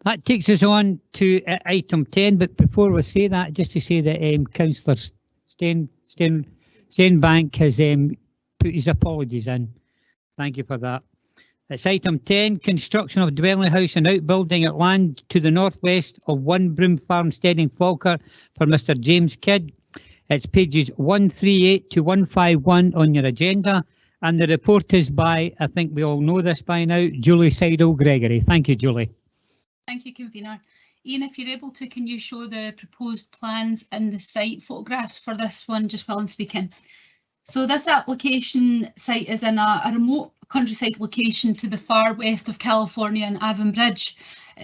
That takes us on to item 10, but before we say that, just to say that Councillor Steinbank has put his apologies in. Thank you for that. It's item 10, construction of dwelling house and outbuilding at land to the northwest of 1 Broom Farm, Steading Falkirk, for Mr. James Kidd. It's pages 138 to 151 on your agenda, and the report is by, I think we all know this by now, Julie Seidel-Gregory. Thank you, Julie. Thank you, convener. Ian, if you're able to, can you show the proposed plans and the site photographs for this one just while I'm speaking? So this application site is in a remote countryside location to the far west of California in Avon Bridge.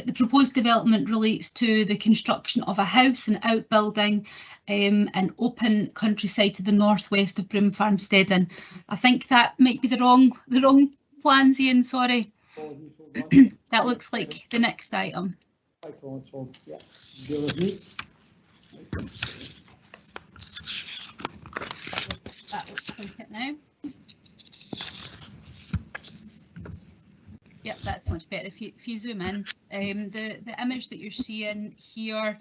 The proposed development relates to the construction of a house and outbuilding and open countryside to the northwest of Broom Farm, Steading. I think that might be the wrong plans, Ian, sorry. That looks like the next item. That looks like it now. Yep, that's much better. If you zoom in, the image that you're seeing here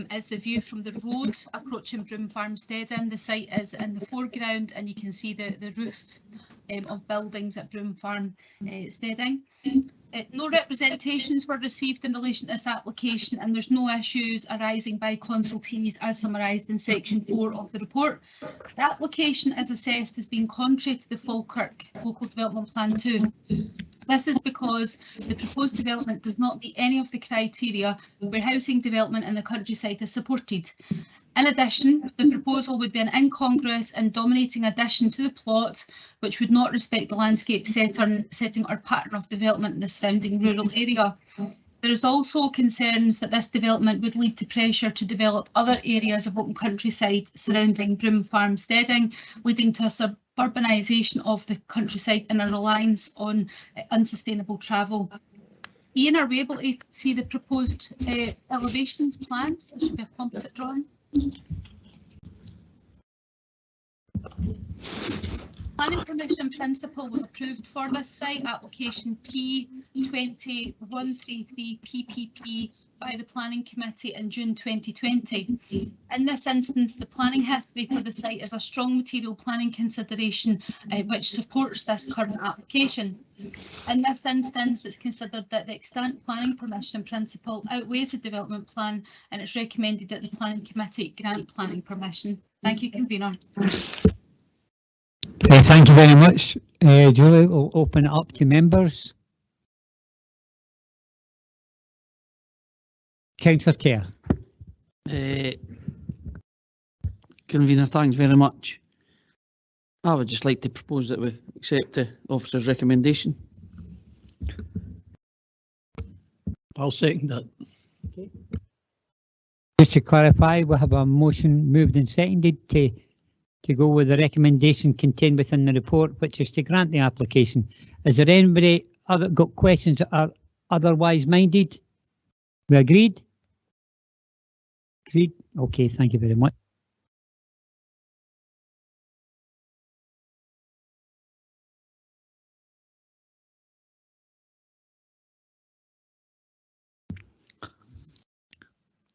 is the view from the road approaching Broom Farm, Steading. The site is in the foreground, and you can see the roof of buildings at Broom Farm, Steading. No representations were received in relation to this application, and there's no issues arising by consultees as summarised in section 4 of the report. The application is assessed as being contrary to the Falkirk Local Development Plan 2. This is because the proposed development does not meet any of the criteria where housing development in the countryside is supported. In addition, the proposal would be an incongruous and dominating addition to the plot, which would not respect the landscape setting or pattern of development in the surrounding rural area. There is also concerns that this development would lead to pressure to develop other areas of open countryside surrounding Broom Farm, Steading, leading to a suburbanisation of the countryside and a reliance on unsustainable travel. Ian, are we able to see the proposed elevations plans? There should be a composite drawing. Planning permission principle was approved for this site, application P20133 PPP, by the Planning Committee in June 2020. In this instance, the planning history for the site is a strong material planning consideration which supports this current application. In this instance, it's considered that the extant planning permission principle outweighs the development plan, and it's recommended that the Planning Committee grant planning permission. Thank you, convener. Thank you very much. Julie, we'll open it up to members. Councillor Kerr. Convener, thanks very much. I would just like to propose that we accept the officer's recommendation. I'll second that. Okay. Just to clarify, we have a motion moved and seconded to go with the recommendation contained within the report, which is to grant the application. Is there anybody got questions that are otherwise minded? We agreed? Agreed? Okay, thank you very much.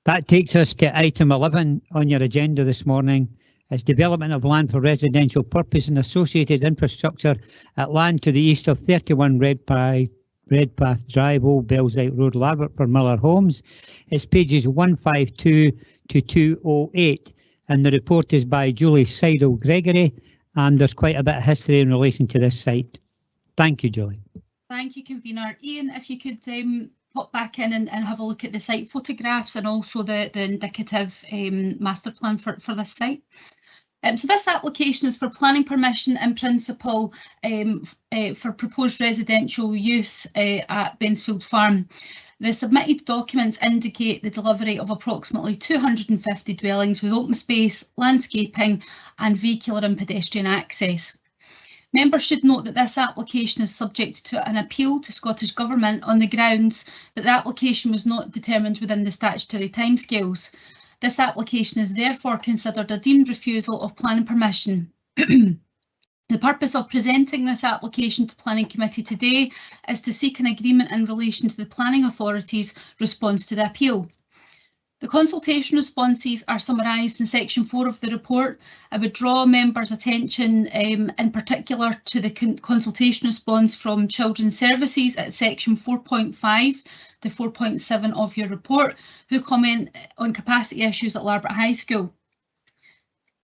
That takes us to item 11 on your agenda this morning. It's development of land for residential purpose and associated infrastructure at land to the east of 31 Redpath Drive, Old Belsight Road, Larbert for Miller Homes. It's pages 152 to 208, and the report is by Julie Seidel Gregory, and there's quite a bit of history in relation to this site. Thank you, Julie. Thank you, Convener. Ian, if you could pop back in and have a look at the site photographs and also the indicative master plan for this site. So this application is for planning permission in principle for proposed residential use at Bensfield Farm. The submitted documents indicate the delivery of approximately 250 dwellings with open space, landscaping and vehicular and pedestrian access. Members should note that this application is subject to an appeal to Scottish Government on the grounds that the application was not determined within the statutory timescales. This application is therefore considered a deemed refusal of planning permission. The purpose of presenting this application to Planning Committee today is to seek an agreement in relation to the planning authority's response to the appeal. The consultation responses are summarised in section 4 of the report. I would draw members' attention in particular to the consultation response from Children's Services at section 4.5 to 4.7 of your report, who comment on capacity issues at Larbert High School.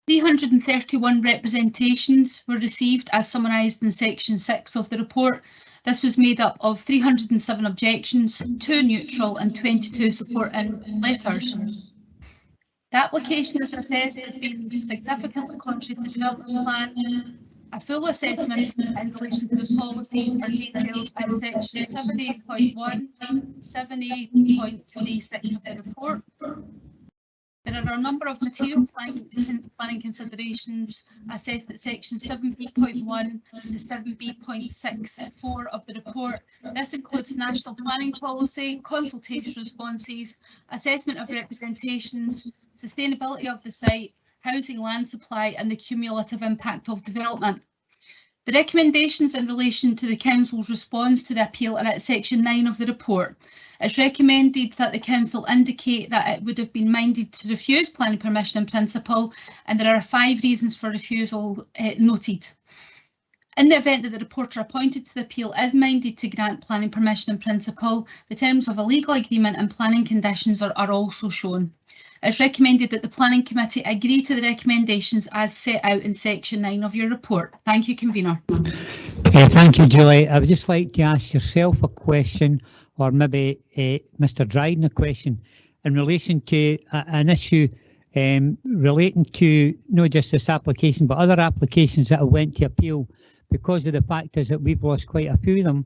331 representations were received as summarised in section 6 of the report. This was made up of 307 objections, 2 neutral and 22 supporting letters. The application is assessed as being significantly contrary to development plan. A full assessment in relation to the policies are detailed in section 7A.1 to 7A.36 of the report. There are a number of material planning considerations assessed at section 7B.1 to 7B.64 of the report. This includes national planning policy, consultation responses, assessment of representations, sustainability of the site, housing land supply and the cumulative impact of development. The recommendations in relation to the Council's response to the appeal are at section 9 of the report. It's recommended that the Council indicate that it would have been minded to refuse planning permission in principle, and there are 5 reasons for refusal noted. In the event that the reporter appointed to the appeal is minded to grant planning permission in principle, the terms of a legal agreement and planning conditions are also shown. It's recommended that the Planning Committee agree to the recommendations as set out in section 9 of your report. Thank you, Convener. Thank you, Julie. I would just like to ask yourself a question, or maybe Mr. Dryden a question, in relation to an issue relating to not just this application, but other applications that have went to appeal because of the factors that we've lost quite a few of them.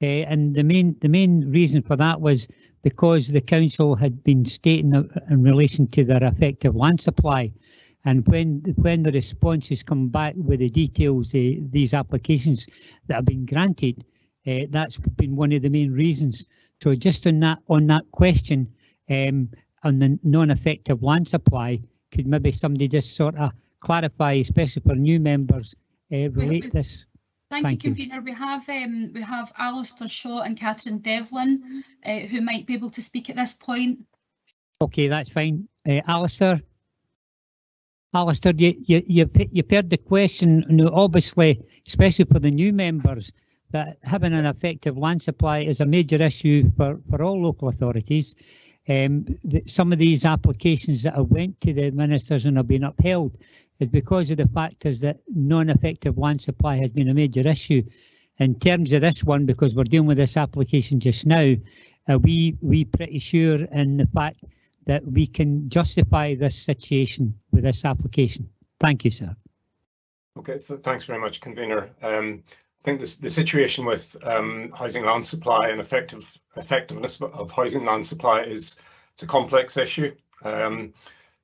And the main reason for that was because the council had been stating in relation to their effective land supply, and when the responses come back with the details, these applications that have been granted, that's been one of the main reasons. So just on that question, on the non-effective land supply, could maybe somebody just sort of clarify, especially for new members, relate this? Thank you, Convener. We have Alistair Shaw and Catherine Devlin who might be able to speak at this point. Okay, that's fine. Alistair, you've heard the question. You know, obviously, especially for the new members, that having an effective land supply is a major issue for all local authorities. some of these applications that have went to the ministers and have been upheld is because of the factors that non-effective land supply has been a major issue. In terms of this one, because we're dealing with this application just now, we pretty sure in the fact that we can justify this situation with this application. Thank you, sir. Okay, so thanks very much, convener. I think the situation with housing land supply and effectiveness of housing land supply it's a complex issue. There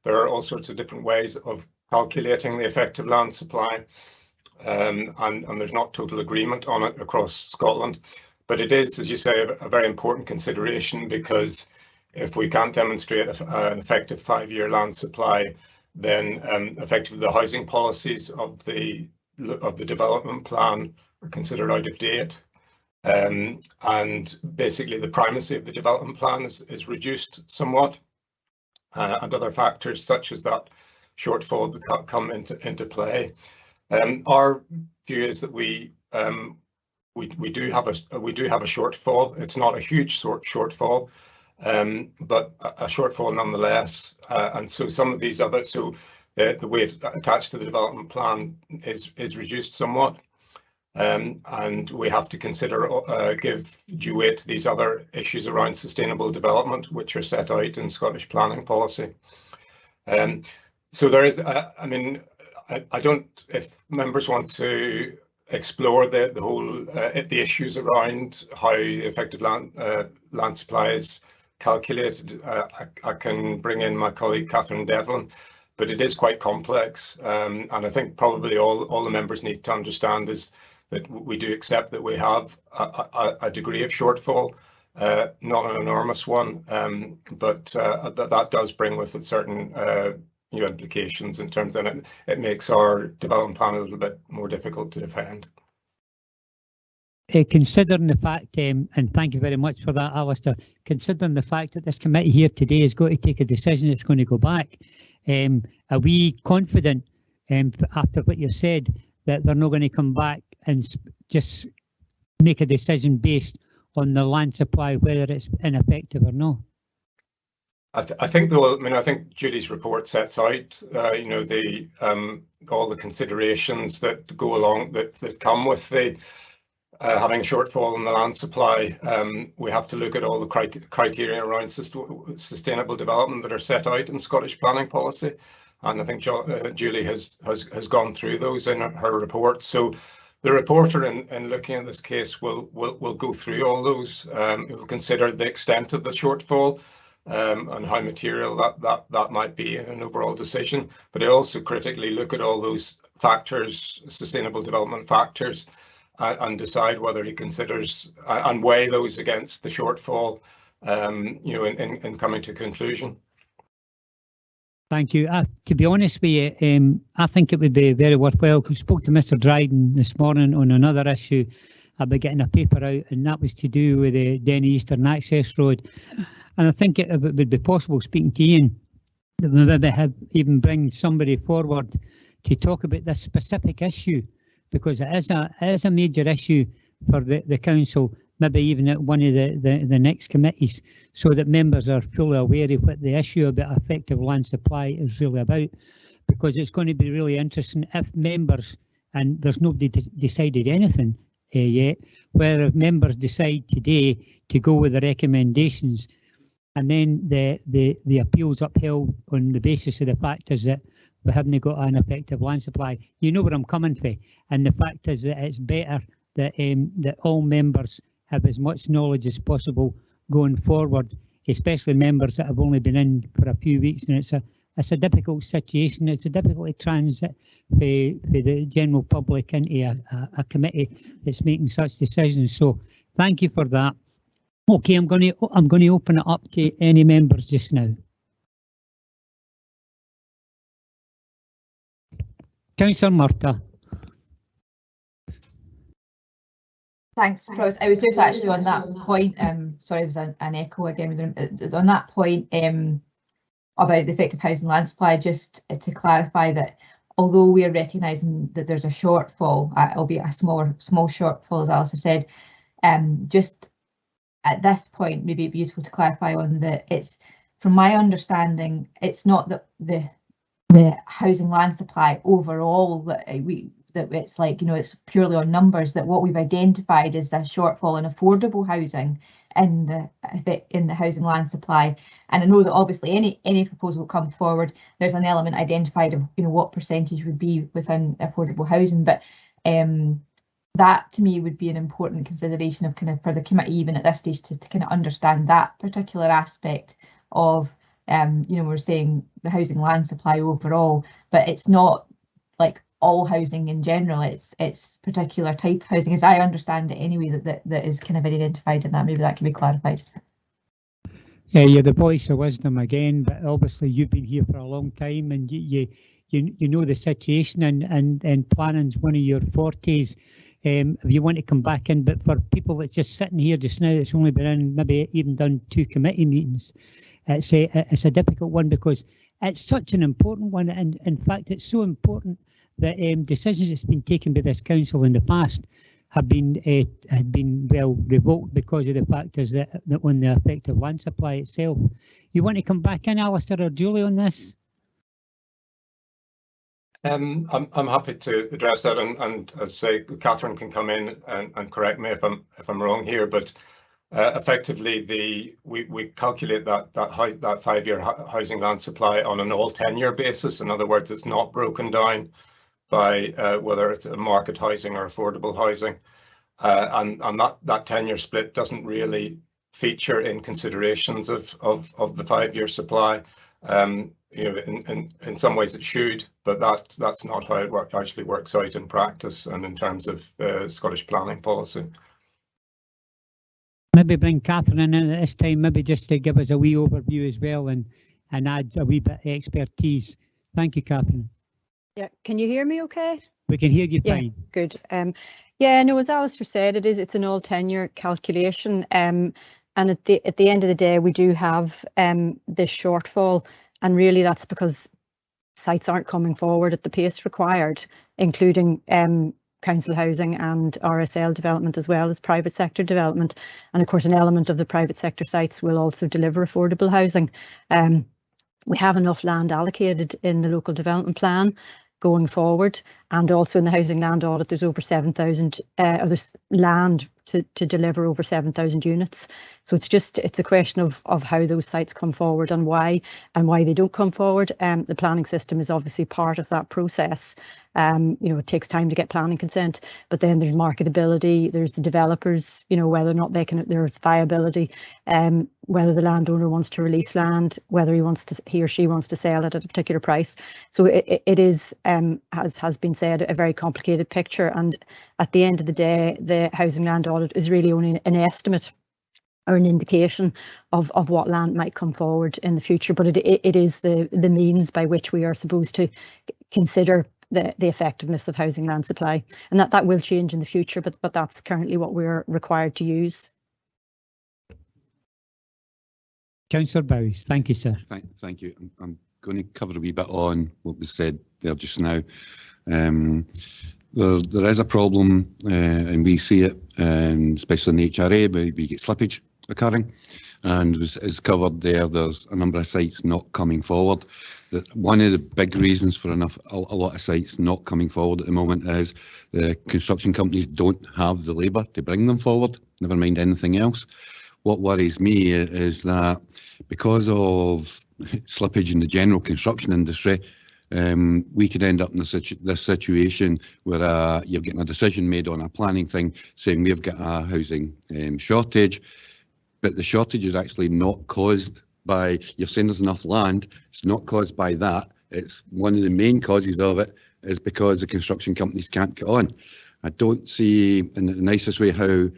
are all sorts of different ways of calculating the effective land supply, and there's not total agreement on it across Scotland. But it is, as you say, a very important consideration, because if we can't demonstrate an effective 5-year land supply, then effectively the housing policies of the development plan are considered out of date, and basically the primacy of the development plan is reduced somewhat, and other factors such as that shortfall come into play. Our view is that we do have a shortfall. It's not a huge shortfall, but a shortfall nonetheless. And so some of these the weight attached to the development plan is reduced somewhat, and we have to consider give due weight to these other issues around sustainable development, which are set out in Scottish planning policy. So there is, I mean, I don't, if members want to explore the whole the issues around how effective land supply is calculated, I can bring in my colleague Catherine Devlin, but it is quite complex, and I think probably all the members need to understand is that we do accept that we have a degree of shortfall, not an enormous one, but that does bring with it certain implications in terms of it makes our development plan a little bit more difficult to defend. Considering the fact, and thank you very much for that, Alistair, considering the fact that this committee here today is going to take a decision, it's going to go back, are we confident, after what you've said, that they're not going to come back and just make a decision based on the land supply, whether it's ineffective or not? I think though, I mean, I think Julie's report sets out, the all the considerations that go along that come with the having a shortfall in the land supply. We have to look at all the criteria around sustainable development that are set out in Scottish planning policy, and I think Julie has gone through those in her report. So the reporter, in looking at this case, will go through all those. It will consider the extent of the shortfall, and how material that might be in an overall decision, but it also critically look at all those factors, sustainable development factors, and decide whether he considers and weigh those against the shortfall, in coming to a conclusion. Thank you. To be honest with you, I think it would be very worthwhile, because I spoke to Mr. Dryden this morning on another issue about getting a paper out, and that was to do with the Denny Eastern Access Road. And I think it would be possible, speaking to Ian, that we maybe even bring somebody forward to talk about this specific issue, because it is a major issue for the council, maybe even at one of the next committees, so that members are fully aware of what the issue about effective land supply is really about. Because it's going to be really interesting if members, and there's nobody decided anything yet, whether if members decide today to go with the recommendations, and then the appeal's upheld on the basis of the fact is that we haven't got an effective land supply. You know where I'm coming from, and the fact is that it's better that that all members have as much knowledge as possible going forward, especially members that have only been in for a few weeks, and it's a difficult situation. It's a difficult transit for the general public into a committee that's making such decisions. So thank you for that. Okay, I'm going to open it up to any members just now. Councillor Murtagh. Thanks, Pros. I was just actually on that point. Sorry, there's an echo again. On that point about the effective housing land supply, just to clarify that although we are recognising that there's a shortfall, albeit a small shortfall, as Alistair said, just at this point, maybe it'd be useful to clarify on that it's, from my understanding, it's not that the housing land supply overall that it's like, you know, it's purely on numbers, that what we've identified is the shortfall in affordable housing in the housing land supply. And I know that obviously any proposal come forward, there's an element identified of, you know, what percentage would be within affordable housing, but that to me would be an important consideration of kind of for the committee even at this stage to kind of understand that particular aspect of you know, we're saying the housing land supply overall, but it's not like all housing in general, it's particular type of housing, as I understand it anyway, that is kind of identified in that. Maybe that can be clarified. Yeah, you're the voice of wisdom again, but obviously you've been here for a long time and you know the situation, and planning's one of your fortes. If you want to come back in, but for people that's just sitting here just now, it's only been in, maybe even done 2 committee meetings, it's a difficult one because it's such an important one, and in fact it's so important that decisions that's been taken by this council in the past had been well revoked because of the factors that on the effective land supply itself. You want to come back in, Alistair or Julie, on this? I'm happy to address that, and as say, Catherine can come in and correct me if I'm wrong here, but effectively we calculate that 5-year housing land supply on an all tenure basis. In other words, it's not broken down by whether it's market housing or affordable housing, and that tenure split doesn't really feature in considerations of the 5-year supply. You know, in some ways it should, but that's not how it actually works out in practice and in terms of Scottish planning policy. Maybe bring Catherine in at this time, maybe just to give us a wee overview as well and add a wee bit of expertise. Thank you, Catherine. Yeah, can you hear me okay? We can hear you fine. Yeah, good. Yeah, no, as Alistair said, it's an all tenure calculation, and at the end of the day, we do have this shortfall, and really that's because sites aren't coming forward at the pace required, including council housing and RSL development as well as private sector development. And of course, an element of the private sector sites will also deliver affordable housing. We have enough land allocated in the local development plan going forward, and also in the housing land audit, there's over 7,000 there's land to deliver over 7,000 units. So it's a question of how those sites come forward and why they don't come forward. The planning system is obviously part of that process. You know, it takes time to get planning consent, but then there's marketability, there's the developers, you know, whether or not there's viability, whether the landowner wants to release land, whether he or she wants to sell it at a particular price. So it is, has been said, a very complicated picture. And at the end of the day, the housing land audit is really only an estimate or an indication of what land might come forward in the future. But it is the means by which we are supposed to consider the effectiveness of housing land supply, and that will change in the future, but that's currently what we're required to use. Councillor Bowes, thank you, sir. Thank you. I'm going to cover a wee bit on what was said there just now. There is a problem, and we see it, especially in the HRA, where we get slippage occurring, and as covered there, there's a number of sites not coming forward. One of the big reasons for a lot of sites not coming forward at the moment is the construction companies don't have the labour to bring them forward, never mind anything else. What worries me is that because of slippage in the general construction industry, we could end up in this situation where you're getting a decision made on a planning thing saying we've got a housing shortage, but the shortage is actually not caused by, you're saying there's enough land, it's not caused by that. It's one of the main causes of it is because the construction companies can't get on. I don't see in the nicest way how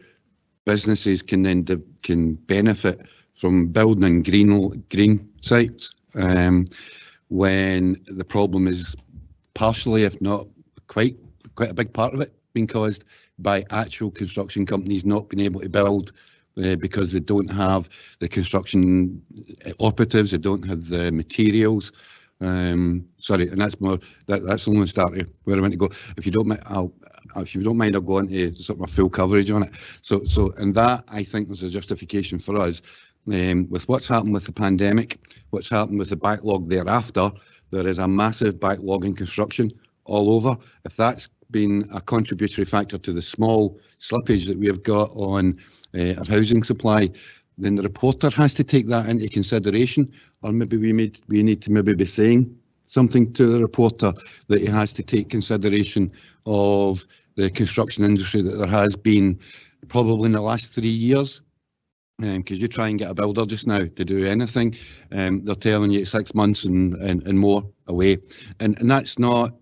businesses can then can benefit from building green sites when the problem is partially, if not quite a big part of it, being caused by actual construction companies not being able to build because they don't have the construction operatives, they don't have the materials, Sorry, and that's more that's only the start of where I want to go. If you don't mind, I'll go into sort of my full coverage on it. So and that I think there's a justification for us with what's happened with the pandemic, what's happened with the backlog thereafter. There is a massive backlog in construction all over. If that's been a contributory factor to the small slippage that we have got on our housing supply, then the reporter has to take that into consideration, or maybe we need to maybe be saying something to the reporter that he has to take consideration of the construction industry that there has been probably in the last 3 years. Because you try and get a builder just now to do anything, they're telling you 6 months and more away, and that's not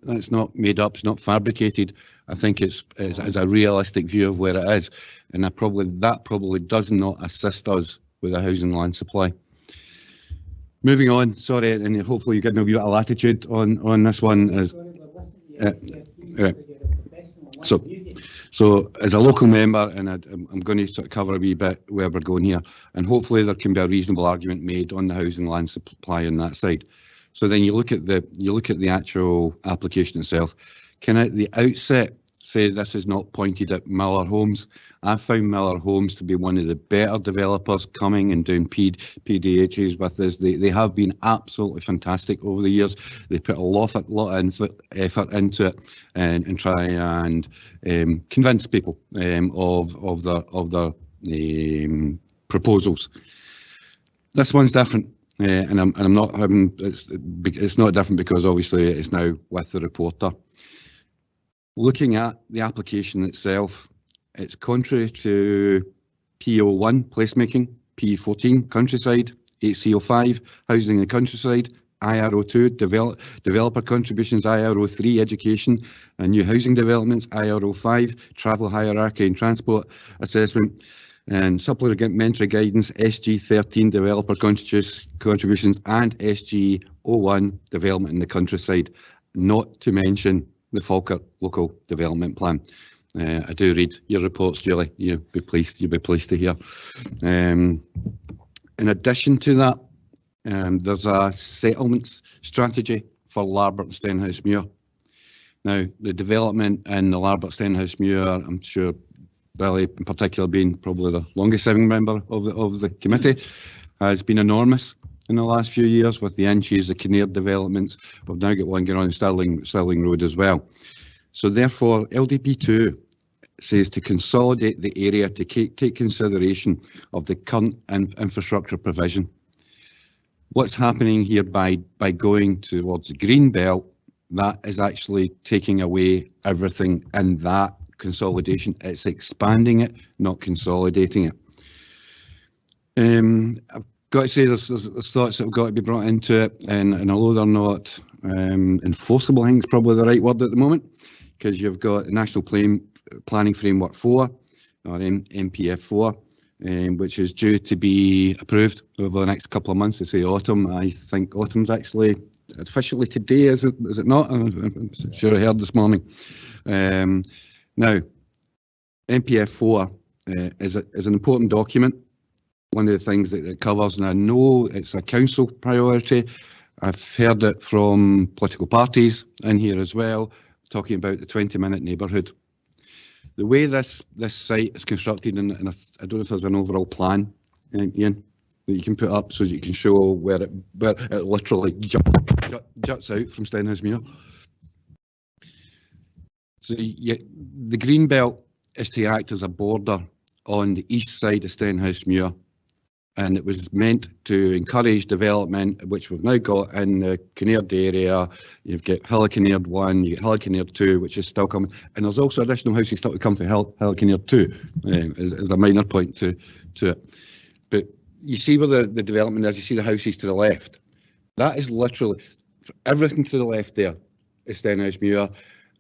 made up, it's not fabricated. I think it's a realistic view of where it is, and that probably does not assist us with the housing land supply. Moving on, sorry, and hopefully you're getting a wee bit of latitude on this one. So as a local member, and I'm going to sort of cover a wee bit where we're going here, and hopefully there can be a reasonable argument made on the housing land supply on that side. So then you look at the actual application itself. Can I at the outset say this is not pointed at Miller Homes? I found Miller Homes to be one of the better developers coming and doing PDHs with this. They have been absolutely fantastic over the years. They put a lot of effort into it and try and convince people of their proposals. This one's different, and I'm not having. It's not different because obviously it's now with the reporter. Looking at the application itself, it's contrary to PO1 placemaking, P14 countryside, HCO5 housing in the countryside, IRO2 developer contributions, IRO3 education and new housing developments, IRO5 travel hierarchy and transport assessment, and supplementary guidance, SG13 developer contributions, and SG01 development in the countryside, not to mention the Falkirk Local Development Plan. I do read your reports, Julie. You'll be pleased to hear. In addition to that, there's a settlements strategy for Larbert and Stenhousemuir. Now, the development in the Larbert Stenhousemuir, I'm sure Billy in particular being probably the longest serving member of the committee, has been enormous in the last few years with the Inches, the Kinnaird developments. We've now got one going on in Stirling Road as well. So therefore, LDP2 says to consolidate the area to take consideration of the current infrastructure provision. What's happening here by going towards the green belt, that is actually taking away everything in that consolidation. It's expanding it, not consolidating it. I've got to say there's thoughts that have got to be brought into it, and although they're not enforceable, I think it's probably the right word at the moment, because you've got the National Planning Framework 4, or NPF 4, which is due to be approved over the next couple of months. They say autumn. I think autumn's actually officially today, is it not? I'm sure I heard this morning. Now, NPF 4 is an important document. One of the things that it covers, and I know it's a council priority, I've heard it from political parties in here as well, talking about the 20-minute neighbourhood. The way this site is constructed, and I don't know if there's an overall plan, Ian, that you can put up so that you can show where it literally juts out from Stenhousemuir. So the green belt is to act as a border on the east side of Stenhousemuir, and it was meant to encourage development, which we've now got in the Kinnaird area. You've got Hillikinnaird 1, you get Hillikinnaird 2, which is still coming, and there's also additional houses still to come for Hillikinnaird 2, as a minor point to it. But you see where the development is, you see the houses to the left. That is literally, everything to the left there is Stenhousemuir,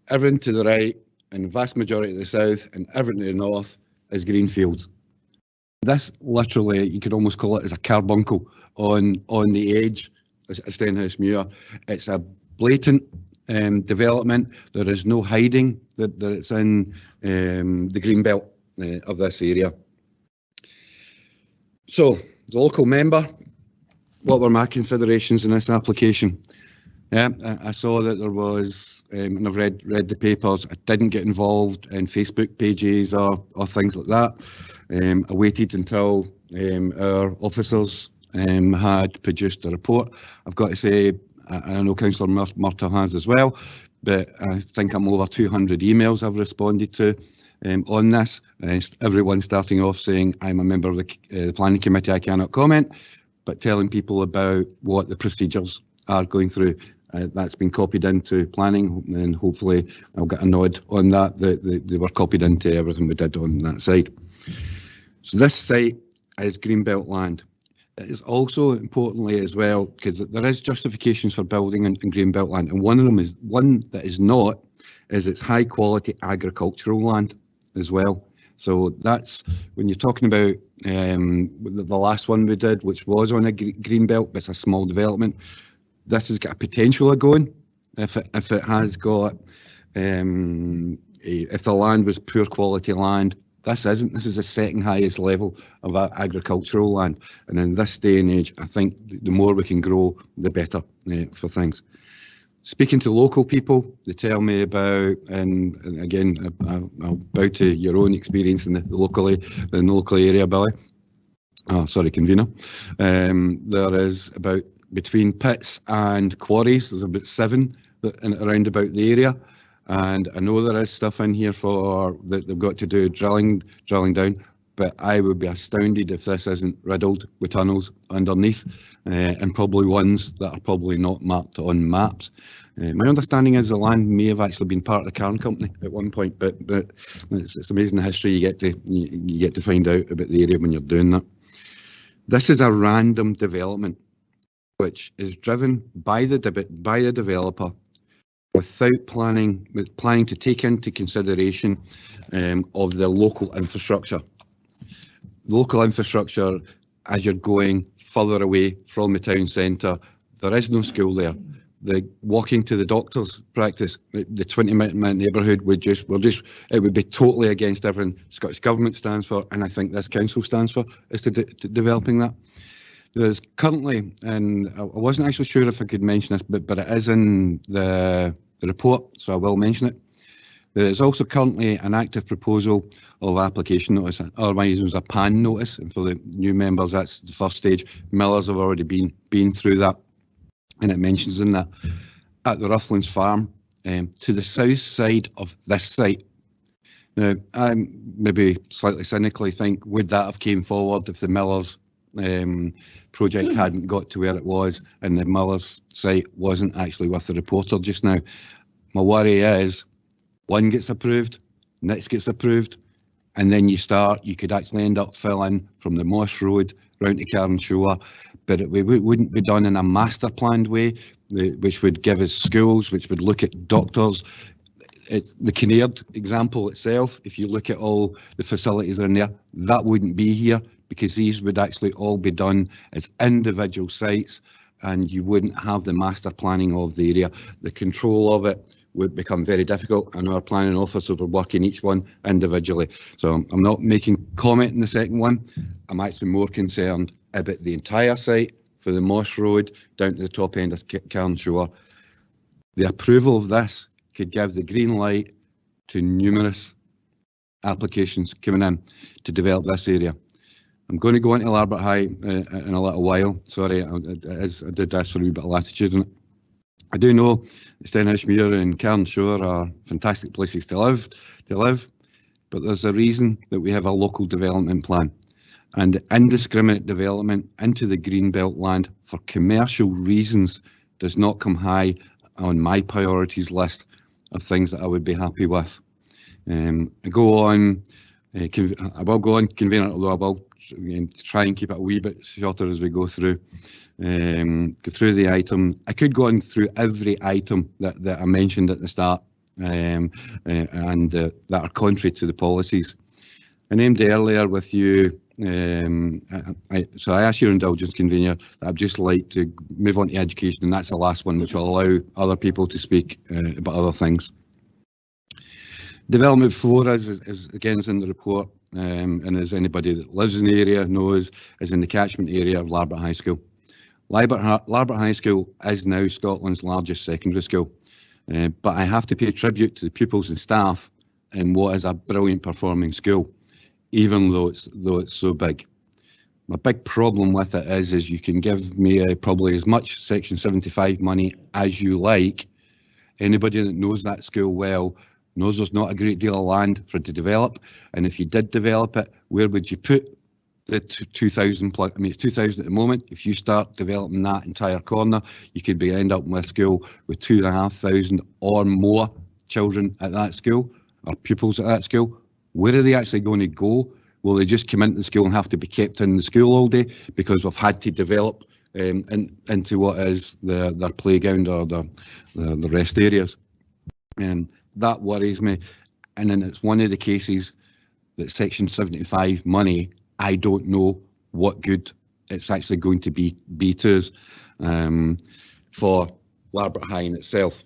everything to the right, and the vast majority of the south, and everything to the north is greenfields. This literally, you could almost call it as a carbuncle on the edge of Stenhousemuir. It's a blatant development. There is no hiding that it's in the green belt of this area. So, the local member, what were my considerations in this application? Yeah, I saw that there was, and I've read the papers. I didn't get involved in Facebook pages or things like that. I waited until our officers had produced a report. I've got to say, I know Councillor Murtagh has as well, but I think I'm over 200 emails I've responded to on this. Everyone starting off saying, I'm a member of the planning committee, I cannot comment, but telling people about what the procedures are going through. That's been copied into planning, and hopefully I'll get a nod on that, they were copied into everything we did on that side. So this site is Greenbelt land. It is also importantly as well, because there is justifications for building in Greenbelt land, and one of them is one that is not, is it's high quality agricultural land as well. So that's when you're talking about the last one we did, which was on a Greenbelt, but it's a small development. This has got a potential of going if it has got if the land was poor quality land. This isn't. This is the second highest level of agricultural land, and in this day and age, I think the more we can grow, the better for things. Speaking to local people, they tell me about, and again, I'll bow to your own experience in the local area, Billy. Oh, sorry, convener. There is about, between pits and quarries, there's about 7 around about the area. And I know there is stuff in here for that they've got to do drilling down, but I would be astounded if this isn't riddled with tunnels underneath, and probably ones that are probably not marked on maps. My understanding is the land may have actually been part of the Cairn Company at one point, but it's amazing the history you get to find out about the area when you're doing that. This is a random development, which is driven by the developer without planning to take into consideration of the local infrastructure. Local infrastructure, as you're going further away from the town centre, there is no school there. The walking to the doctor's practice, the 20-minute neighbourhood it would be totally against everything Scottish Government stands for, and I think this council stands for, is to developing that. There's currently, and I wasn't actually sure if I could mention this, but it is in the report, so I will mention it. There is also currently an active proposal of application notice, otherwise it was a PAN notice, and for the new members, that's the first stage. Millers have already been through that, and it mentions in that at the Rufflands Farm, to the south side of this site. Now, I maybe slightly cynically think, would that have came forward if the Millers project hadn't got to where it was and the Millers site wasn't actually with the reporter just now? My worry is one gets approved, next gets approved, and then you could actually end up filling from the Moss Road round to Cairnshore, but it wouldn't be done in a master planned way, which would give us schools, which would look at doctors. The Kinnaird example itself, if you look at all the facilities in there, that wouldn't be here, because these would actually all be done as individual sites, and you wouldn't have the master planning of the area. The control of it would become very difficult, and our planning officers were working each one individually. So I'm not making comment in the second one. I'm actually more concerned about the entire site, for the Moss Road down to the top end of Cairnshore. The approval of this could give the green light to numerous applications coming in to develop this area. I'm going to go into Larbert High in a little while. Sorry, I did ask for a wee bit of latitude on it. I do know Stenhousemuir and Cairnshore are fantastic places to live, but there's a reason that we have a local development plan, and indiscriminate development into the Greenbelt land for commercial reasons does not come high on my priorities list of things that I would be happy with. I will go on, convener, although I will try and keep it a wee bit shorter as we go through the item. I could go on through every item that I mentioned at the start, and that are contrary to the policies. I named earlier with you, so I ask your indulgence, convener, that I'd just like to move on to education, and that's the last one, which will allow other people to speak about other things. Development for us is again is in the report, and as anybody that lives in the area knows, is in the catchment area of Larbert High School. Larbert High School is now Scotland's largest secondary school, but I have to pay tribute to the pupils and staff in what is a brilliant performing school, even though it's so big. My big problem with it is you can give me probably as much Section 75 money as you like. Anybody that knows that school well knows there's not a great deal of land for it to develop, and if you did develop it, where would you put the 2,000 plus? I mean, it's 2,000 at the moment. If you start developing that entire corner, you could end up with a school with 2,500 or more children at that school, or pupils at that school. Where are they actually going to go? Will they just come into the school and have to be kept in the school all day because we've had to develop into what is their playground or the rest areas? That worries me. And then it's one of the cases that Section 75 money, I don't know what good it's actually going to be to us for Larbert High in itself.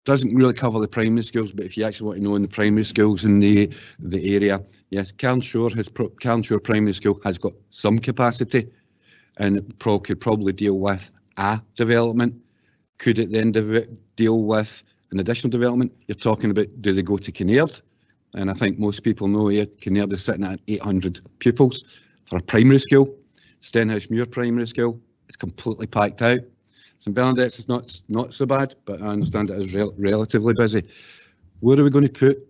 Doesn't really cover the primary schools, but if you actually want to know in the primary schools in the area, yes, Cairnshore Primary School has got some capacity, and it could probably deal with a development. Could it then deal with an additional development? You're talking about, do they go to Kinnaird? And I think most people know here, Kinnaird is sitting at 800 pupils for a primary school. Stenhousemuir Primary School, it's completely packed out. St Bernadette's is not so bad, but I understand it is relatively busy. Where are we going to put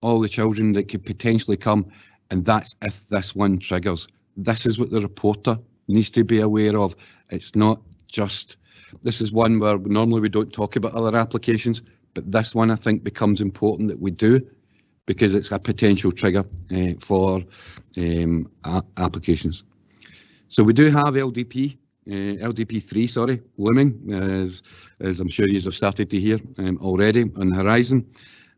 all the children that could potentially come? And that's if this one triggers. This is what the reporter needs to be aware of. It's not just, this is one where normally we don't talk about other applications, but this one I think becomes important that we do, because it's a potential trigger for applications. So we do have LDP3, looming, as I'm sure you have started to hear already on the horizon,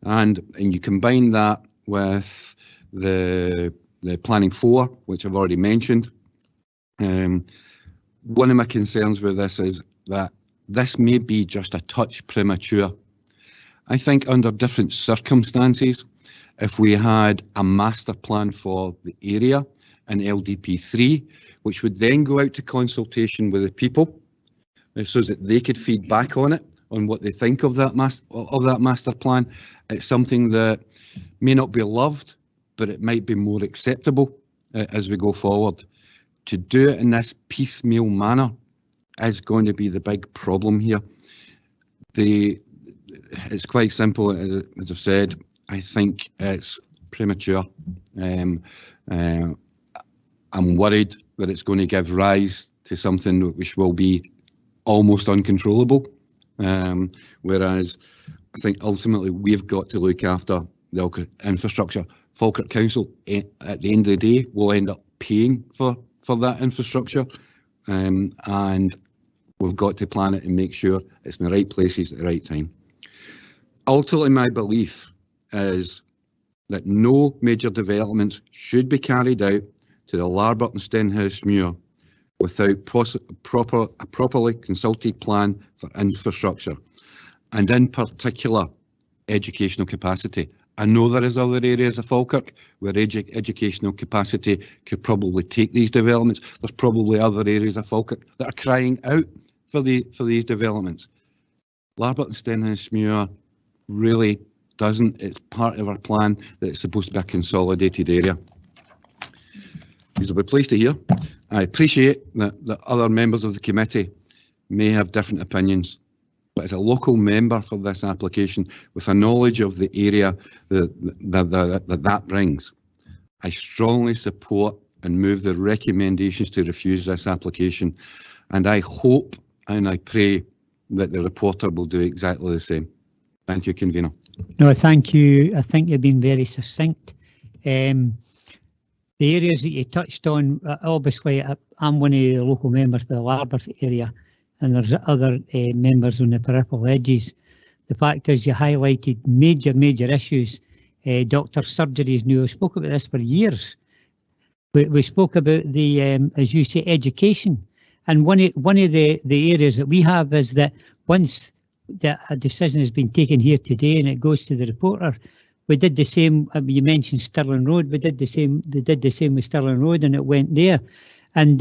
and you combine that with the Planning 4, which I've already mentioned. One of my concerns with this is that this may be just a touch premature. I think under different circumstances, if we had a master plan for the area and LDP3, which would then go out to consultation with the people, so that they could feed back on it, on what they think of that master plan. It's something that may not be loved, but it might be more acceptable as we go forward. To do it in this piecemeal manner is going to be the big problem here. It's quite simple, as I've said. I think it's premature. I'm worried that it's going to give rise to something which will be almost uncontrollable. Whereas I think ultimately we've got to look after the infrastructure. Falkirk Council, at the end of the day, will end up paying for that infrastructure, and we've got to plan it and make sure it's in the right places at the right time. Ultimately, my belief is that no major developments should be carried out to the Larbert and Stenhousemuir without a properly consulted plan for infrastructure, and in particular educational capacity. I know there is other areas of Falkirk where educational capacity could probably take these developments. There's probably other areas of Falkirk that are crying out for these developments. Larbert and Stenhousemuir really doesn't. It's part of our plan that it's supposed to be a consolidated area. You'll be pleased to hear. I appreciate that other members of the committee may have different opinions, but as a local member for this application, with a knowledge of the area that brings, I strongly support and move the recommendations to refuse this application, and I hope and I pray that the reporter will do exactly the same. Thank you, Convener. No, thank you. I think you've been very succinct. The areas that you touched on, obviously I'm one of the local members for the Larbert area, and there's other members on the peripheral edges. The fact is you highlighted major issues. Doctor surgeries, we spoke about this for years. We spoke about the, as you say, education. And one of the areas that we have is that once a decision has been taken here today and it goes to the reporter, we did the same. You mentioned Stirling Road. We did the same. They did the same with Stirling Road, and it went there. And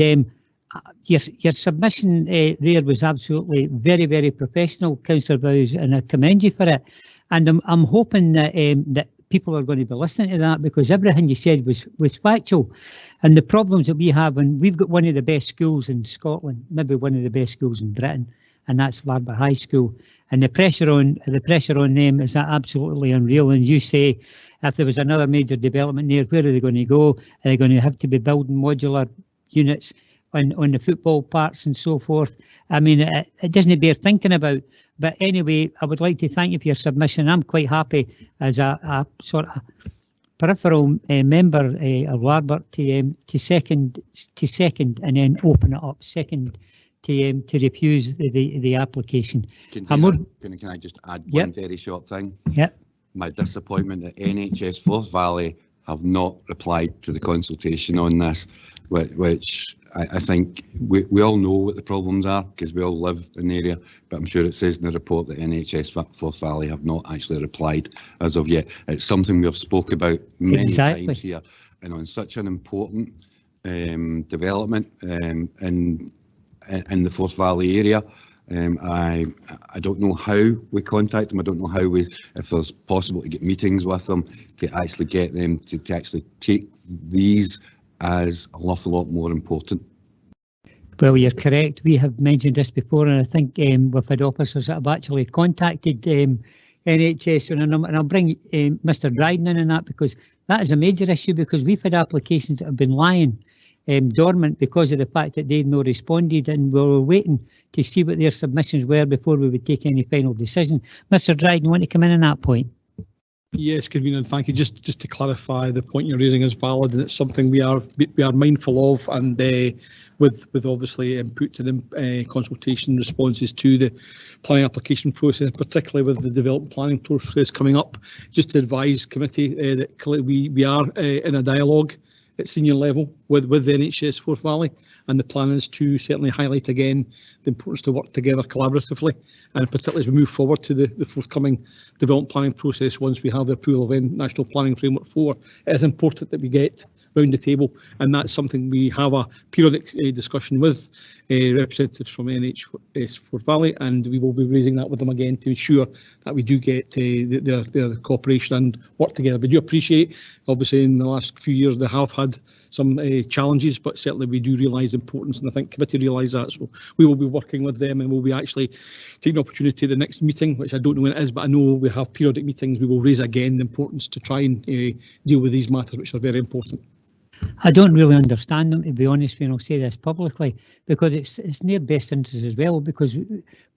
your submission there was absolutely very professional, Councillor Bowes, and I commend you for it. And I'm hoping that that people are going to be listening to that, because everything you said was factual. And the problems that we have, and we've got one of the best schools in Scotland, maybe one of the best schools in Britain, and that's Larba High School. And the pressure on them is absolutely unreal. And you say, if there was another major development there, where are they going to go? Are they going to have to be building modular units on the football parks and so forth? I mean, it doesn't bear thinking about. But anyway, I would like to thank you for your submission. I'm quite happy as a sort of peripheral member of Larbert to second and then open it up. Second to refuse the application. Can I just add one very short thing? Yep. My disappointment that NHS Forth Valley have not replied to the consultation on this, which I think we all know what the problems are because we all live in the area, but I'm sure it says in the report that NHS Forth Valley have not actually replied as of yet. It's something we have spoke about many times here, and on such an important development in the Forth Valley area. I don't know how we contact them. I don't know how if there's possible to get meetings with them to actually get them to actually take these as an awful lot more important. Well, you're correct. We have mentioned this before, and I think we've had officers that have actually contacted NHS on a number, and I'll bring Mr. Dryden in on that, because that is a major issue, because we've had applications that have been lying dormant because of the fact that they've not responded, and we were waiting to see what their submissions were before we would take any final decision. Mr. Dryden, you want to come in on that point? Yes, Convener, thank you. Just to clarify, the point you're raising is valid, and it's something we are mindful of, and with obviously input and consultation responses to the planning application process, particularly with the development planning process coming up. Just to advise committee that we are in a dialogue at senior level with the NHS Forth Valley, and the plan is to certainly highlight again the importance to work together collaboratively, and particularly as we move forward to the forthcoming development planning process once we have the approval of National Planning Framework 4. It is important that we get round the table, and that's something we have a periodic discussion with representatives from NHS Forth Valley, and we will be raising that with them again to ensure that we do get their cooperation and work together. We do appreciate, obviously, in the last few years they have had some challenges, but certainly we do realise the importance, and I think committee realise that. So we will be working with them, and we'll be actually taking the opportunity at the next meeting, which I don't know when it is, but I know we have periodic meetings. We will raise again the importance to try and deal with these matters, which are very important. I don't really understand them, to be honest, when I'll say this publicly, because it's in their best interest as well, because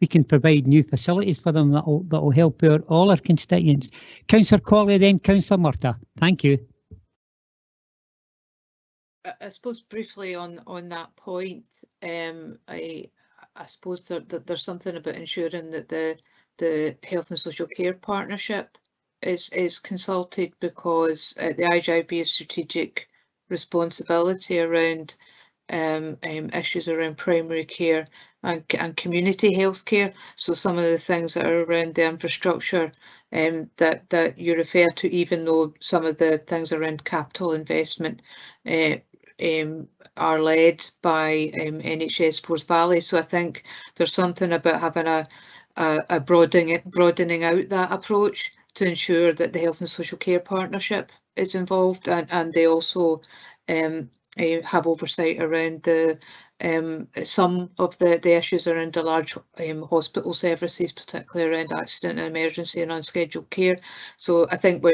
we can provide new facilities for them that will help all our constituents. Councillor Cawley, then Councillor Murtagh. Thank you. I suppose briefly on that point, I suppose that there's something about ensuring that the Health and Social Care Partnership is consulted, because the IGIB's strategic responsibility around issues around primary care and community health care. So some of the things that are around the infrastructure that you refer to, even though some of the things around capital investment are led by NHS Forth Valley. So I think there's something about having a broadening out that approach to ensure that the Health and Social Care Partnership is involved, and they also have oversight around some of the issues around the large hospital services, particularly around accident and emergency and unscheduled care. So I think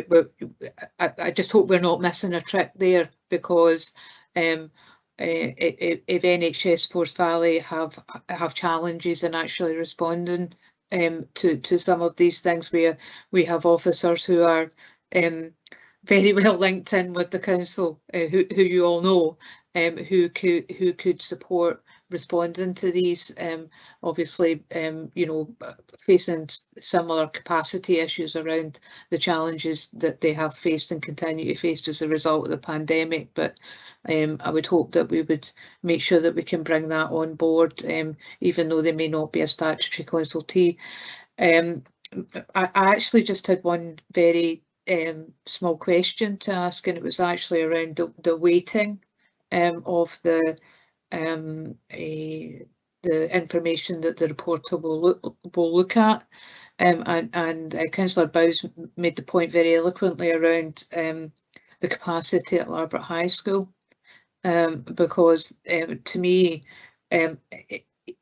I just hope we're not missing a trick there, because if NHS Forth Valley have challenges in actually responding to some of these things, we have officers who are very well linked in with the council, who you all know, who could support responding to these, obviously, facing similar capacity issues around the challenges that they have faced and continue to face as a result of the pandemic. But I would hope that we would make sure that we can bring that on board, even though they may not be a statutory consultee. I actually just had one very small question to ask, and it was actually around the weighting of the the information that the reporter will look at. And Councillor Bowes made the point very eloquently around the capacity at Larbert High School, because to me,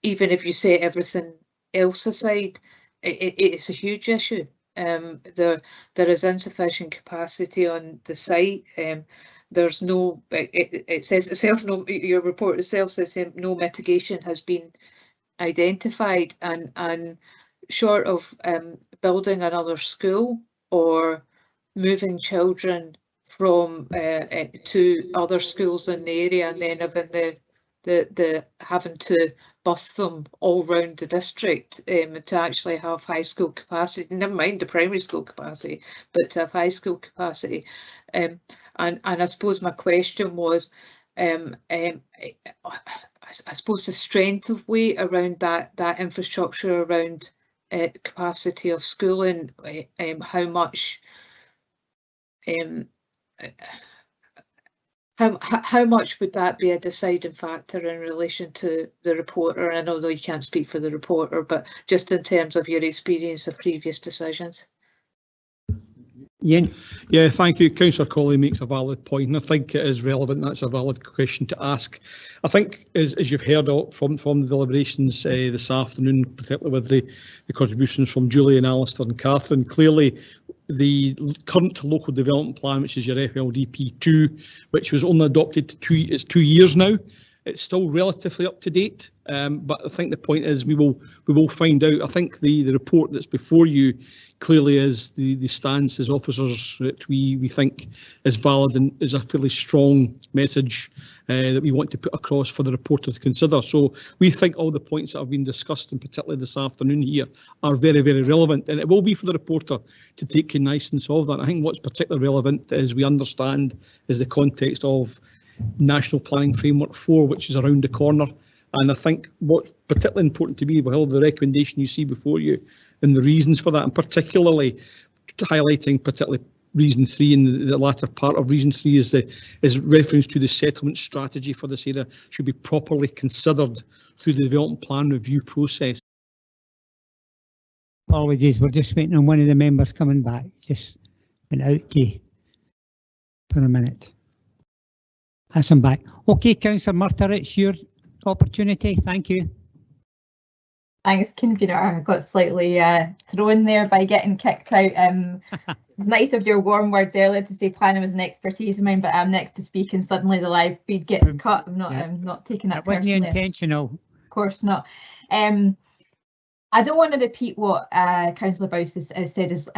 even if you set everything else aside, it's a huge issue. There is insufficient capacity on the site. There's no, it says itself, no, your report itself says no mitigation has been identified, and short of building another school or moving children from to other schools in the area, and then having the having to bus them all round the district to actually have high school capacity, never mind the primary school capacity, but to have high school capacity. And I suppose my question was, I suppose the strength of weight around that infrastructure around capacity of schooling, how much how much would that be a deciding factor in relation to the reporter? I know that you can't speak for the reporter, but just in terms of your experience of previous decisions. Ian? Yeah, thank you. Councillor Colley makes a valid point, and I think it is relevant. That's a valid question to ask. I think, as you've heard from the deliberations this afternoon, particularly with the contributions from Julie and Alistair and Catherine, clearly the current local development plan, which is your FLDP2, which was only adopted is 2 years now. It's still relatively up to date, but I think the point is we will find out. I think the report that's before you clearly is the stance as officers that we think is valid and is a fairly strong message that we want to put across for the reporter to consider. So we think all the points that have been discussed, and particularly this afternoon here, are very, very relevant, and it will be for the reporter to take cognizance of that. I think what's particularly relevant is we understand is the context of National Planning Framework 4, which is around the corner. And I think what's particularly important to me, well, the recommendation you see before you and the reasons for that, and particularly highlighting particularly reason 3, and the latter part of reason 3 is reference to the settlement strategy for this area should be properly considered through the development plan review process. Apologies, we're just waiting on one of the members coming back. Just went out key for a minute. That's him back. Okay, Councillor Murtagh, it's your opportunity. Thank you. Thanks, convener. I got slightly thrown there by getting kicked out. It's nice of your warm words earlier to say planning was an expertise of mine, but I'm next to speak and suddenly the live feed gets cut. I'm not taking that personally. Wasn't intentional. Of course not. I don't want to repeat what Councillor Bowes has said as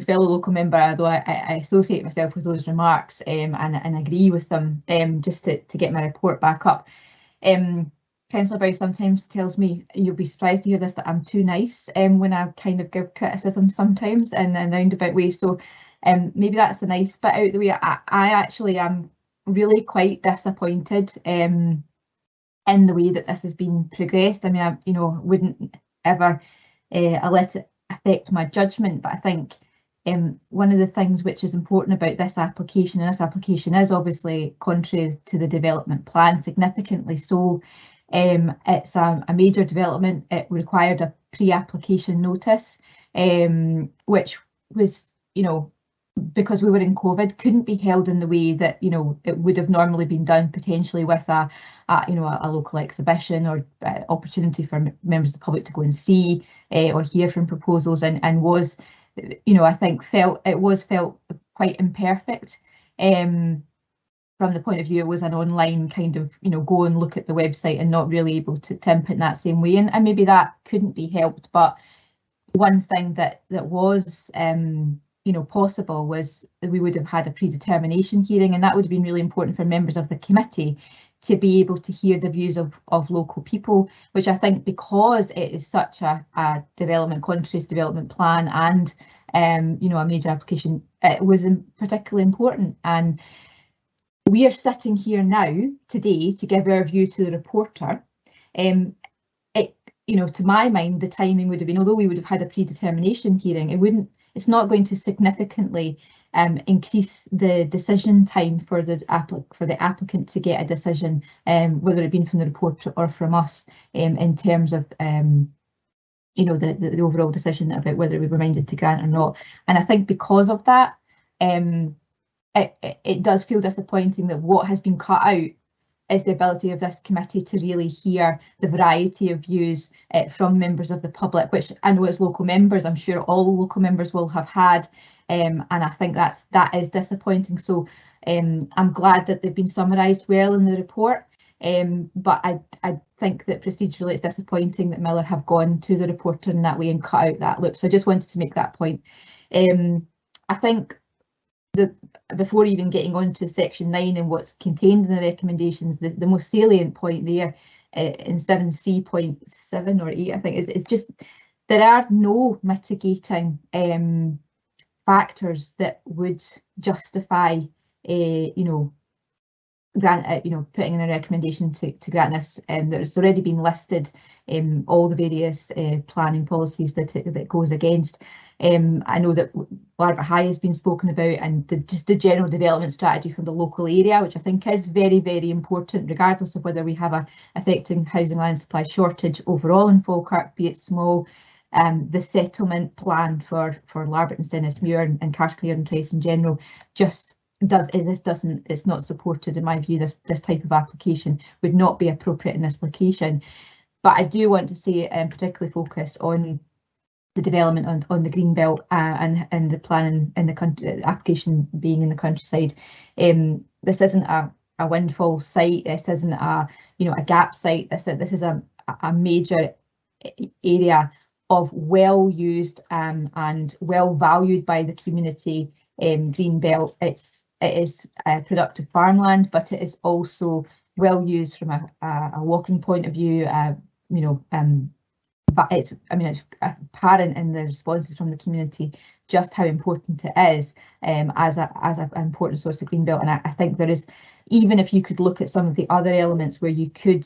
fellow local member, although I associate myself with those remarks and agree with them. Just to get my report back up. Councillor Bowes sometimes tells me, you'll be surprised to hear this, that I'm too nice when I kind of give criticism sometimes in a roundabout way. So maybe that's the nice bit out of the way. I actually am really quite disappointed in the way that this has been progressed. I mean, I wouldn't ever let it affect my judgment, but I think one of the things which is important about this application, and this application is obviously contrary to the development plan, significantly so. It's a major development. It required a pre-application notice, which was, because we were in COVID, couldn't be held in the way that it would have normally been done, potentially with a local exhibition or opportunity for members of the public to go and see or hear from proposals, and was, I think felt quite imperfect. From the point of view, it was an online kind of, go and look at the website and not really able to input in that same way, and maybe that couldn't be helped. But one thing that was possible was that we would have had a predetermination hearing, and that would have been really important for members of the committee to be able to hear the views of local people, which I think, because it is such a development, contrary development plan and a major application, it was particularly important. And we are sitting here now today to give our view to the reporter. To my mind, the timing would have been, although we would have had a predetermination hearing, it's not going to significantly increase the decision time for the applicant to get a decision, whether it be from the report or from us, in terms of you know, the overall decision about whether we were minded to grant or not. And I think because of that, it does feel disappointing that what has been cut out is the ability of this committee to really hear the variety of views from members of the public, which I know as local members, I'm sure all local members will have had, and I think that is disappointing. So I'm glad that they've been summarised well in the report, but I think that procedurally it's disappointing that Miller have gone to the reporter in that way and cut out that loop. So I just wanted to make that point. I think before even getting on to section 9 and what's contained in the recommendations, the most salient point there in 7C.7 or 8, I think, is just there are no mitigating factors that would justify putting in a recommendation to grant this. There's already been listed all the various planning policies that it goes against. I know that Larbert High has been spoken about, and just the general development strategy for the local area, which I think is very, very important, regardless of whether we have a affecting housing land supply shortage overall in Falkirk, be it small. The settlement plan for Larbert and Stennismuir and Carsclear and Trace in general just it's not supported in my view. This type of application would not be appropriate in this location. But I do want to say particularly focus on the development on the green belt and the plan in the country, application being in the countryside. This isn't a windfall site. This isn't a gap site. This is a major area of well used and well valued by the community green belt. It is productive farmland, but it is also well used from a walking point of view. But it's apparent in the responses from the community just how important it is as an important source of green belt. And I think there is, even if you could look at some of the other elements where you could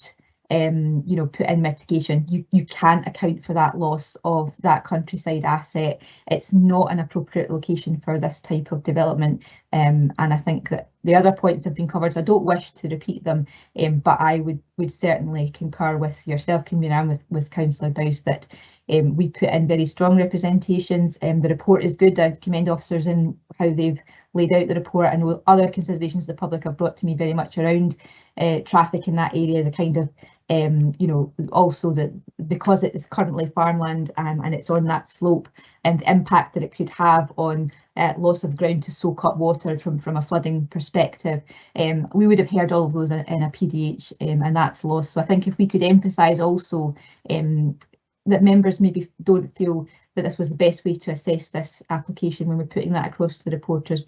put in mitigation, you can't account for that loss of that countryside asset. It's not an appropriate location for this type of development, and I think that the other points have been covered, so I don't wish to repeat them, but I would certainly concur with yourself, convener, and with Councillor Bowes that we put in very strong representations. The report is good. I commend officers in how they've laid out the report. I know other considerations the public have brought to me very much around traffic in that area, the kind of also that because it is currently farmland and it's on that slope, and the impact that it could have on loss of ground to soak up water from a flooding perspective. We would have heard all of those in a PDH, and that's lost. So I think if we could emphasise also that members maybe don't feel that this was the best way to assess this application when we're putting that across to the reporters,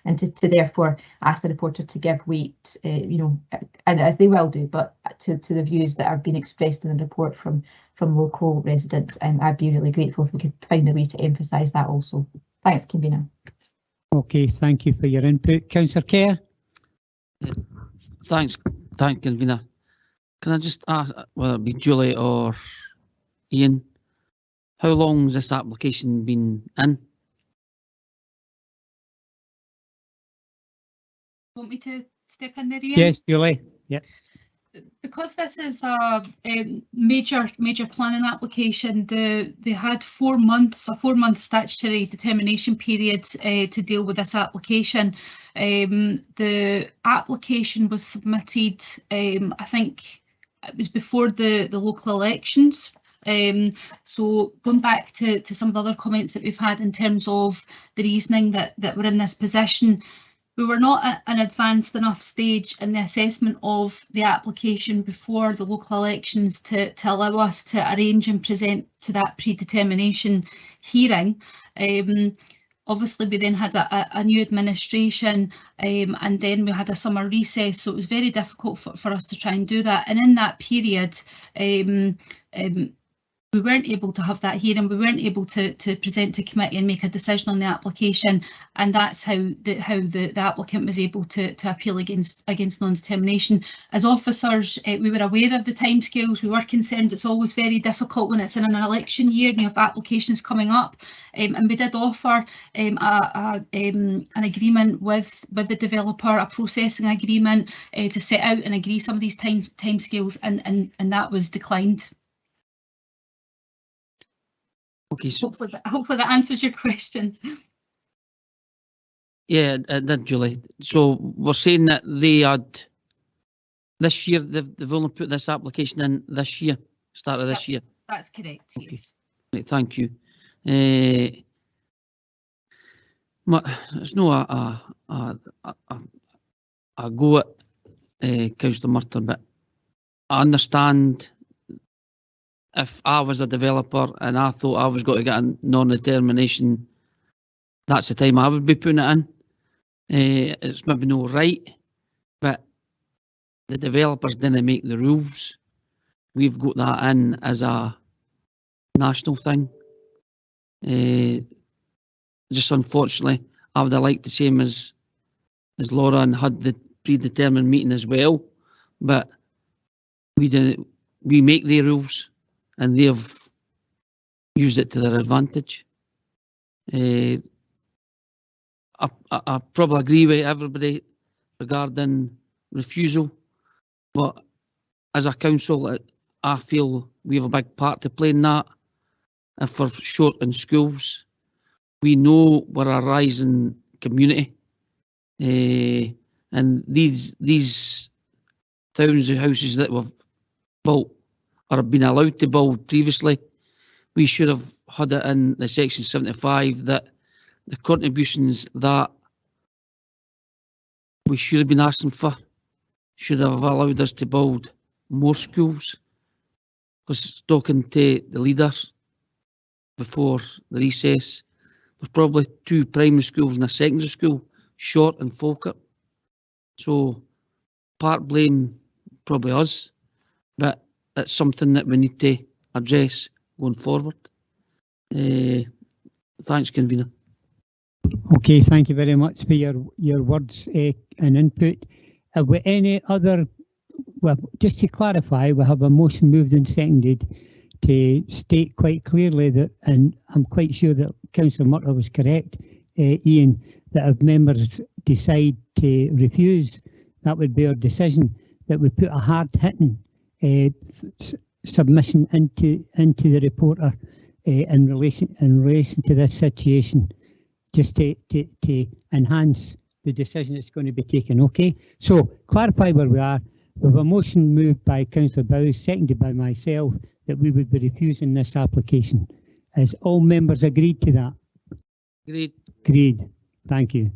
and to therefore ask the reporter to give weight, and as they will do, but to the views that are being expressed in the report from local residents. And I'd be really grateful if we could find a way to emphasise that also. Thanks, convener. Okay, thank you for your input. Councillor Kerr. Thanks, convener. Can I just ask, whether it be Julie or Ian, how long has this application been in? Want me to step in there, Ian? Yes, Julie. Yeah. Because this is a major planning application, they had 4 months, a 4-month statutory determination period to deal with this application. The application was submitted, I think it was before the local elections. So going back to some of the other comments that we've had in terms of the reasoning that we're in this position, we were not at an advanced enough stage in the assessment of the application before the local elections to allow us to arrange and present to that predetermination hearing. Obviously, we then had a new administration, and then we had a summer recess, so it was very difficult for us to try and do that. And in that period, we weren't able to have that hearing, we weren't able to present to committee and make a decision on the application, and that's how the applicant was able to appeal against non-determination. As officers, we were aware of the timescales. We were concerned. It's always very difficult when it's in an election year and you have applications coming up, and we did offer an agreement with the developer, a processing agreement to set out and agree some of these timescales, and that was declined. Okay, so Hopefully that answers your question. yeah, it did, Julie. So we're saying that they had this year, they've only put this application in this year, start of this year. That's correct, yes. Right, thank you. It's no a go at Councillor Murtagh, but I understand if I was a developer and I thought I was going to get a non-determination, that's the time I would be putting it in. It's maybe no right, but the developers didn't make the rules. We've got that in as a national thing. Just unfortunately, I would have liked the same as Laura and had the predetermined meeting as well, but we didn't. We make the rules, and they've used it to their advantage. I probably agree with everybody regarding refusal, but as a council, I feel we have a big part to play in that. And for shortened schools, we know we're a rising community, and these thousands of houses that we've built or have been allowed to build previously, we should have had it in the Section 75 that the contributions that we should have been asking for should have allowed us to build more schools. Because talking to the leader before the recess, there's probably 2 primary schools and a secondary school short in Falkirk. So part blame probably us, but it's something that we need to address going forward. Thanks, convener. Okay, thank you very much for your words and input. Have we any other? Well, just to clarify, we have a motion moved and seconded to state quite clearly that, and I'm quite sure that Councillor Murtagh was correct, Ian, that if members decide to refuse, that would be our decision, that we put a hard-hitting submission into the reporter in relation to this situation, just to enhance the decision that's going to be taken. Okay, so clarify where we are. We have a motion moved by Councillor Bowes, seconded by myself, that we would be refusing this application. Has all members agreed to that? Agreed. Agreed. Thank you.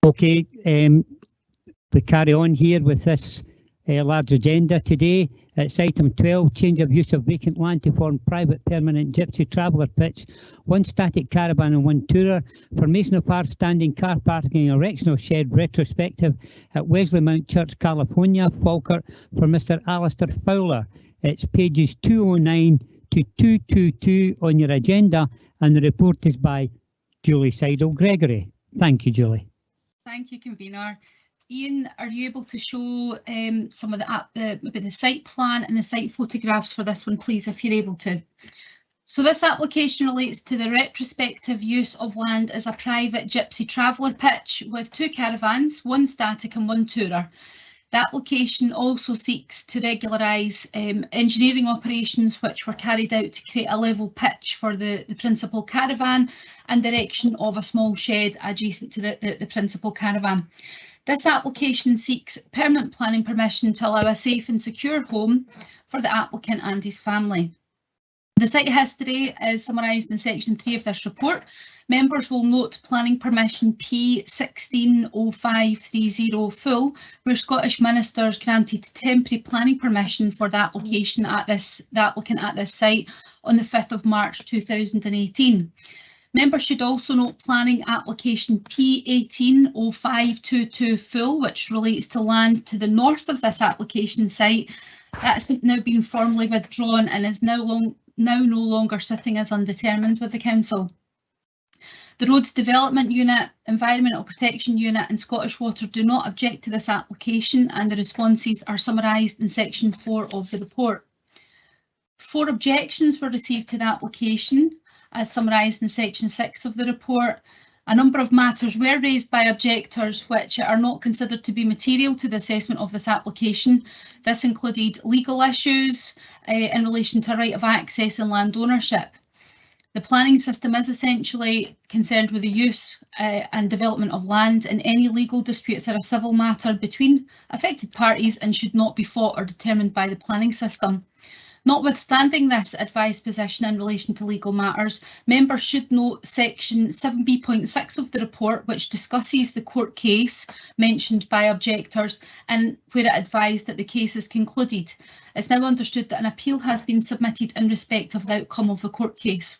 Okay, we carry on here with this large agenda today. It's item 12, change of use of vacant land to form private permanent gypsy traveller pitch, 1 static caravan and 1 tourer, formation of hard standing car parking, erection of shed retrospective at Wesley Mount Church, California, Falkirk, for Mr. Alistair Fowler. It's pages 209 to 222 on your agenda, and the report is by Julie Seidel-Gregory. Thank you, Julie. Thank you, convener. Ian, are you able to show some of maybe the site plan and the site photographs for this one, please, if you're able to? So this application relates to the retrospective use of land as a private gypsy traveller pitch with 2 caravans, 1 static and 1 tourer. The application also seeks to regularise engineering operations which were carried out to create a level pitch for the principal caravan and erection of a small shed adjacent to the principal caravan. This application seeks permanent planning permission to allow a safe and secure home for the applicant and his family. The site history is summarised in section 3 of this report. Members will note planning permission P160530 full, where Scottish ministers granted temporary planning permission for the applicant at this site on the 5th of March 2018. Members should also note planning application P180522 full, which relates to land to the north of this application site. That's now been formally withdrawn and is now no longer sitting as undetermined with the Council. The Roads Development Unit, Environmental Protection Unit and Scottish Water do not object to this application, and the responses are summarised in section 4 of the report. 4 objections were received to the application, as summarised in section 6 of the report. A number of matters were raised by objectors which are not considered to be material to the assessment of this application. This included legal issues in relation to right of access and land ownership. The planning system is essentially concerned with the use and development of land, and any legal disputes are a civil matter between affected parties and should not be fought or determined by the planning system. Notwithstanding this advised position in relation to legal matters, members should note section 7b.6 of the report, which discusses the court case mentioned by objectors and where it advised that the case is concluded. It's now understood that an appeal has been submitted in respect of the outcome of the court case.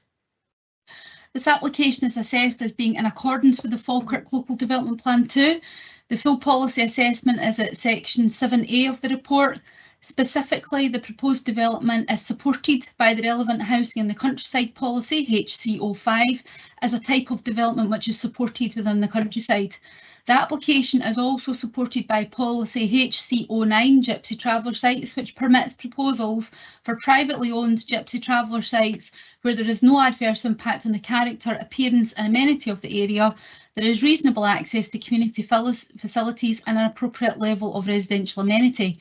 This application is assessed as being in accordance with the Falkirk Local Development Plan 2. The full policy assessment is at section 7a of the report. Specifically, the proposed development is supported by the relevant housing in the countryside policy, HC05, as a type of development which is supported within the countryside. The application is also supported by policy HC09, Gypsy Traveller Sites, which permits proposals for privately owned Gypsy Traveller sites where there is no adverse impact on the character, appearance and amenity of the area. There is reasonable access to community facilities and an appropriate level of residential amenity.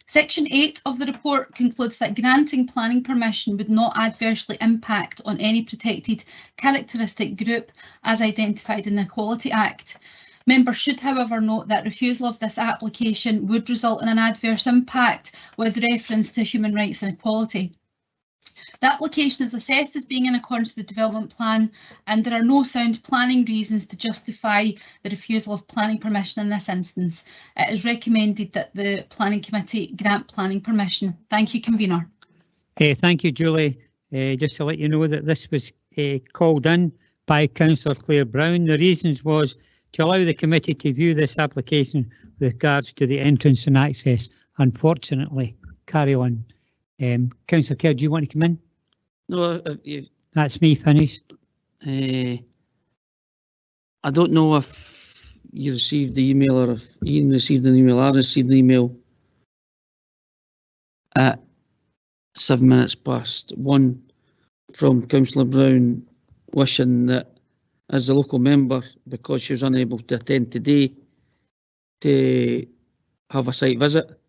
Section 8 of the report concludes that granting planning permission would not adversely impact on any protected characteristic group as identified in the Equality Act. Members should, however, note that refusal of this application would result in an adverse impact with reference to human rights and equality. The application is assessed as being in accordance with the development plan, and there are no sound planning reasons to justify the refusal of planning permission in this instance. It is recommended that the Planning Committee grant planning permission. Thank you, Convener. Thank you, Julie. Just to let you know that this was called in by Councillor Claire Brown. The reasons was to allow the committee to view this application with regards to the entrance and access. Unfortunately, carry on. Councillor Kerr, do you want to come in? No, That's me finished. I don't know if you received the email or if Ian received an email. I received an email at 1:07 from Councillor Brown wishing that, as the local member, because she was unable to attend today, to have a site visit.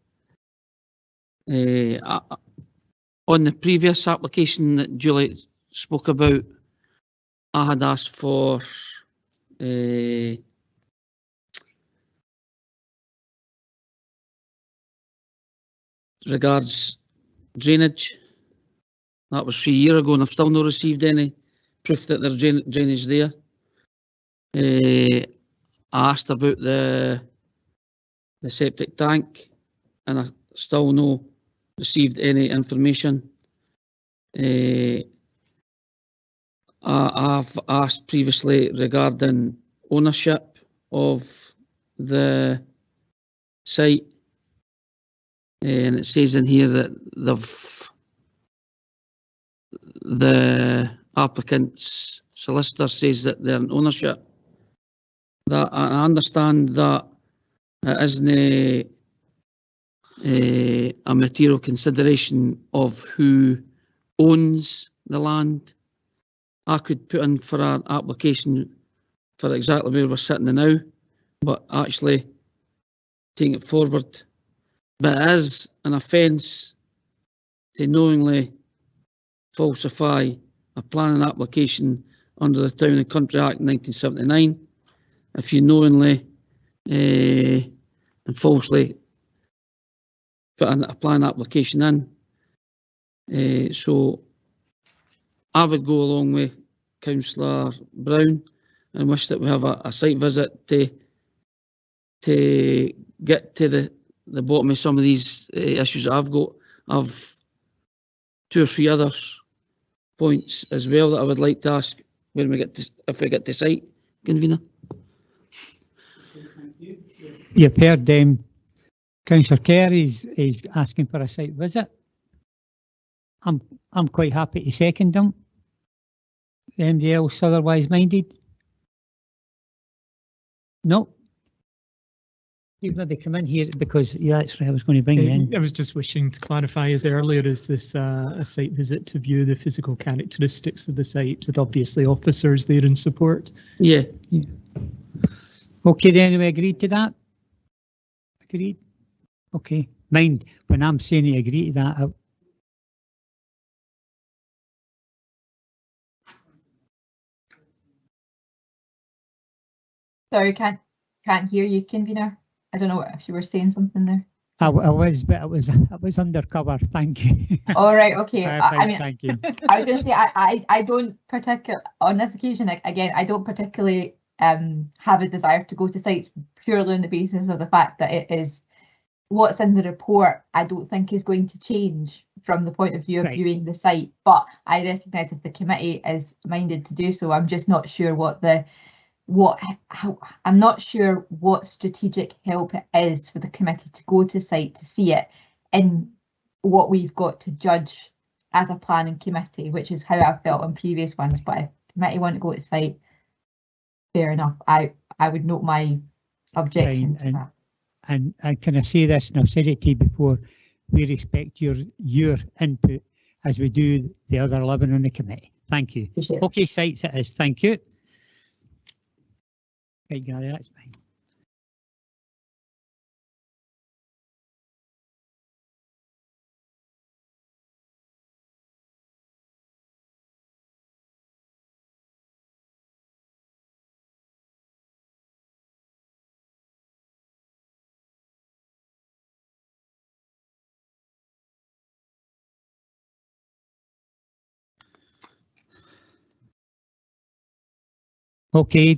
On the previous application that Julie spoke about, I had asked for regards drainage. That was 3 years ago, and I've still not received any proof that there's drainage there. I asked about the septic tank, and I still no received any information. I've asked previously regarding ownership of the site, and it says in here that the applicant's solicitor says that they're in ownership. That I understand that it isn't a material consideration of who owns the land. I could put in for an application for exactly where we're sitting now, but actually taking it forward. But it is an offence to knowingly falsify a planning application under the Town and Country Act 1979. If you knowingly and falsely put a planning application in. So I would go along with Councillor Brown and wish that we have a site visit to get to the bottom of some of these issues that I've got. I've 2 or 3 other points as well that I would like to ask when we get to, if we get to site, convener. You've heard Councillor Kerr is asking for a site visit. I'm quite happy to second him. Anybody else otherwise minded? No. You've maybe come in here because that's right, I was going to bring you in. I was just wishing to clarify, as earlier, is this a site visit to view the physical characteristics of the site with obviously officers there in support? Yeah. Okay, then we agreed to that? Agreed? Okay. Mind, when I'm saying you agree to that, Sorry, can't hear you, convener. I don't know if you were saying something there. I was, but I was undercover. Thank you. All right. Okay. I mean, thank you. I was going to say I don't particularly on this occasion. Again, I don't particularly have a desire to go to sites purely on the basis of the fact that it is what's in the report. I don't think is going to change from the point of view of viewing the site. But I recognise if the committee is minded to do so, I'm just not sure I'm not sure what strategic help it is for the committee to go to site to see it in what we've got to judge as a planning committee, which is how I felt on previous ones. But if the committee want to go to site, fair enough. I would note my objection to that. And can I say this, and I've said it to you before, we respect your input as we do the other 11 on the committee. Thank you. Okay, sites it is. Thank you. Right, Gary, that's fine. Okay,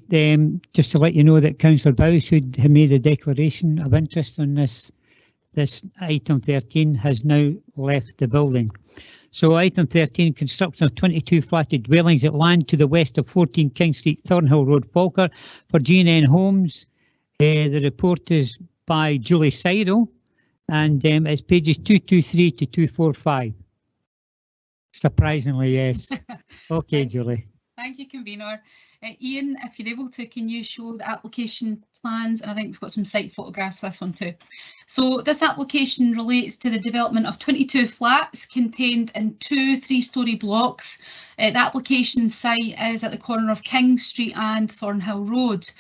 just to let you know that Councillor Bowswood who made a declaration of interest on this item 13 has now left the building. So item 13, construction of 22 flatted dwellings at land to the west of 14 King Street, Thornhill Road, Falkirk for G&N Homes. The report is by Julie Seidel and it's pages 223 to 245. Surprisingly, yes. Okay, Julie. Thank you, convener. Ian, if you're able to, can you show the application plans? And I think we've got some site photographs for this one too. So this application relates to the development of 22 flats contained in 2 3-storey blocks. The application site is at the corner of King Street and Thornhill Road.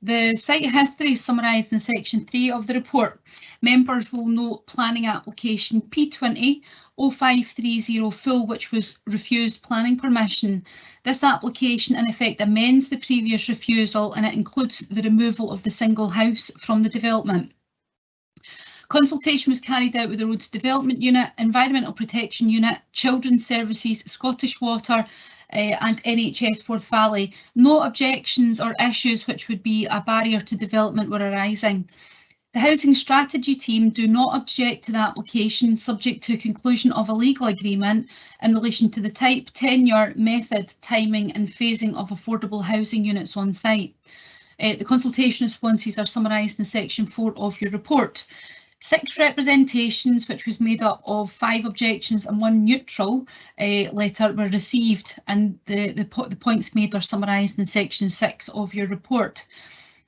The site history is summarised in section 3 of the report. Members will note planning application P20 0530 full, which was refused planning permission. This application in effect amends the previous refusal and it includes the removal of the single house from the development. Consultation was carried out with the Roads Development Unit, Environmental Protection Unit, Children's Services, Scottish Water and NHS Forth Valley. No objections or issues which would be a barrier to development were arising. The Housing Strategy team do not object to the application subject to conclusion of a legal agreement in relation to the type, tenure, method, timing and phasing of affordable housing units on site. The consultation responses are summarised in section 4 of your report. 6 representations, which was made up of 5 objections and 1 neutral letter, were received, and the points made are summarised in section 6 of your report.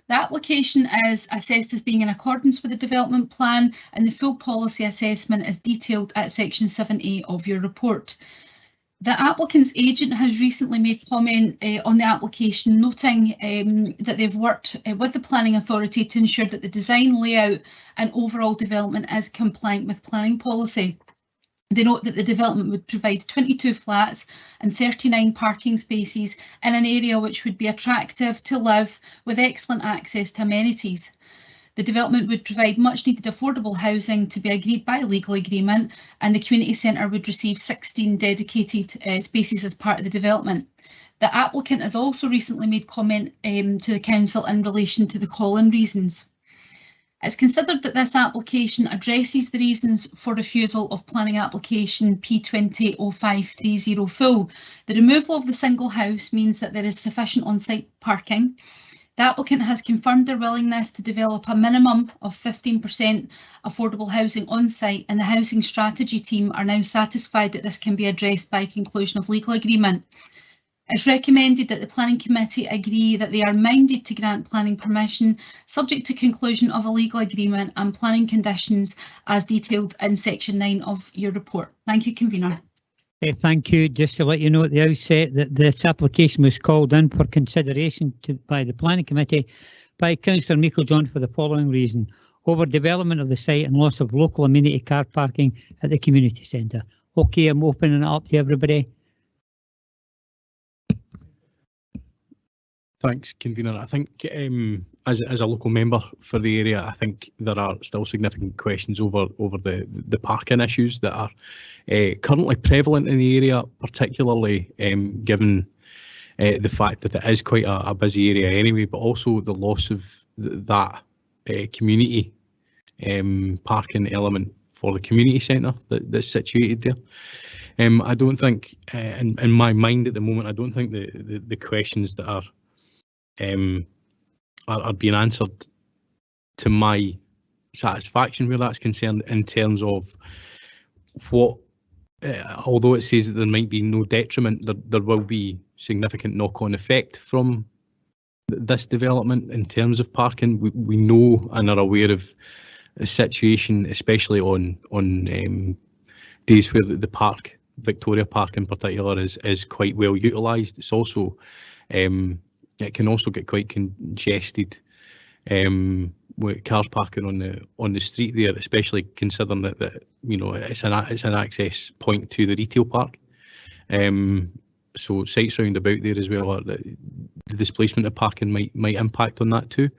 The application is assessed as being in accordance with the development plan, and the full policy assessment is detailed at section 7A of your report. The applicant's agent has recently made comment on the application, noting that they've worked with the planning authority to ensure that the design, layout and overall development is compliant with planning policy. They note that the development would provide 22 flats and 39 parking spaces in an area which would be attractive to live with excellent access to amenities. The development would provide much needed affordable housing to be agreed by legal agreement, and the community centre would receive 16 dedicated spaces as part of the development. The applicant has also recently made comment to the council in relation to the call-in reasons. It's considered that this application addresses the reasons for refusal of planning application P200530 full. The removal of the single house means that there is sufficient on-site parking. The applicant has confirmed their willingness to develop a minimum of 15% affordable housing on site, and the housing strategy team are now satisfied that this can be addressed by conclusion of legal agreement. It's recommended that the planning committee agree that they are minded to grant planning permission subject to conclusion of a legal agreement and planning conditions as detailed in section 9 of your report. Thank you, convener. Thank you. Just to let you know at the outset that this application was called in for consideration by the Planning Committee by Councillor Meikle-John for the following reason: overdevelopment of the site and loss of local amenity car parking at the community centre. Okay, I'm opening it up to everybody. Thanks, convener. I think as a local member for the area, I think there are still significant questions over the parking issues that are currently prevalent in the area, particularly given the fact that it is quite a busy area anyway, but also the loss of that community parking element for the community centre that's situated there. I don't think, in my mind at the moment, I don't think the questions that are being answered to my satisfaction where that's concerned, in terms of what, although it says that there might be no detriment, there will be significant knock-on effect from this development in terms of parking. We know and are aware of the situation, especially on days where the park, Victoria Park in particular, is quite well utilised. It's also it can also get quite congested with cars parking on the street there, especially considering that you know it's an access point to the retail park. So sites round about there as well, the displacement of parking might impact on that too.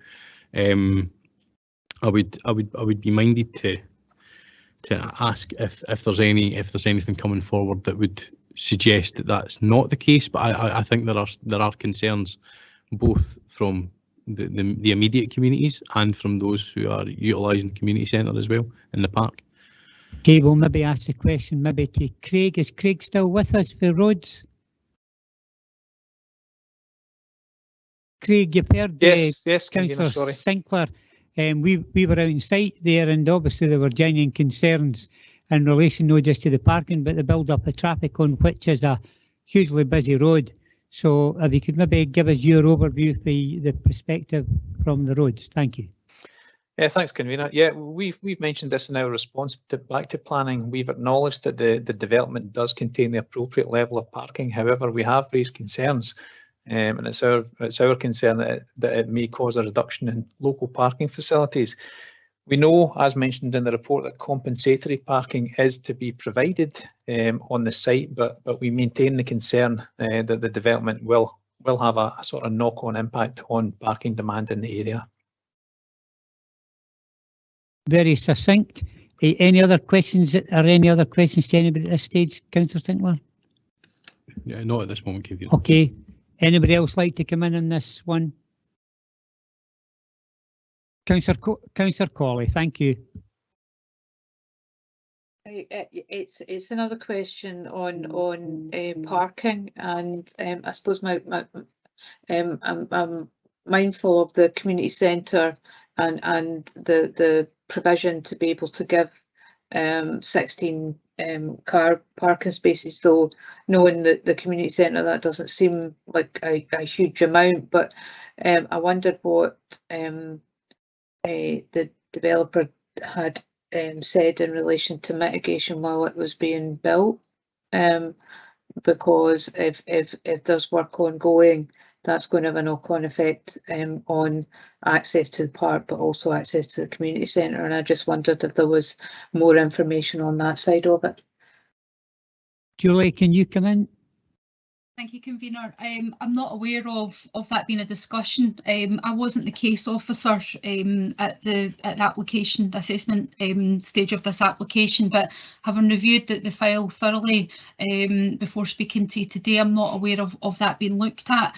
I would be minded to ask if there's anything coming forward that would suggest that that's not the case, but I think there are concerns both from the immediate communities and from those who are utilising the community centre as well in the park. Okay, we'll maybe ask the question maybe to Craig. Is Craig still with us for roads? Craig, you've heard yes, Councillor sorry. Sinclair. We were out on site there, and obviously there were genuine concerns in relation not just to the parking but the build-up of traffic on which is a hugely busy road. So if you could maybe give us your overview for the perspective from the roads. Thank you. Yeah, thanks, convener. Yeah, we've mentioned this in our response back to planning. We've acknowledged that the development does contain the appropriate level of parking. However, we have raised concerns, and it's our concern that it may cause a reduction in local parking facilities. We know, as mentioned in the report, that compensatory parking is to be provided on the site, but we maintain the concern that the development will have a sort of knock-on impact on parking demand in the area. Very succinct. Any other questions? Are any other questions to anybody at this stage, Councillor Sinclair? Yeah, not at this moment, Kevin. Okay. Anybody else like to come in on this one? Councillor Cawley, thank you. It's another question on parking, and I suppose I'm mindful of the community centre and the provision to be able to give 16 car parking spaces, though knowing that the community centre, that doesn't seem like a huge amount, but I wondered what the developer had said in relation to mitigation while it was being built, because if there's work ongoing, that's going to have a knock-on effect on access to the park, but also access to the community centre. And I just wondered if there was more information on that side of it. Julie, can you come in? Thank you, Convener. I'm not aware of that being a discussion. I wasn't the case officer at the application assessment stage of this application, but having reviewed the file thoroughly before speaking to you today, I'm not aware of that being looked at.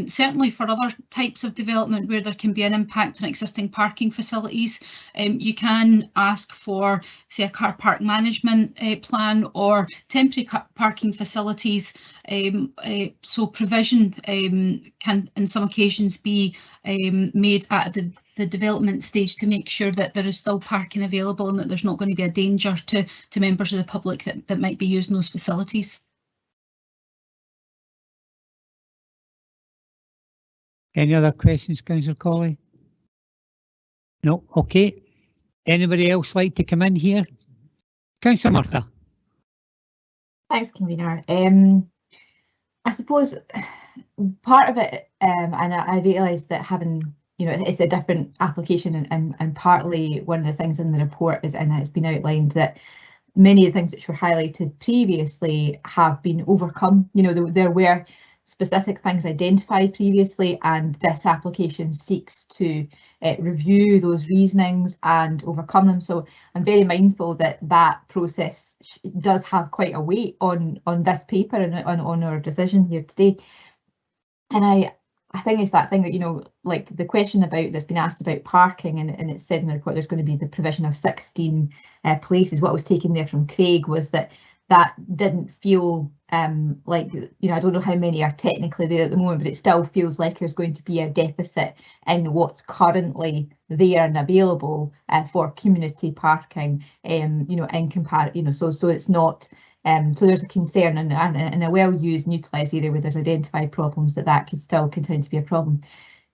Certainly for other types of development where there can be an impact on existing parking facilities, you can ask for, say, a car park management plan or temporary parking facilities. So provision can in some occasions be made at the development stage to make sure that there is still parking available and that there's not going to be a danger to members of the public that might be using those facilities. Any other questions, Councillor Colley? No, okay. Anybody else like to come in here? Councillor Murtha. Thanks, Convener. I suppose part of it, and I realise that having, it's a different application, and partly one of the things in the report is, and it's been outlined, that many of the things which were highlighted previously have been overcome. There were specific things identified previously, and this application seeks to review those reasonings and overcome them. So I'm very mindful that that process does have quite a weight on this paper and on our decision here today. And I think it's that thing that, like the question that's been asked about parking, and it's said in the report there's going to be the provision of 16 places. What was taken there from Craig was that didn't feel like, I don't know how many are technically there at the moment, but it still feels like there's going to be a deficit in what's currently there and available for community parking, in comparison, so it's not, so there's a concern in a well-used and utilised area where there's identified problems that could still continue to be a problem.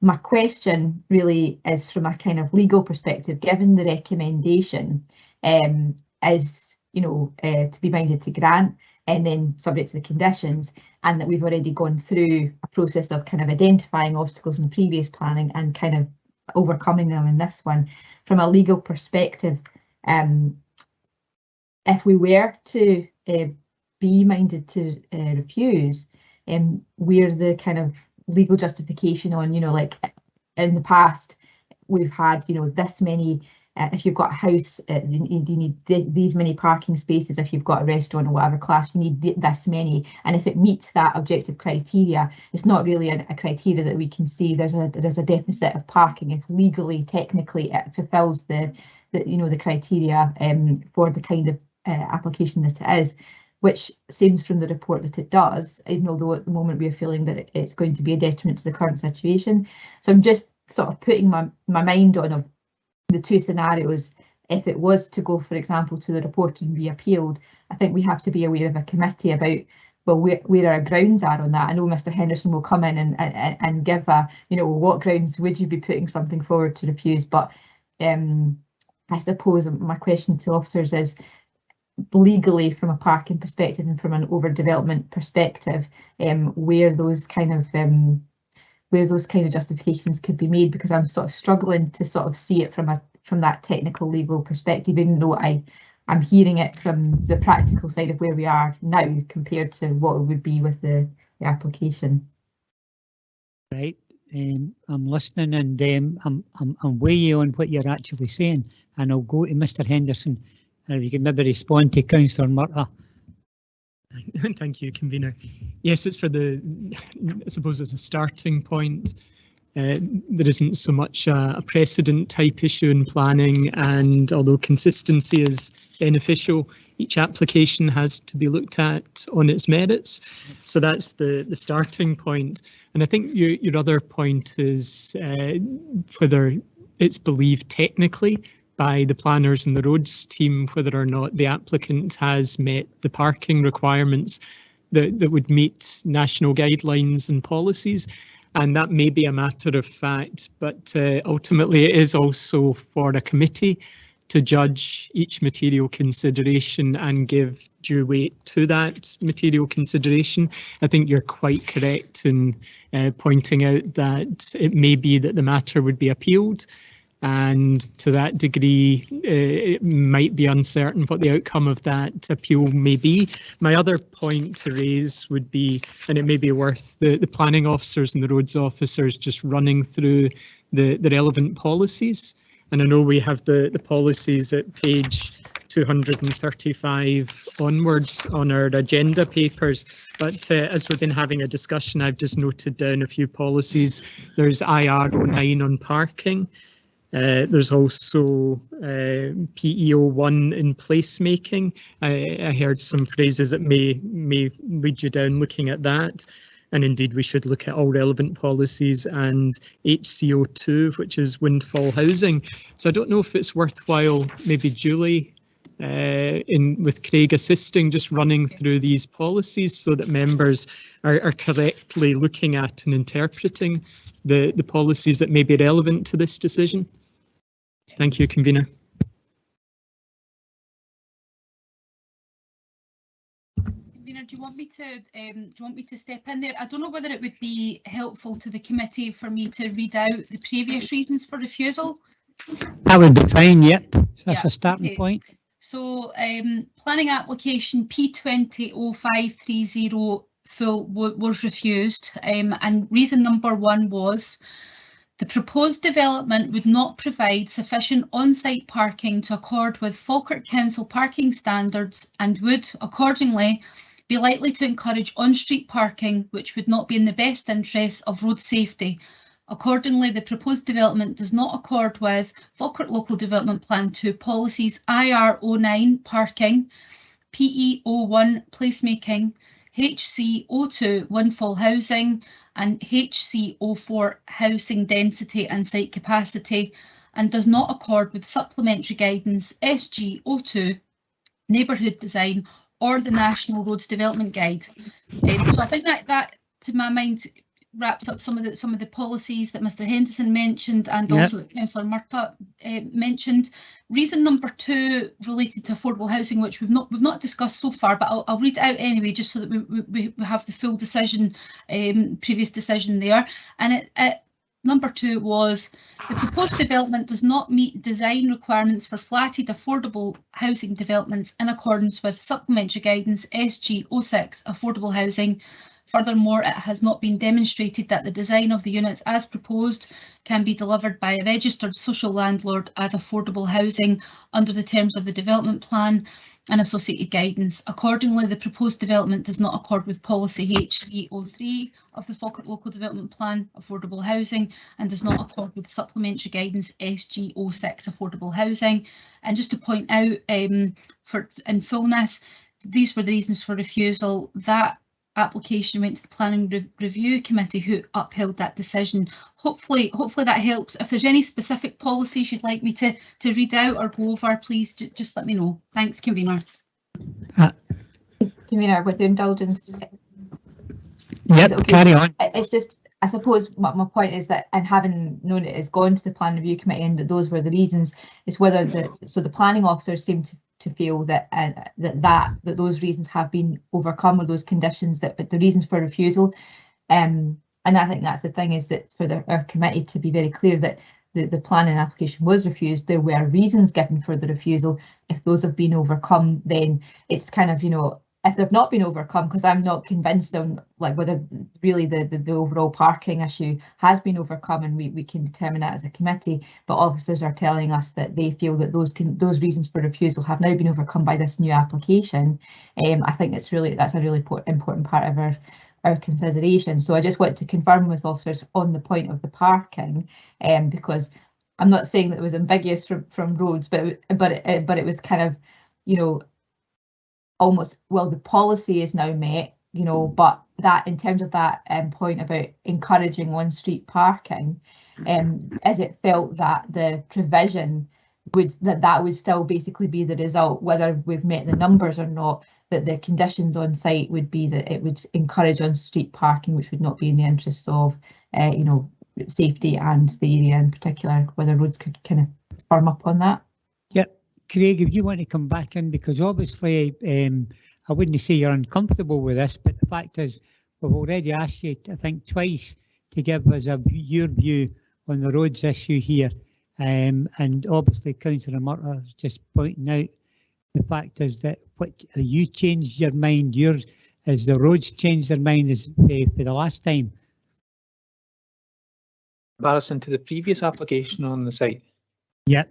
My question really is from a kind of legal perspective, given the recommendation is, to be minded to grant and then subject to the conditions, and that we've already gone through a process of kind of identifying obstacles in previous planning and kind of overcoming them in this one. From a legal perspective, if we were to be minded to refuse, where the kind of legal justification on, like in the past, we've had, this many. If you've got a house, you need these many parking spaces. If you've got a restaurant or whatever class, you need this many. And if it meets that objective criteria, it's not really a criteria that we can see there's a deficit of parking. If legally, technically, it fulfills the criteria for the kind of application that it is, which seems from the report that it does, even although at the moment we're feeling that it's going to be a detriment to the current situation. So I'm just sort of putting my mind on the two scenarios. If it was to go, for example, to the report and be appealed, I think we have to be aware of a committee about, well, where our grounds are on that. I know Mr Henderson will come in and give what grounds would you be putting something forward to refuse, but I suppose my question to officers is, legally, from a parking perspective and from an overdevelopment perspective, where those kind of justifications could be made, because I'm sort of struggling to sort of see it from that technical legal perspective, even though I'm hearing it from the practical side of where we are now compared to what it would be with the application. Right, I'm listening, and I'm way you on what you're actually saying, and I'll go to Mr Henderson, and if you can maybe respond to Councillor Murtha. Thank you, Convener. Yes, it's I suppose as a starting point, there isn't so much a precedent type issue in planning, and although consistency is beneficial, each application has to be looked at on its merits. So that's the starting point. And I think your other point is whether it's believed technically by the planners and the roads team whether or not the applicant has met the parking requirements that would meet national guidelines and policies. And that may be a matter of fact, but ultimately it is also for a committee to judge each material consideration and give due weight to that material consideration. I think you're quite correct in pointing out that it may be that the matter would be appealed, and to that degree it might be uncertain what the outcome of that appeal may be. My other point to raise would be, and it may be worth the planning officers and the roads officers just running through the relevant policies. And I know we have the policies at page 235 onwards on our agenda papers, but as we've been having a discussion, I've just noted down a few policies. There's IR09 on parking. There's also PE01 in placemaking. I heard some phrases that may lead you down looking at that. And indeed, we should look at all relevant policies, and HCO2, which is windfall housing. So I don't know if it's worthwhile, maybe Julie, with Craig assisting, just running through these policies so that members are correctly looking at and interpreting the policies that may be relevant to this decision. Thank you, Convener. Convener, do you want me to step in there? I don't know whether it would be helpful to the committee for me to read out the previous reasons for refusal. That would be fine, yep. That's Yeah, a starting okay. point. So planning application P200530 full was refused, and reason number one was the proposed development would not provide sufficient on-site parking to accord with Falkirk Council parking standards and would accordingly be likely to encourage on-street parking, which would not be in the best interests of road safety. Accordingly, the proposed development does not accord with Falkirk Local Development Plan 2 policies IR09 parking, PE01 placemaking, HC02 windfall housing and HC04 housing density and site capacity, and does not accord with supplementary guidance SG02 neighbourhood design or the National Roads Development Guide. So I think that to my mind wraps up some of the policies that Mr Henderson mentioned, and also that Councillor Murtagh mentioned. Reason number two related to affordable housing, which we've not discussed so far, but I'll read it out anyway, just so that we have the full decision, previous decision there. And number two was the proposed development does not meet design requirements for flatted affordable housing developments in accordance with supplementary guidance SG06 affordable housing. Furthermore, it has not been demonstrated that the design of the units as proposed can be delivered by a registered social landlord as affordable housing under the terms of the development plan and associated guidance. Accordingly, the proposed development does not accord with policy HC03 of the Falkirk Local Development Plan affordable housing and does not accord with supplementary guidance SG06 affordable housing. And just to point out, in fullness, these were the reasons for refusal. That application went to the Planning Review Committee, who upheld that decision. Hopefully that helps. If there's any specific policies you'd like me to read out or go over, please just let me know. Thanks, Convener. Convener, with your indulgence. Yep, okay? Carry on. It's just, I suppose my point is that, and having known it has gone to the Planning Review Committee and that those were the reasons, is whether the planning officers seem to feel that that those reasons have been overcome, or those conditions, that the reasons for refusal, and I think that's the thing, is that for our committee to be very clear that the planning application was refused. There were reasons given for the refusal. If those have been overcome, then it's kind of, if they've not been overcome, because I'm not convinced on whether really the overall parking issue has been overcome, and we can determine that as a committee, but officers are telling us that they feel that those reasons for refusal have now been overcome by this new application. I think that's a really important part of our consideration. So I just want to confirm with officers on the point of the parking, because I'm not saying that it was ambiguous from roads, but it was kind of, almost, well, the policy is now met, but that, in terms of that point about encouraging on-street parking, is it felt that the provision that would still basically be the result, whether we've met the numbers or not, that the conditions on site would be that it would encourage on-street parking, which would not be in the interests of safety and the area in particular, whether roads could kind of firm up on that. Yep. Craig, if you want to come back in, because obviously I wouldn't say you're uncomfortable with this, but the fact is we've already asked you, I think twice, to give us your view on the roads issue here. And obviously Councillor Murtagh is just pointing out the fact is that what you changed your mind, as the roads changed their mind for the last time. Comparison to the previous application on the site? Yeah.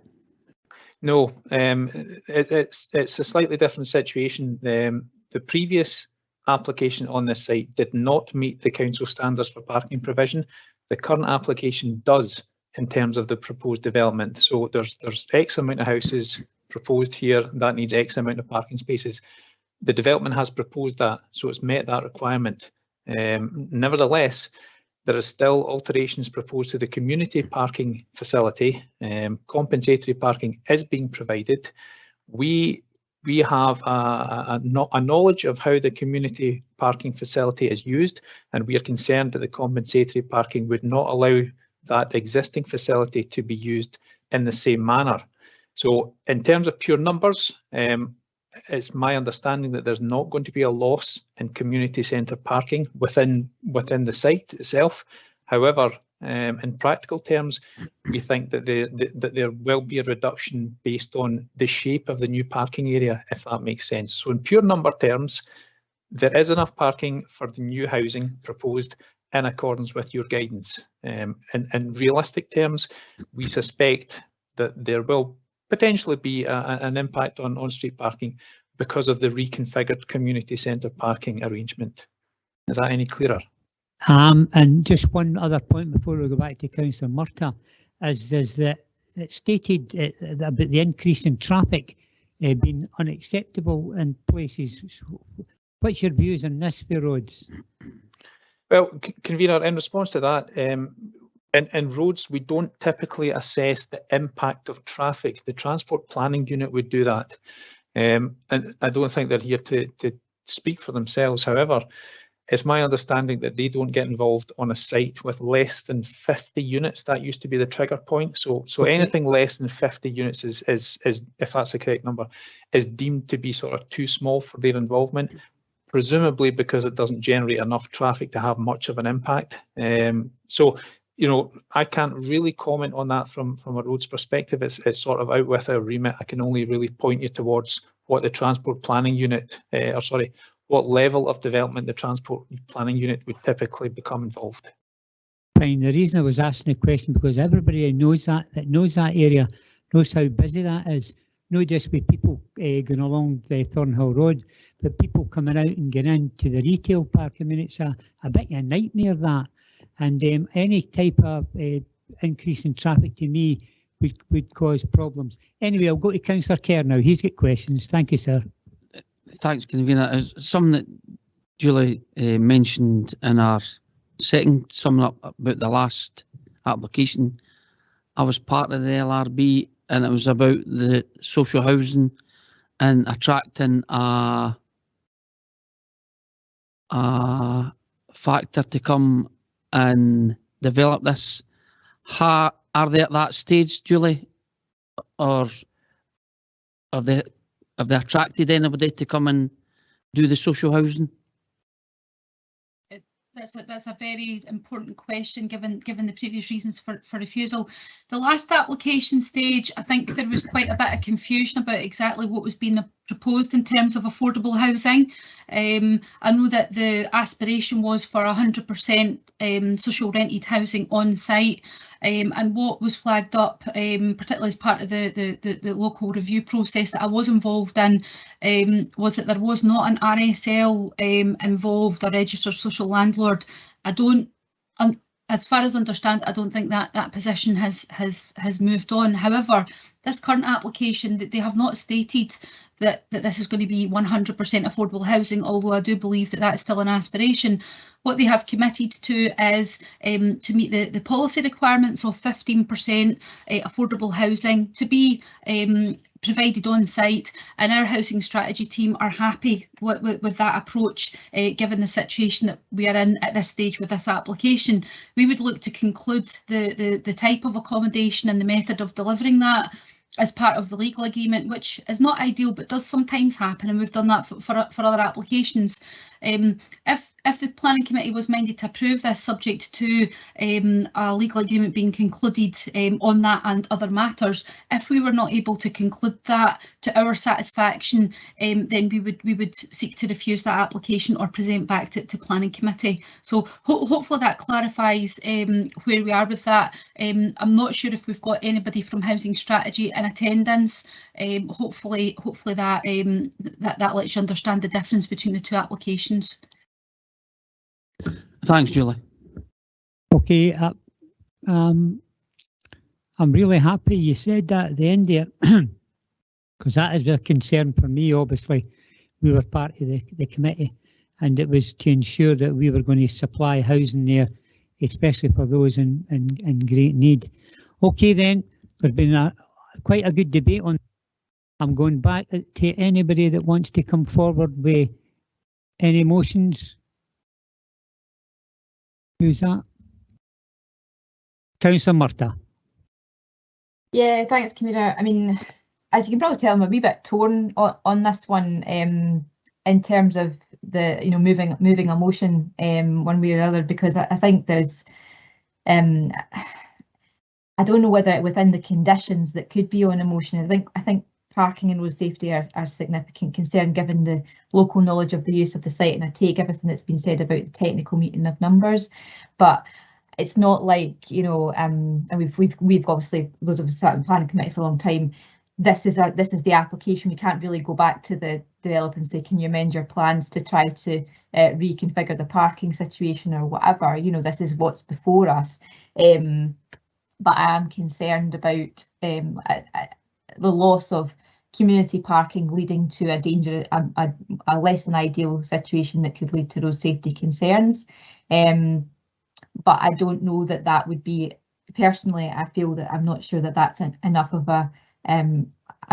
No, it's a slightly different situation. The previous application on this site did not meet the council standards for parking provision. The current application does in terms of the proposed development. So there's X amount of houses proposed here that needs X amount of parking spaces. The development has proposed that, so it's met that requirement. Nevertheless, there are still alterations proposed to the community parking facility. Compensatory parking is being provided. We have a knowledge of how the community parking facility is used, and we are concerned that the compensatory parking would not allow that existing facility to be used in the same manner. So in terms of pure numbers, it's my understanding that there's not going to be a loss in community centre parking within the site itself. However, in practical terms, we think that there will be a reduction based on the shape of the new parking area, if that makes sense. So in pure number terms, there is enough parking for the new housing proposed in accordance with your guidance. In realistic terms, we suspect that there will potentially be an impact on on-street parking because of the reconfigured community centre parking arrangement. Is that any clearer? And just one other point before we go back to Councillor Murtagh is that it stated about the increase in traffic being unacceptable in places. What's your views on this for roads? Well, Convener, in response to that, in roads, we don't typically assess the impact of traffic. The Transport Planning Unit would do that. And I don't think they're here to speak for themselves. However, it's my understanding that they don't get involved on a site with less than 50 units. That used to be the trigger point. So anything less than 50 units is, if that's the correct number, is deemed to be sort of too small for their involvement, presumably because it doesn't generate enough traffic to have much of an impact. So, you know, I can't really comment on that from a roads perspective. It's sort of out with our remit. I can only really point you towards what the Transport Planning Unit, what level of development the Transport Planning Unit would typically become involved. Fine. The reason I was asking the question because everybody knows that area, knows how busy that is. Not just with people going along the Thornhill Road, but people coming out and getting into the retail park. I mean, it's a bit of a nightmare that. And any type of increase in traffic to me would cause problems. Anyway, I'll go to Councillor Kerr now. He's got questions. Thank you, sir. Thanks, Convener. As something that Julie mentioned in our second summing up about the last application, I was part of the LRB and it was about the social housing and attracting a factor to come and develop this. Are they at that stage, Julie, or have they attracted anybody to come and do the social housing? That's a very important question given the previous reasons for refusal. The last application stage, I think there was quite a bit of confusion about exactly what was being proposed in terms of affordable housing. I know that the aspiration was for 100% social rented housing on site. And what was flagged up, particularly as part of the local review process that I was involved in, was that there was not an RSL involved, a registered social landlord. As far as I understand, I don't think that position has moved on. However, this current application, that they have not stated that this is going to be 100% affordable housing, although I do believe that that's still an aspiration. What they have committed to is to meet the policy requirements of 15% affordable housing to be provided on site, and our housing strategy team are happy with that approach given the situation that we are in at this stage with this application. We would look to conclude the type of accommodation and the method of delivering that as part of the legal agreement, which is not ideal but does sometimes happen, and we've done that for other applications. If the planning committee was minded to approve this, subject to a legal agreement being concluded on that and other matters, if we were not able to conclude that to our satisfaction, then we would seek to refuse that application or present back to planning committee. So hopefully that clarifies where we are with that. I'm not sure if we've got anybody from Housing Strategy in attendance. Hopefully that that lets you understand the difference between the two applications. Thanks, Julie. Okay, I'm really happy you said that at the end there, because that is a concern for me. Obviously, we were part of the committee, and it was to ensure that we were going to supply housing there, especially for those in great need. Okay, then, there's been quite a good debate on. I'm going back to anybody that wants to come forward with any motions. Who's that? Councillor Murtagh. Yeah, thanks, Convener. I mean, as you can probably tell, I'm a wee bit torn on this one in terms of the moving a motion one way or other, because I think there's I don't know whether within the conditions that could be on a motion. I think parking and road safety are a significant concern given the local knowledge of the use of the site, and I take everything that's been said about the technical meeting of numbers, but it's not like, and we've obviously, those of us sat in planning committee for a long time, this is the application. We can't really go back to the developer and say, can you amend your plans to try to reconfigure the parking situation or whatever. This is what's before us. But I am concerned about the loss of community parking leading to a less than ideal situation that could lead to road safety concerns. But I don't know that would be, personally, I feel that I'm not sure that that's enough of a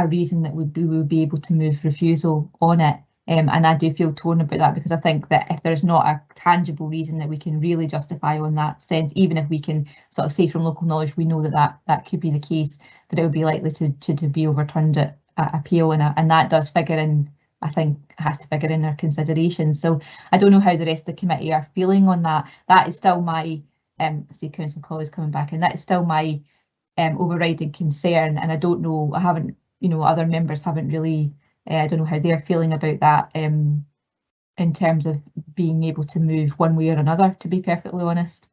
reason that we would be able to move refusal on it. And I do feel torn about that, because I think that if there's not a tangible reason that we can really justify on that sense, even if we can sort of say from local knowledge, we know that could be the case, that it would be likely to be overturned at appeal, and that does figure in, I think, has to figure in our considerations. So I don't know how the rest of the committee are feeling on that. That is still my, I see Councillor Collins coming back, and that is still my overriding concern. And I don't know, I haven't, other members haven't really, I don't know how they're feeling about that in terms of being able to move one way or another, to be perfectly honest.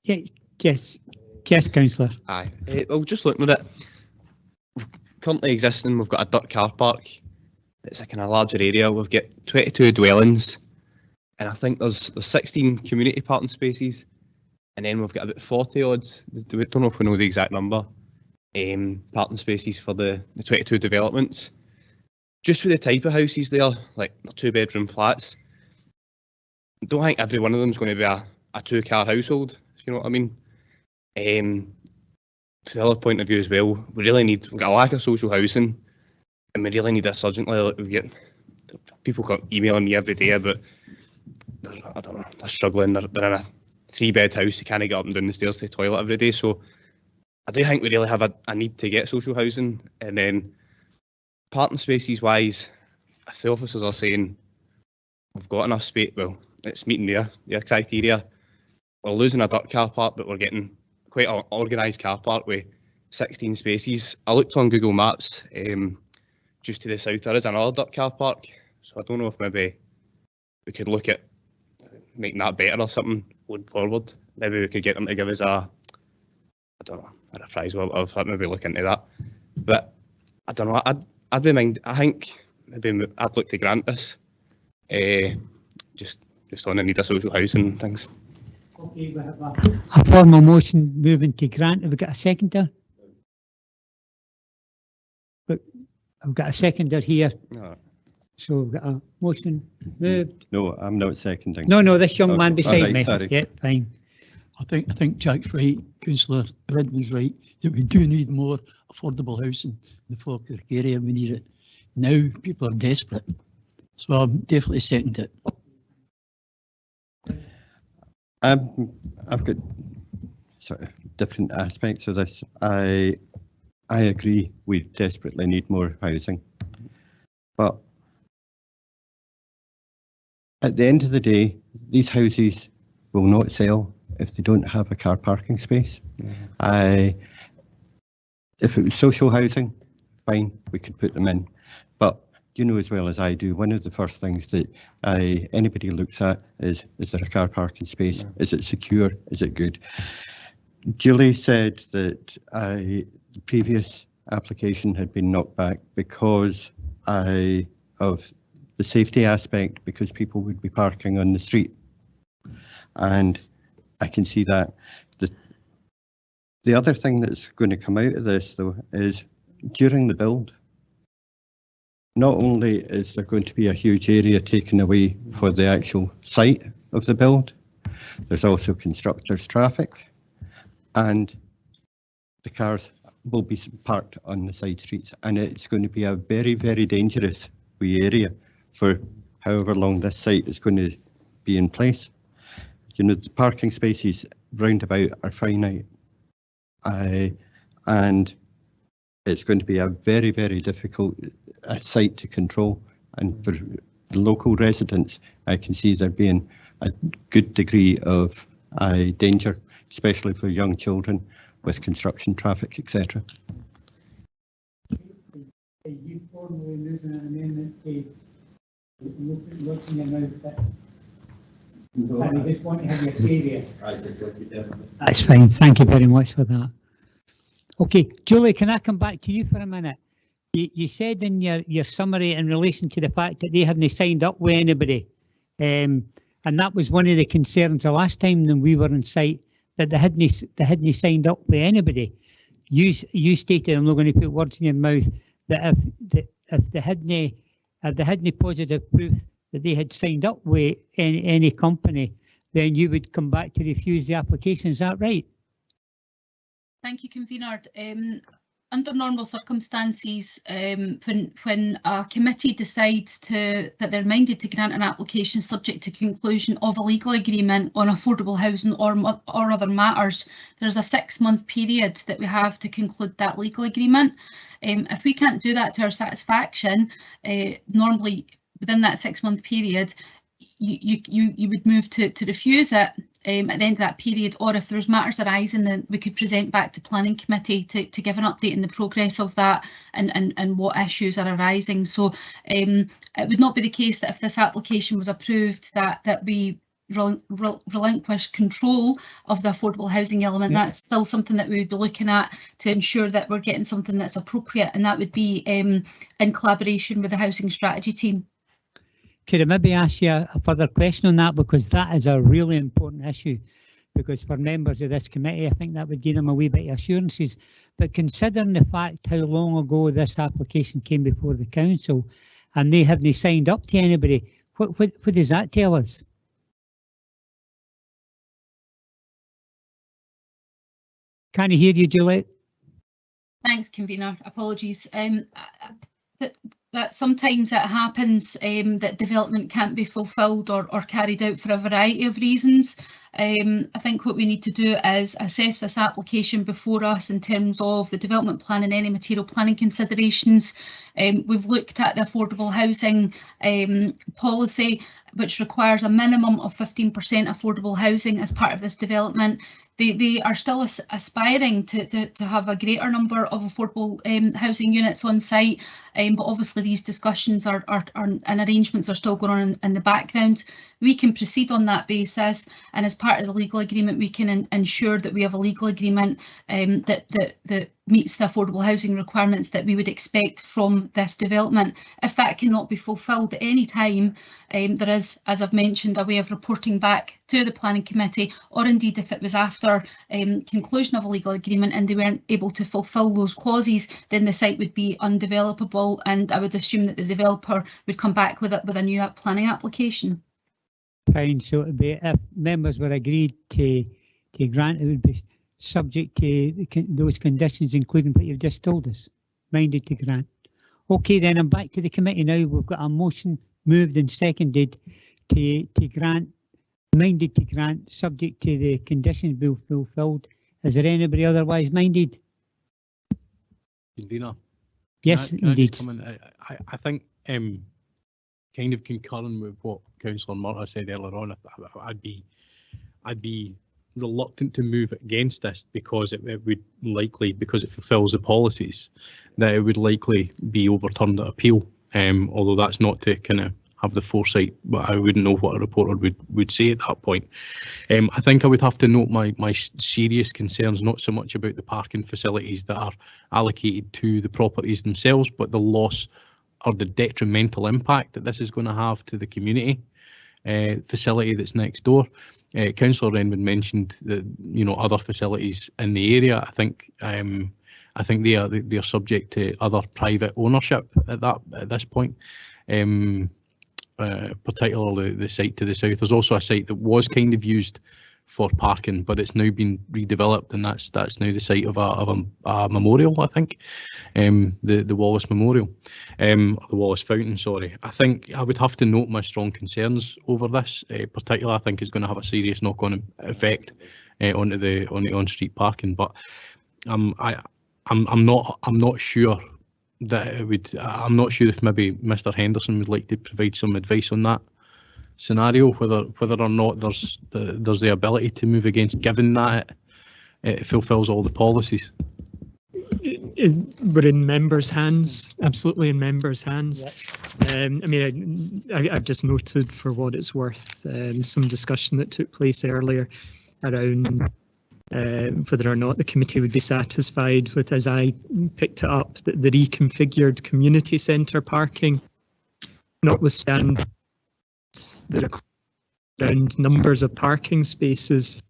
Yes, Councillor. Aye. Well, just looking at it, currently existing, we've got a dirt car park. It's a kind of larger area. We've got 22 dwellings, and I think there's 16 community parking spaces, and then we've got about 40 odds. We don't know if we know the exact number. Parking spaces for the 22 developments. Just with the type of houses there, like 2-bedroom flats, I don't think every one of them is going to be a 2-car household, if you know what I mean. From the other point of view as well, we've got a lack of social housing, and we really need this urgently. Like, we've got people emailing me every day about, I don't know, they're struggling, they're in a 3-bed house, they can't get up and down the stairs to the toilet every day. So I do think we really have a need to get social housing. And then parking spaces wise, if the officers are saying we've got enough space, well, it's meeting their criteria. We're losing a dirt car park, but we're getting quite an organised car park with 16 spaces. I looked on Google Maps, just to the south there is another dirt car park, so I don't know if maybe we could look at making that better or something going forward. Maybe we could get them to give us a reprise or whatever, maybe look into that. But I don't know, I'd be mind, I think maybe I'd look to grant this, just on the need of social housing and things. Okay, we have a formal motion moving to grant. Have we got a seconder? But I've got a seconder here. No. So we've got a motion moved. No, I'm not seconding. No, this young man beside right, me. sorry. Yeah, fine. I think Jack's right, Councillor Redmond's right, that we do need more affordable housing in the Falkirk area. We need it now. People are desperate. So I'm definitely seconding it. I've got sort of different aspects of this. I agree we desperately need more housing, but at the end of the day, these houses will not sell if they don't have a car parking space. If it was social housing, fine, we could put them in. But you know as well as I do, one of the first things that anybody looks at is there a car parking space? Is it secure? Is it good? Julie said that the previous application had been knocked back because of the safety aspect, because people would be parking on the street. And I can see that. The other thing that's going to come out of this, though, is during the build, not only is there going to be a huge area taken away for the actual site of the build, there's also constructors' traffic, and the cars will be parked on the side streets, and it's going to be a very, very dangerous wee area for however long this site is going to be in place. You know, the parking spaces roundabout are finite, and it's going to be a very, very difficult site to control. And for the local residents, I can see there being a good degree of danger, especially for young children with construction traffic, etc. You formally moving an amendment to looking at and I just want to have your say there. That's fine. Thank you very much for that. Okay, Julie, can I come back to you for a minute? You said in your summary in relation to the fact that they hadn't signed up with anybody, and that was one of the concerns the last time when we were on site, that they hadn't signed up with anybody. You stated, I'm not going to put words in your mouth, that if they hadn't positive proof that they had signed up with any company, then you would come back to refuse the application. Is that right? Thank you, Convener. Under normal circumstances, when a committee decides that they're minded to grant an application subject to conclusion of a legal agreement on affordable housing or other matters, there's a 6-month period that we have to conclude that legal agreement. If we can't do that to our satisfaction, normally within that 6-month period, you would move to refuse it at the end of that period, or if there's matters arising, then we could present back to planning committee to give an update in the progress of that and what issues are arising. So it would not be the case that if this application was approved that we relinquish control of the affordable housing element. That's still something that we would be looking at to ensure that we're getting something that's appropriate, and that would be in collaboration with the housing strategy team. Could I maybe ask you a further question on that, because that is a really important issue, because for members of this committee, I think that would give them a wee bit of assurances. But considering the fact how long ago this application came before the council and they haven't signed up to anybody, what does that tell us? Can I hear you, Juliet? Thanks, Convener. Apologies. That sometimes it happens that development can't be fulfilled or carried out for a variety of reasons. I think what we need to do is assess this application before us in terms of the development plan and any material planning considerations. We've looked at the affordable housing policy, which requires a minimum of 15% affordable housing as part of this development. They are still aspiring to have a greater number of affordable housing units on site, but obviously these discussions and arrangements are still going on in the background. We can proceed on that basis, and as part of the legal agreement we can ensure that we have a legal agreement that meets the affordable housing requirements that we would expect from this development. If that cannot be fulfilled at any time, there is, as I've mentioned, a way of reporting back to the planning committee, or indeed if it was after conclusion of a legal agreement and they weren't able to fulfil those clauses, then the site would be undevelopable, and I would assume that the developer would come back with a new planning application. Fine, so it would be, if members were agreed to grant, it would be subject to those conditions, including what you've just told us, minded to grant. Okay, then I'm back to the committee now. We've got a motion moved and seconded to grant, minded to grant, subject to the conditions being fulfilled. Is there anybody otherwise minded? Convener? Yes, can I indeed. just come in? I think kind of concurring with what Councillor Murtagh said earlier on, I'd be reluctant to move against this because it would likely, because it fulfills the policies, that it would likely be overturned at appeal. Although that's not to kind of have the foresight, but I wouldn't know what a reporter would say at that point. I think I would have to note my serious concerns, not so much about the parking facilities that are allocated to the properties themselves, but the loss or the detrimental impact that this is going to have to the community facility that's next door. Councillor Renwood mentioned that, you know, other facilities in the area. I think they're subject to other private ownership at this point. Particularly the site to the south. There's also a site that was kind of used for parking, but it's now been redeveloped, and that's now the site of a memorial, I think, the Wallace Memorial, the Wallace Fountain. Sorry, I think I would have to note my strong concerns over this. Particularly, I think it's going to have a serious knock-on effect onto the on-street parking. But I'm not sure that it would. I'm not sure if maybe Mr. Henderson would like to provide some advice on that scenario, whether or not there's the ability to move against, given that it fulfills all the policies. We're in members' hands, absolutely in members' hands. I mean, I've just noted, for what it's worth, some discussion that took place earlier around whether or not the committee would be satisfied with, as I picked it up, the reconfigured community centre parking, notwithstanding the around numbers of parking spaces,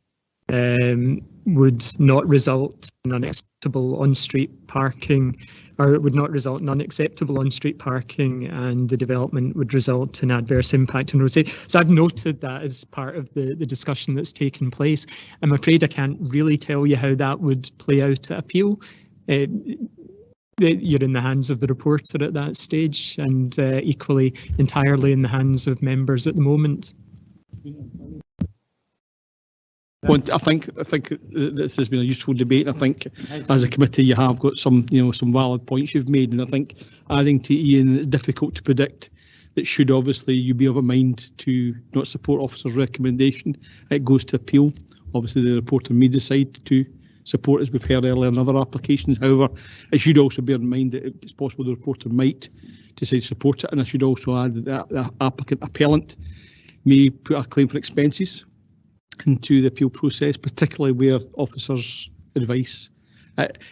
would not result in unacceptable on-street parking, or it would not result in unacceptable on-street parking, and the development would result in adverse impact on road safety. So I've noted that as part of the discussion that's taken place. I'm afraid I can't really tell you how that would play out at appeal. You're in the hands of the reporter at that stage, and equally entirely in the hands of members at the moment. Well, I think this has been a useful debate. I think as a committee you have got some valid points you've made, and I think adding to Ian, it's difficult to predict that should obviously you be of a mind to not support officer's recommendation, it goes to appeal. Obviously the reporter may decide to support, as we've heard earlier in other applications. However, it should also bear in mind that it's possible the reporter might decide to support it, and I should also add that the appellant may put a claim for expenses into the appeal process, particularly where officers' advice.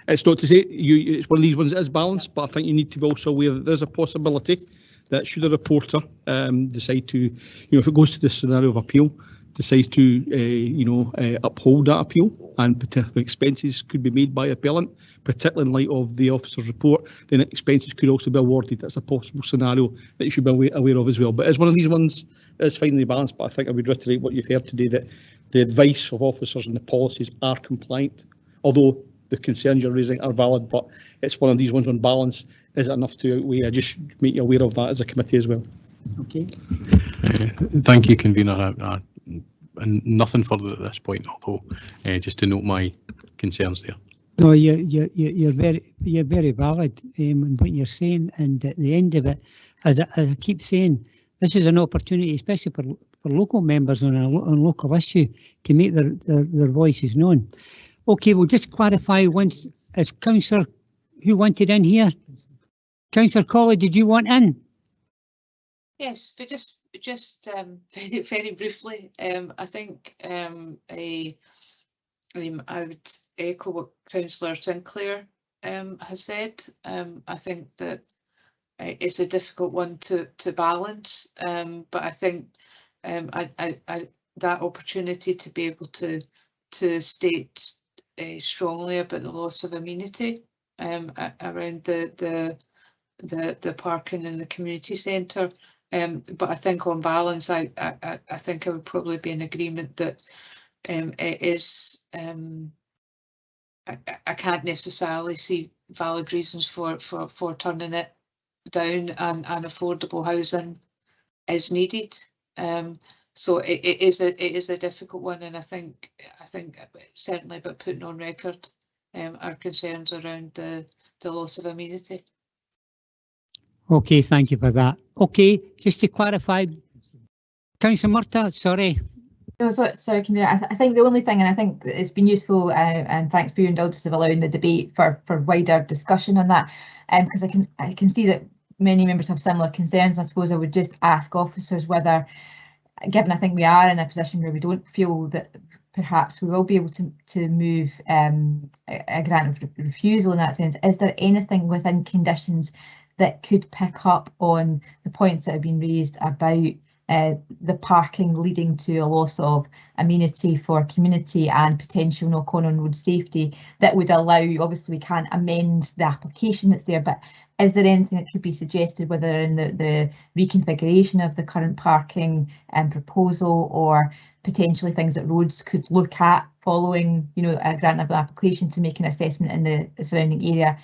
It's not to say it's one of these ones that is balanced, but I think you need to be also aware that there's a possibility that should a reporter decide to, if it goes to the scenario of appeal, decides to uphold that appeal, and particular expenses could be made by appellant, particularly in light of the officer's report, then expenses could also be awarded. That's a possible scenario that you should be aware of as well. But it's one of these ones that is finely balanced, but I think I would reiterate what you've heard today, that the advice of officers and the policies are compliant, although the concerns you're raising are valid, but it's one of these ones on balance. Is it enough to outweigh? I just make you aware of that as a committee as well. Okay. Thank you, convener. And nothing further at this point, although just to note my concerns there. No, you're very valid in what you're saying, and at the end of it, as I keep saying, this is an opportunity, especially for local members on a local issue, to make their voices known. Okay, we'll just clarify once. As Councillor, who wanted in here? Councillor Colley, did you want in? Yes, but just very briefly, I think I would echo what Councillor Sinclair has said. I think that it's a difficult one to balance, but I think that opportunity to be able to state strongly about the loss of amenity around the parking in the community centre. But I think on balance, I think I would probably be in agreement that it is. I can't necessarily see valid reasons for turning it down, and affordable housing is needed. So it is a difficult one, and I think certainly about putting on record our concerns around the loss of amenity. Okay, thank you for that. Okay, just to clarify, Councillor Murtagh, sorry. No, sorry, Convener. I think the only thing, and I think it's been useful, and thanks for your indulgence of allowing the debate for wider discussion on that, because I can see that many members have similar concerns. I suppose I would just ask officers whether, given I think we are in a position where we don't feel that perhaps we will be able to move a grant of refusal in that sense, is there anything within conditions that could pick up on the points that have been raised about the parking leading to a loss of amenity for community and potential knock-on on road safety that would allow, obviously we can't amend the application that's there, but is there anything that could be suggested, whether in the reconfiguration of the current parking proposal, or potentially things that roads could look at following, you know, a grant of an application to make an assessment in the surrounding area?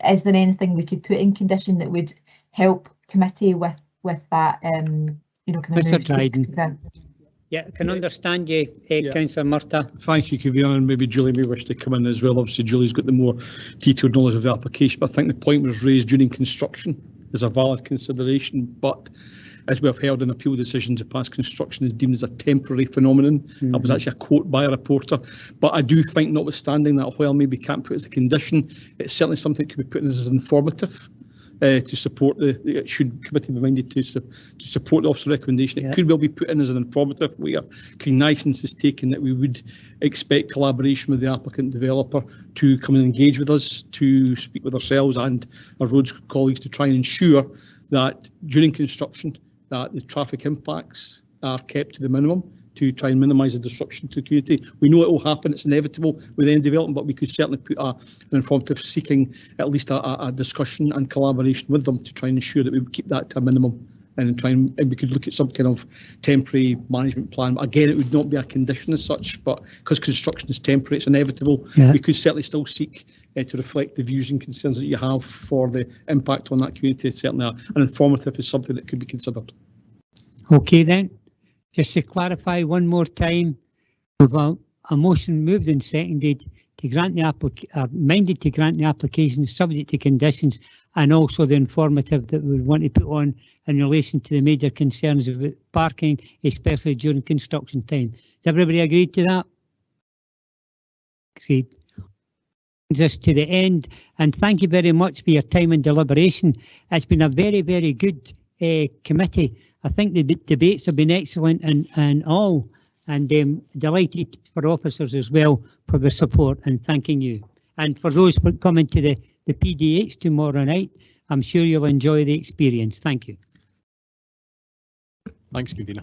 Is there anything we could put in condition that would help committee with that? You know, kind of Mr. Dryden. Yeah, I can understand you, Councillor Murtagh. Thank you, Convener, and maybe Julie may wish to come in as well. Obviously, Julie's got the more detailed knowledge of the application, but I think the point was raised during construction is a valid consideration. But as we have heard in appeal decisions, the past construction is deemed as a temporary phenomenon. That was actually a quote by a reporter. But I do think, notwithstanding that, while maybe can't put it as a condition, it's certainly something that could be put in as informative. To support should committee be minded to support the officer's recommendation, it could well be put in as an informative where cognizance is taken that we would expect collaboration with the applicant developer to come and engage with us, to speak with ourselves and our roads colleagues to try and ensure that during construction that the traffic impacts are kept to the minimum, to try and minimise the disruption to the community. We know it will happen, it's inevitable with any development, but we could certainly put an informative seeking at least a discussion and collaboration with them to try and ensure that we would keep that to a minimum, and and we could look at some kind of temporary management plan. Again, it would not be a condition as such, but because construction is temporary, it's inevitable. We could certainly still seek to reflect the views and concerns that you have for the impact on that community. Certainly an informative is something that could be considered. Okay then. Just to clarify one more time, we've a motion moved and seconded to grant the minded to grant the application subject to conditions, and also the informative that we want to put on in relation to the major concerns about parking, especially during construction time. Does everybody agree to that? Great. Brings us to the end, and thank you very much for your time and deliberation. It's been a very, very good committee. I think the debates have been excellent and all, and delighted for officers as well for the support, and thanking you. And for those coming to the PDH tomorrow night, I'm sure you'll enjoy the experience. Thank you. Thanks, Convener.